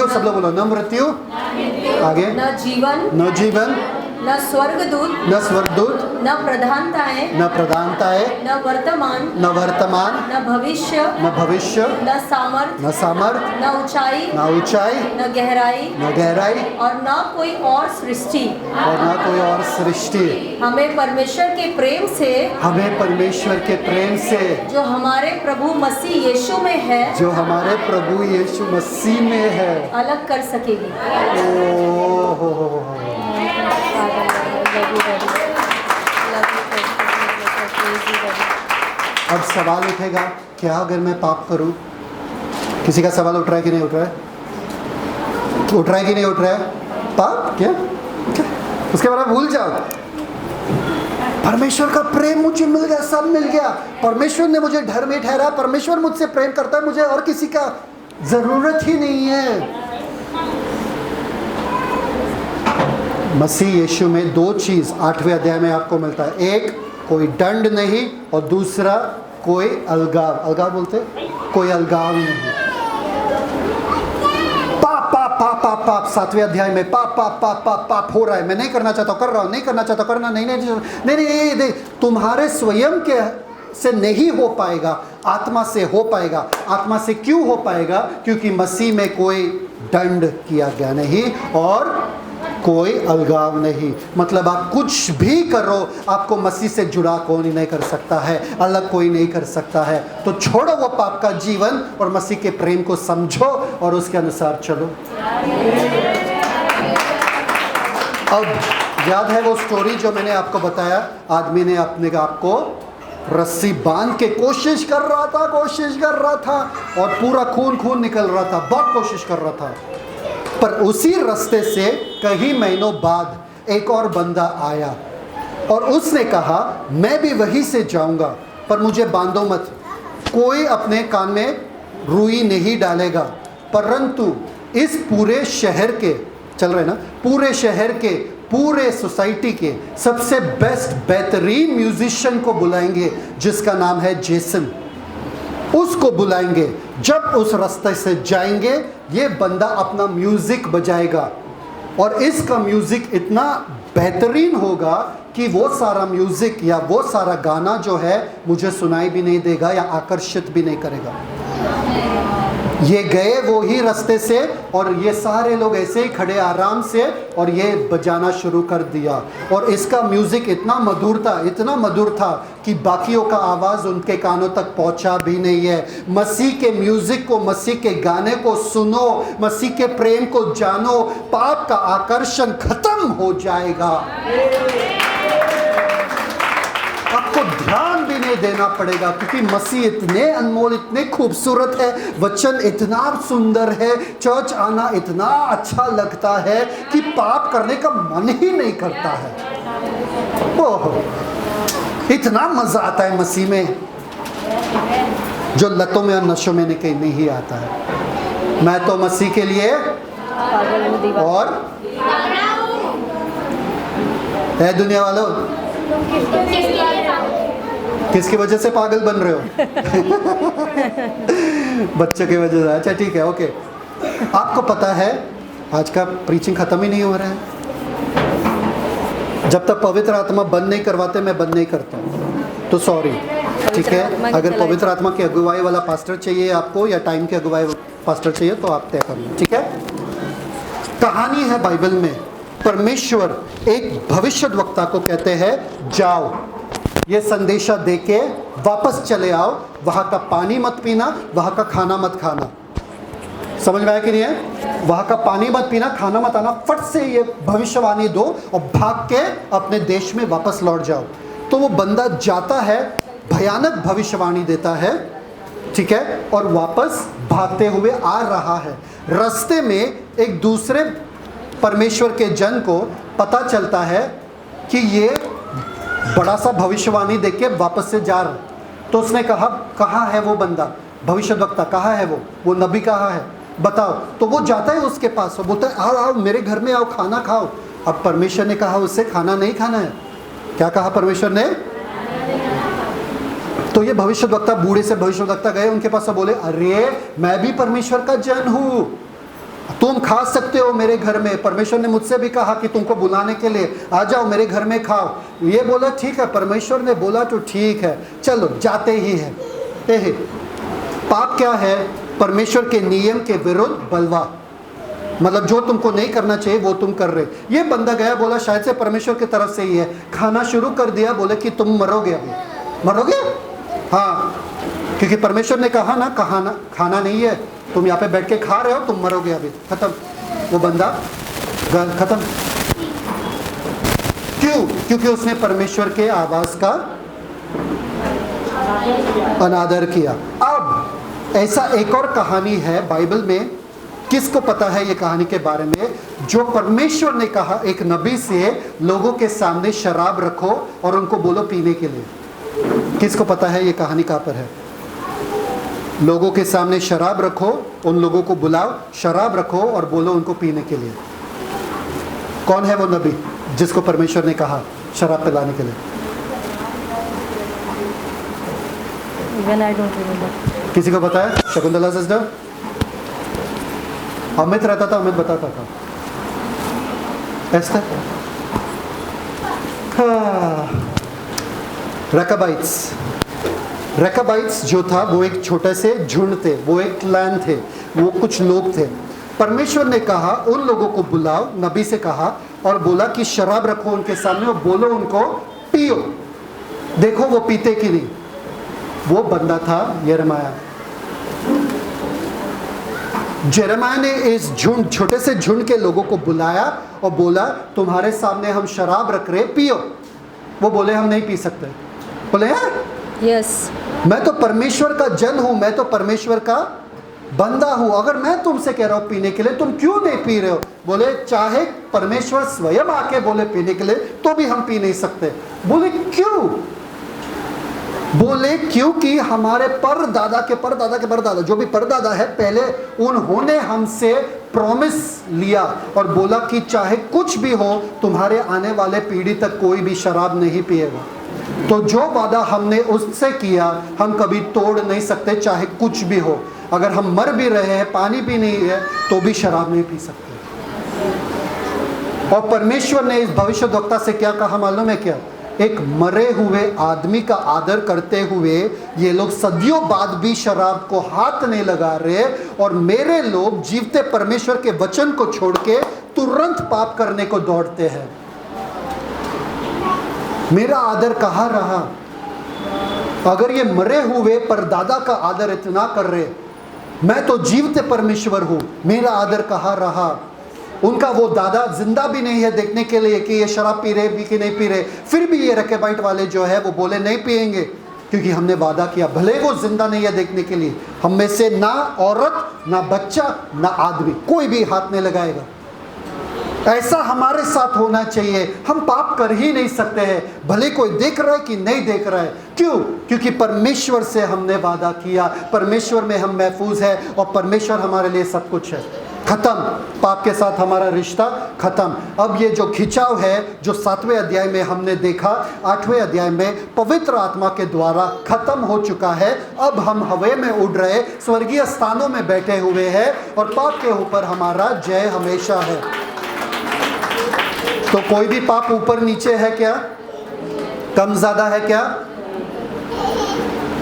सब लोग बोलो न मृत्यु, आगे न जीवन, न स्वर्गदूत, न प्रधानताएं, न वर्तमान, न भविष्य, न सामर्थ, न ऊंचाई, न गहराई, और न कोई और सृष्टि, हमें परमेश्वर के प्रेम से, जो हमारे प्रभु मसीह यीशु में है, अलग कर सकेगी। अब सवाल उठेगा, क्या अगर मैं पाप करूं? किसी का सवाल उठ रहा है कि नहीं उठ रहा है? उठ रहा है कि नहीं उठ रहा है? पाप क्या? उसके बारे में भूल जाओ। परमेश्वर का प्रेम मुझे मिल गया, सब मिल गया। परमेश्वर ने मुझे धर्मी ठहरा, परमेश्वर मुझसे प्रेम करता है, मुझे और किसी का जरूरत ही नहीं है। मसीह यीशु में 2 चीज़ 8वें अध्याय में आपको मिलता है। एक, कोई दंड नहीं, और दूसरा कोई अलगाव। अलगाव बोलते, कोई अलगाव नहीं। पाप पाप पाप पाप पाप पाप 7वें अध्याय में पाप पाप पाप पाप पाप हो रहा है, मैं नहीं करना चाहता कर रहा हूँ, नहीं करना चाहता करना, नहीं नहीं नहीं नहीं नहीं, तुम्हारे स्वयं के से नहीं हो पाएगा, आत्मा से हो पाएगा। आत्मा से क्यों हो पाएगा? क्योंकि मसीह में कोई दंड किया गया नहीं और कोई अलगाव नहीं। मतलब आप कुछ भी करो, आपको मसीह से जुड़ा कोई नहीं कर सकता है, अलग कोई नहीं कर सकता है। तो छोड़ो वो पाप का जीवन और मसीह के प्रेम को समझो और उसके अनुसार चलो। अब याद है वो स्टोरी जो मैंने आपको बताया, आदमी ने अपने आप को रस्सी बांध के कोशिश कर रहा था और पूरा खून खून निकल रहा था, बहुत कोशिश कर रहा था। पर उसी रास्ते से कई महीनों बाद एक और बंदा आया और उसने कहा मैं भी वहीं से जाऊंगा, पर मुझे बांधो मत, कोई अपने कान में रुई नहीं डालेगा, परंतु इस पूरे शहर के, चल रहे ना, पूरे शहर के, पूरे सोसाइटी के सबसे बेस्ट बेहतरीन म्यूजिशियन को बुलाएंगे जिसका नाम है जेसन, उसको बुलाएंगे। जब उस रास्ते से जाएंगे ये बंदा अपना म्यूजिक बजाएगा और इसका म्यूजिक इतना बेहतरीन होगा कि वो सारा म्यूजिक या वो सारा गाना जो है मुझे सुनाई भी नहीं देगा या आकर्षित भी नहीं करेगा। ये गए वो ही रास्ते से और ये सारे लोग ऐसे ही खड़े आराम से और ये बजाना शुरू कर दिया और इसका म्यूजिक इतना मधुर था कि बाकियों का आवाज़ उनके कानों तक पहुंचा भी नहीं है। मसीह के म्यूजिक को, मसीह के गाने को सुनो, मसीह के प्रेम को जानो, पाप का आकर्षण खत्म हो जाएगा। आपको ध्यान भी नहीं देना पड़ेगा क्योंकि मसीह इतने अनमोल, इतने खूबसूरत है, वचन इतना सुंदर है, चर्च आना इतना अच्छा लगता है कि पाप करने का मन ही नहीं करता है। ओह, इतना मजा आता है मसीह में जो लतों में और नशों में नहीं आता है। मैं तो मसीह के लिए और है दुनिया वालों, किसकी वजह से पागल बन रहे हो? बच्चों की वजह से। अच्छा ठीक है, ओके। आपको पता है आज का प्रीचिंग खत्म ही नहीं हो रहा है। जब तक पवित्र आत्मा बंद नहीं करवाते मैं बंद नहीं करता हूँ, तो सॉरी, ठीक है। अगर पवित्र आत्मा की अगुवाई वाला पास्टर चाहिए आपको या टाइम की अगुवाई पास्टर चाहिए तो आप तय कर लो, ठीक है। कहानी है बाइबल में, परमेश्वर एक भविष्यद्वक्ता को कहते हैं जाओ ये संदेशा देके वापस चले आओ, वहाँ का पानी मत पीना, वहाँ का खाना मत खाना। समझ में आया कि नहीं है? वहाँ का पानी मत पीना, खाना मत आना, फट से ये भविष्यवाणी दो और भाग के अपने देश में वापस लौट जाओ। तो वो बंदा जाता है, भयानक भविष्यवाणी देता है, ठीक है, और वापस भागते हुए आ रहा है। रास्ते में एक दूसरे परमेश्वर के जन को पता चलता है कि ये बड़ा सा भविष्यवाणी देख के वापस से जा रहा। तो उसने कहा कहाँ है वो बंदा भविष्यद्वक्ता, कहाँ है वो नबी कहाँ है, बताओ। तो वो जाता है उसके पास और बोलता है आओ आओ मेरे घर में आओ, खाना खाओ। अब परमेश्वर ने कहा उससे खाना नहीं खाना है। क्या कहा परमेश्वर ने? तो ये भविष्यद्वक्ता, बूढ़े से भविष्यद्वक्ता गए उनके पास और बोले अरे मैं भी परमेश्वर का जन हूँ, तुम खा सकते हो मेरे घर में, परमेश्वर ने मुझसे भी कहा कि तुमको बुलाने के लिए आ जाओ मेरे घर में खाओ। ये बोला ठीक है, परमेश्वर ने बोला तो ठीक है, चलो जाते ही है। पाप क्या है? परमेश्वर के नियम के विरुद्ध बलवा, मतलब जो तुमको नहीं करना चाहिए वो तुम कर रहे। ये बंदा गया, बोला शायद से परमेश्वर की तरफ से ही है, खाना शुरू कर दिया, बोले कि तुम मरोगे, अभी मरोगे। हाँ, क्योंकि परमेश्वर ने कहा ना खाना नहीं है, तुम यहाँ पे बैठ के खा रहे हो, तुम मरोगे अभी, खत्म। वो बंदा खत्म। क्यों? क्योंकि उसने परमेश्वर के आवाज का अनादर किया। अब ऐसा एक और कहानी है बाइबल में, किसको पता है ये कहानी के बारे में, जो परमेश्वर ने कहा एक नबी से लोगों के सामने शराब रखो और उनको बोलो पीने के लिए। किसको पता है ये कहानी कहाँ पर है? लोगों के सामने शराब रखो, उन लोगों को बुलाओ, शराब रखो और बोलो उनको पीने के लिए। कौन है वो नबी जिसको परमेश्वर ने कहा शराब पिलाने के लिए? Even I don't remember. किसी को पता है? शकुंतला सिस्टर? अमित रहता था, अमित बताता था एस्तर। रकाबाइट्स जो था वो एक छोटे से झुंड थे, वो एक क्लैन थे, वो कुछ लोग थे। परमेश्वर ने कहा उन लोगों को बुलाओ, नबी से कहा और बोला कि शराब रखो उनके सामने और बोलो उनको पियो, देखो वो पीते कि नहीं। वो बंदा था यिर्मयाह। यिर्मयाह ने इस झुंड, छोटे से झुंड के लोगों को बुलाया और बोला तुम्हारे सामने हम शराब रख रहे, पियो। वो बोले हम नहीं पी सकते। बोले यस, मैं तो परमेश्वर का जन हूं, मैं तो परमेश्वर का बंदा हूं, अगर मैं तुमसे कह रहा हूं पीने के लिए तुम क्यों नहीं पी रहे हो? बोले चाहे परमेश्वर स्वयं आके बोले पीने के लिए तो भी हम पी नहीं सकते। बोले क्यों? बोले क्योंकि हमारे परदादा के परदादा के परदादा, जो भी परदादा है पहले, उन्होंने हमसे प्रॉमिस लिया और बोला कि चाहे कुछ भी हो तुम्हारे आने वाले पीढ़ी तक कोई भी शराब नहीं पिएगा। तो जो वादा हमने उससे किया हम कभी तोड़ नहीं सकते, चाहे कुछ भी हो। अगर हम मर भी रहे हैं, पानी भी नहीं है, तो भी शराब नहीं पी सकते। और परमेश्वर ने इस भविष्यद्वक्ता से क्या कहा मालूम है क्या? एक मरे हुए आदमी का आदर करते हुए ये लोग सदियों बाद भी शराब को हाथ नहीं लगा रहे, और मेरे लोग जीवते परमेश्वर के वचन को छोड़ के तुरंत पाप करने को दौड़ते हैं। मेरा आदर कहाँ रहा? अगर ये मरे हुए परदादा का आदर इतना कर रहे, मैं तो जीवते परमेश्वर हूं, मेरा आदर कहाँ रहा? उनका वो दादा जिंदा भी नहीं है देखने के लिए कि ये शराब पी रहे भी कि नहीं पी रहे, फिर भी ये रकेबाइट वाले जो है वो बोले नहीं पिएंगे क्योंकि हमने वादा किया। भले वो जिंदा नहीं है देखने के लिए, हम में से ना औरत, ना बच्चा, ना आदमी, कोई भी हाथ नहीं लगाएगा। ऐसा हमारे साथ होना चाहिए। हम पाप कर ही नहीं सकते हैं, भले कोई देख रहा है कि नहीं देख रहा है। क्यों? क्योंकि परमेश्वर से हमने वादा किया, परमेश्वर में हम महफूज है और परमेश्वर हमारे लिए सब कुछ है। खत्म, पाप के साथ हमारा रिश्ता खत्म। अब ये जो खिंचाव है जो 7वें अध्याय में हमने देखा, 8वें अध्याय में पवित्र आत्मा के द्वारा खत्म हो चुका है। अब हम हवा में उड़ रहे, स्वर्गीय स्थानों में बैठे हुए हैं और पाप के ऊपर हमारा जय हमेशा है। तो कोई भी पाप ऊपर नीचे है क्या? कम ज्यादा है क्या?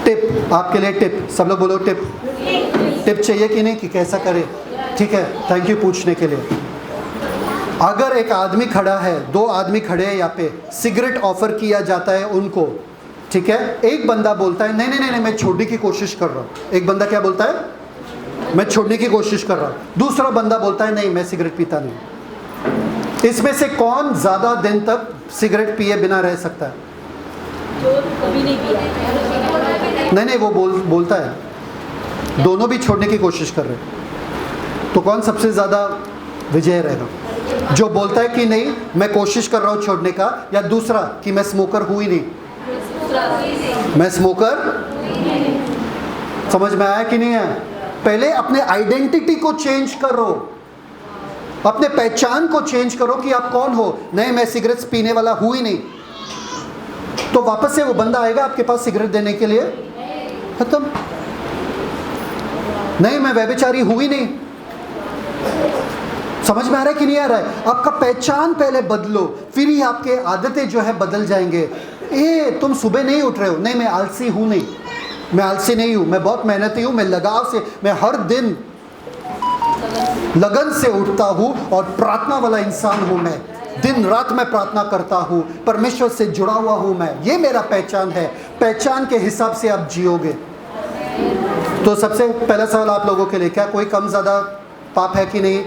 टिप आपके लिए, टिप, सब लोग बोलो टिप। टिप चाहिए कि नहीं कि कैसा करें? ठीक है, थैंक यू पूछने के लिए। अगर एक आदमी खड़ा है, 2 आदमी खड़े हैं यहाँ पे, सिगरेट ऑफर किया जाता है उनको, ठीक है, एक बंदा बोलता है नहीं नहीं नहीं मैं छोड़ने की कोशिश कर रहा हूँ। एक बंदा क्या बोलता है? मैं छोड़ने की कोशिश कर रहा हूँ। दूसरा बंदा बोलता है नहीं मैं सिगरेट पीता नहीं। इसमें से कौन ज्यादा दिन तक सिगरेट पिए बिना रह सकता है? जो कभी नहीं पिया। नहीं वो बोलता है, दोनों भी छोड़ने की कोशिश कर रहे हैं, तो कौन सबसे ज्यादा विजय रहेगा? जो बोलता है कि नहीं मैं कोशिश कर रहा हूँ छोड़ने का, या दूसरा कि मैं स्मोकर हूँ ही नहीं, मैं स्मोकर। समझ में आया कि नहीं है? पहले अपने आइडेंटिटी को चेंज करो, अपने पहचान को चेंज करो कि आप कौन हो। नहीं मैं सिगरेट पीने वाला हूं ही नहीं, तो वापस से वो बंदा आएगा आपके पास सिगरेट देने के लिए? खत्म। नहीं मैं व्यभिचारी हूं ही नहीं। समझ में आ रहा है कि नहीं आ रहा है? आपका पहचान पहले बदलो, फिर ही आपके आदतें जो है बदल जाएंगे। तुम सुबह नहीं उठ रहे हो, नहीं मैं आलसी हूं नहीं, मैं आलसी नहीं हूं, मैं बहुत मेहनती हूं, मैं लगाव से, मैं हर दिन लगन से उठता हूं और प्रार्थना वाला इंसान हूं, मैं दिन रात में प्रार्थना करता हूं, परमेश्वर से जुड़ा हुआ हूं मैं, ये मेरा पहचान है। पहचान के हिसाब से आप जियोगे। तो सबसे पहला सवाल आप लोगों के लिए, क्या कोई कम ज्यादा पाप है कि नहीं?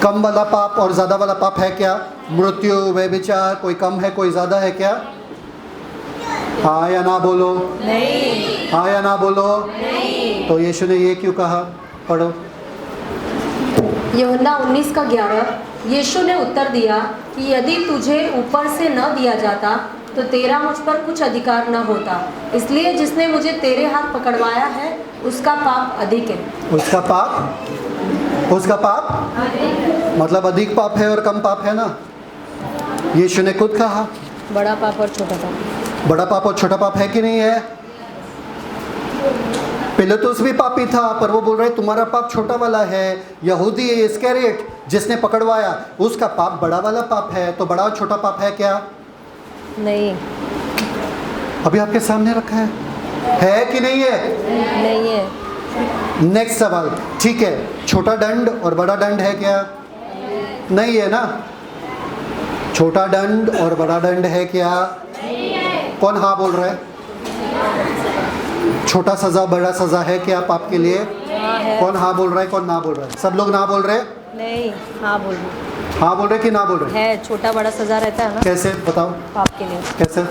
कम वाला पाप और ज्यादा वाला पाप है क्या? मृत्यु, व्यभिचार, कोई कम है कोई ज्यादा है क्या? हाँ या ना बोलो? नहीं। हाँ या ना बोलो? नहीं। तो यीशु ने ये क्यों कहा? पढ़ो। यूहन्ना 19:11। यीशु ने उत्तर दिया कि यदि तुझे ऊपर से न दिया जाता तो तेरा मुझ पर कुछ अधिकार न होता, इसलिए जिसने मुझे तेरे हाथ पकड़वाया है उसका पाप अधिक है। उसका पाप मतलब अधिक पाप है और कम पाप है ना? यीशु ने खुद कहा बड़ा पाप और छोटा पाप। बड़ा पाप और छोटा पाप है कि नहीं है? पिलातुस भी पापी था, पर वो बोल रहे तुम्हारा पाप छोटा वाला है। यहूदी इस्करियोत जिसने पकड़वाया, उसका पाप बड़ा वाला पाप है। तो बड़ा और छोटा पाप है क्या? नहीं, अभी आपके सामने रखा है कि नहीं है? नहीं है। नेक्स्ट सवाल, ठीक है, छोटा दंड और बड़ा दंड है क्या? नहीं है ना। छोटा दंड और बड़ा दंड है क्या? कौन हाँ बोल रहा है? छोटा सजा बड़ा सजा है क्या पाप के लिए? है। कौन हाँ बोल रहा है, कौन ना बोल रहा है? सब लोग ना बोल रहे हैं? नहीं, हाँ बोल रही हाँ बोल रहे हैं कि ना बोल रहे हैं? है। छोटा बड़ा सजा रहता है ना कैसे बताओ? पाप के लिए। कैसे?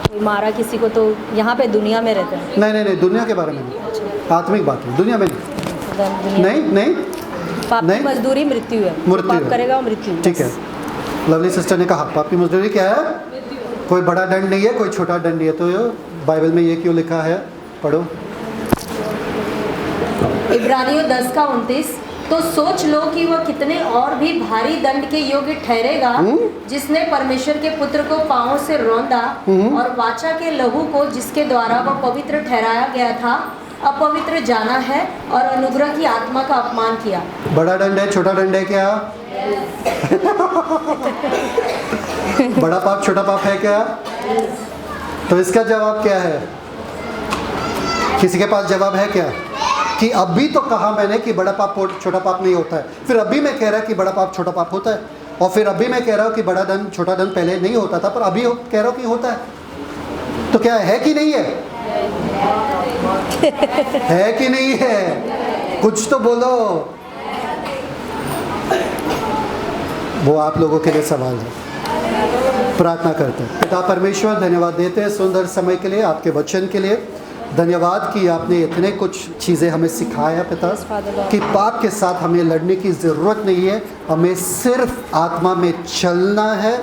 कोई मारा किसी को तो यहाँ पे दुनिया में रहता है। नहीं नहीं नहीं, दुनिया के बारे में नहीं, आत्मिक बात है, दुनिया में नहीं। नहीं नहीं, पाप नहीं। की मजदूरी मृत्यु है। मृत्यु पाप है। करेगा वो मृत्यु। ठीक है, लवली सिस्टर ने कहा पाप की मजदूरी क्या है? कोई बड़ा दंड नहीं है, कोई छोटा दंड नहीं है। तो बाइबल में ये क्यों लिखा है? पढ़ो। इब्रानियों 10:29, तो सोच लो कि वह कितने और भी भारी दंड के योग्य ठहरेगा जिसने परमेश्वर के पुत्र को पांवों से रौंदा और वाचा के लहू को जिसके द्वारा वह पवित्र ठहराया गया था अपवित्र जाना है और अनुग्रह की आत्मा का अपमान किया। बड़ा दंड है, छोटा दंड है क्या? बड़ा पाप छोटा पाप है क्या? तो इसका जवाब क्या है? किसी के पास जवाब है क्या? कि अभी तो कहा मैंने कि बड़ा पाप छोटा पाप नहीं होता है, फिर अभी मैं कह रहा कि बड़ा पाप छोटा पाप होता है, और फिर अभी मैं कह रहा हूँ कि बड़ा दंड छोटा दंड पहले नहीं होता था, पर अभी कह रहा हूँ कि होता है। तो क्या है कि नहीं है? है कि नहीं है? कुछ तो बोलो। वो आप लोगों के लिए सवाल है। प्रार्थना करते हैं। पिता परमेश्वर, धन्यवाद देते हैं सुंदर समय के लिए, आपके वचन के लिए। धन्यवाद कि आपने इतने कुछ चीज़ें हमें सिखाया पिता, कि पाप के साथ हमें लड़ने की ज़रूरत नहीं है, हमें सिर्फ आत्मा में चलना है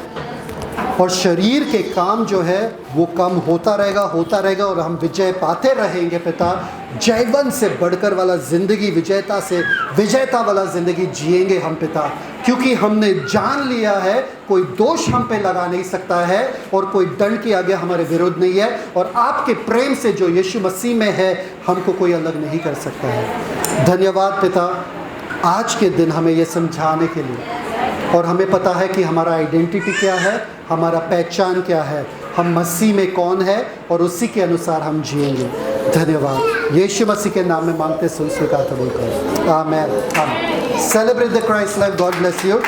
और शरीर के काम जो है वो कम होता रहेगा और हम विजय पाते रहेंगे पिता। जीवन से बढ़कर वाला ज़िंदगी, विजयता वाला ज़िंदगी जिएंगे हम पिता, क्योंकि हमने जान लिया है कोई दोष हम पे लगा नहीं सकता है और कोई दंड की आगे हमारे विरुद्ध नहीं है, और आपके प्रेम से जो यीशु मसीह में है हमको कोई अलग नहीं कर सकता है। धन्यवाद पिता आज के दिन हमें ये समझाने के लिए, और हमें पता है कि हमारा आइडेंटिटी क्या है, हमारा पहचान क्या है, हम मसीह में कौन है और उसी के अनुसार हम जिएंगे। धन्यवाद यीशु मसीह के नाम में मांगते सुन स्वीकार कबूल करो। आमीन। Celebrate the Christ life. God bless you.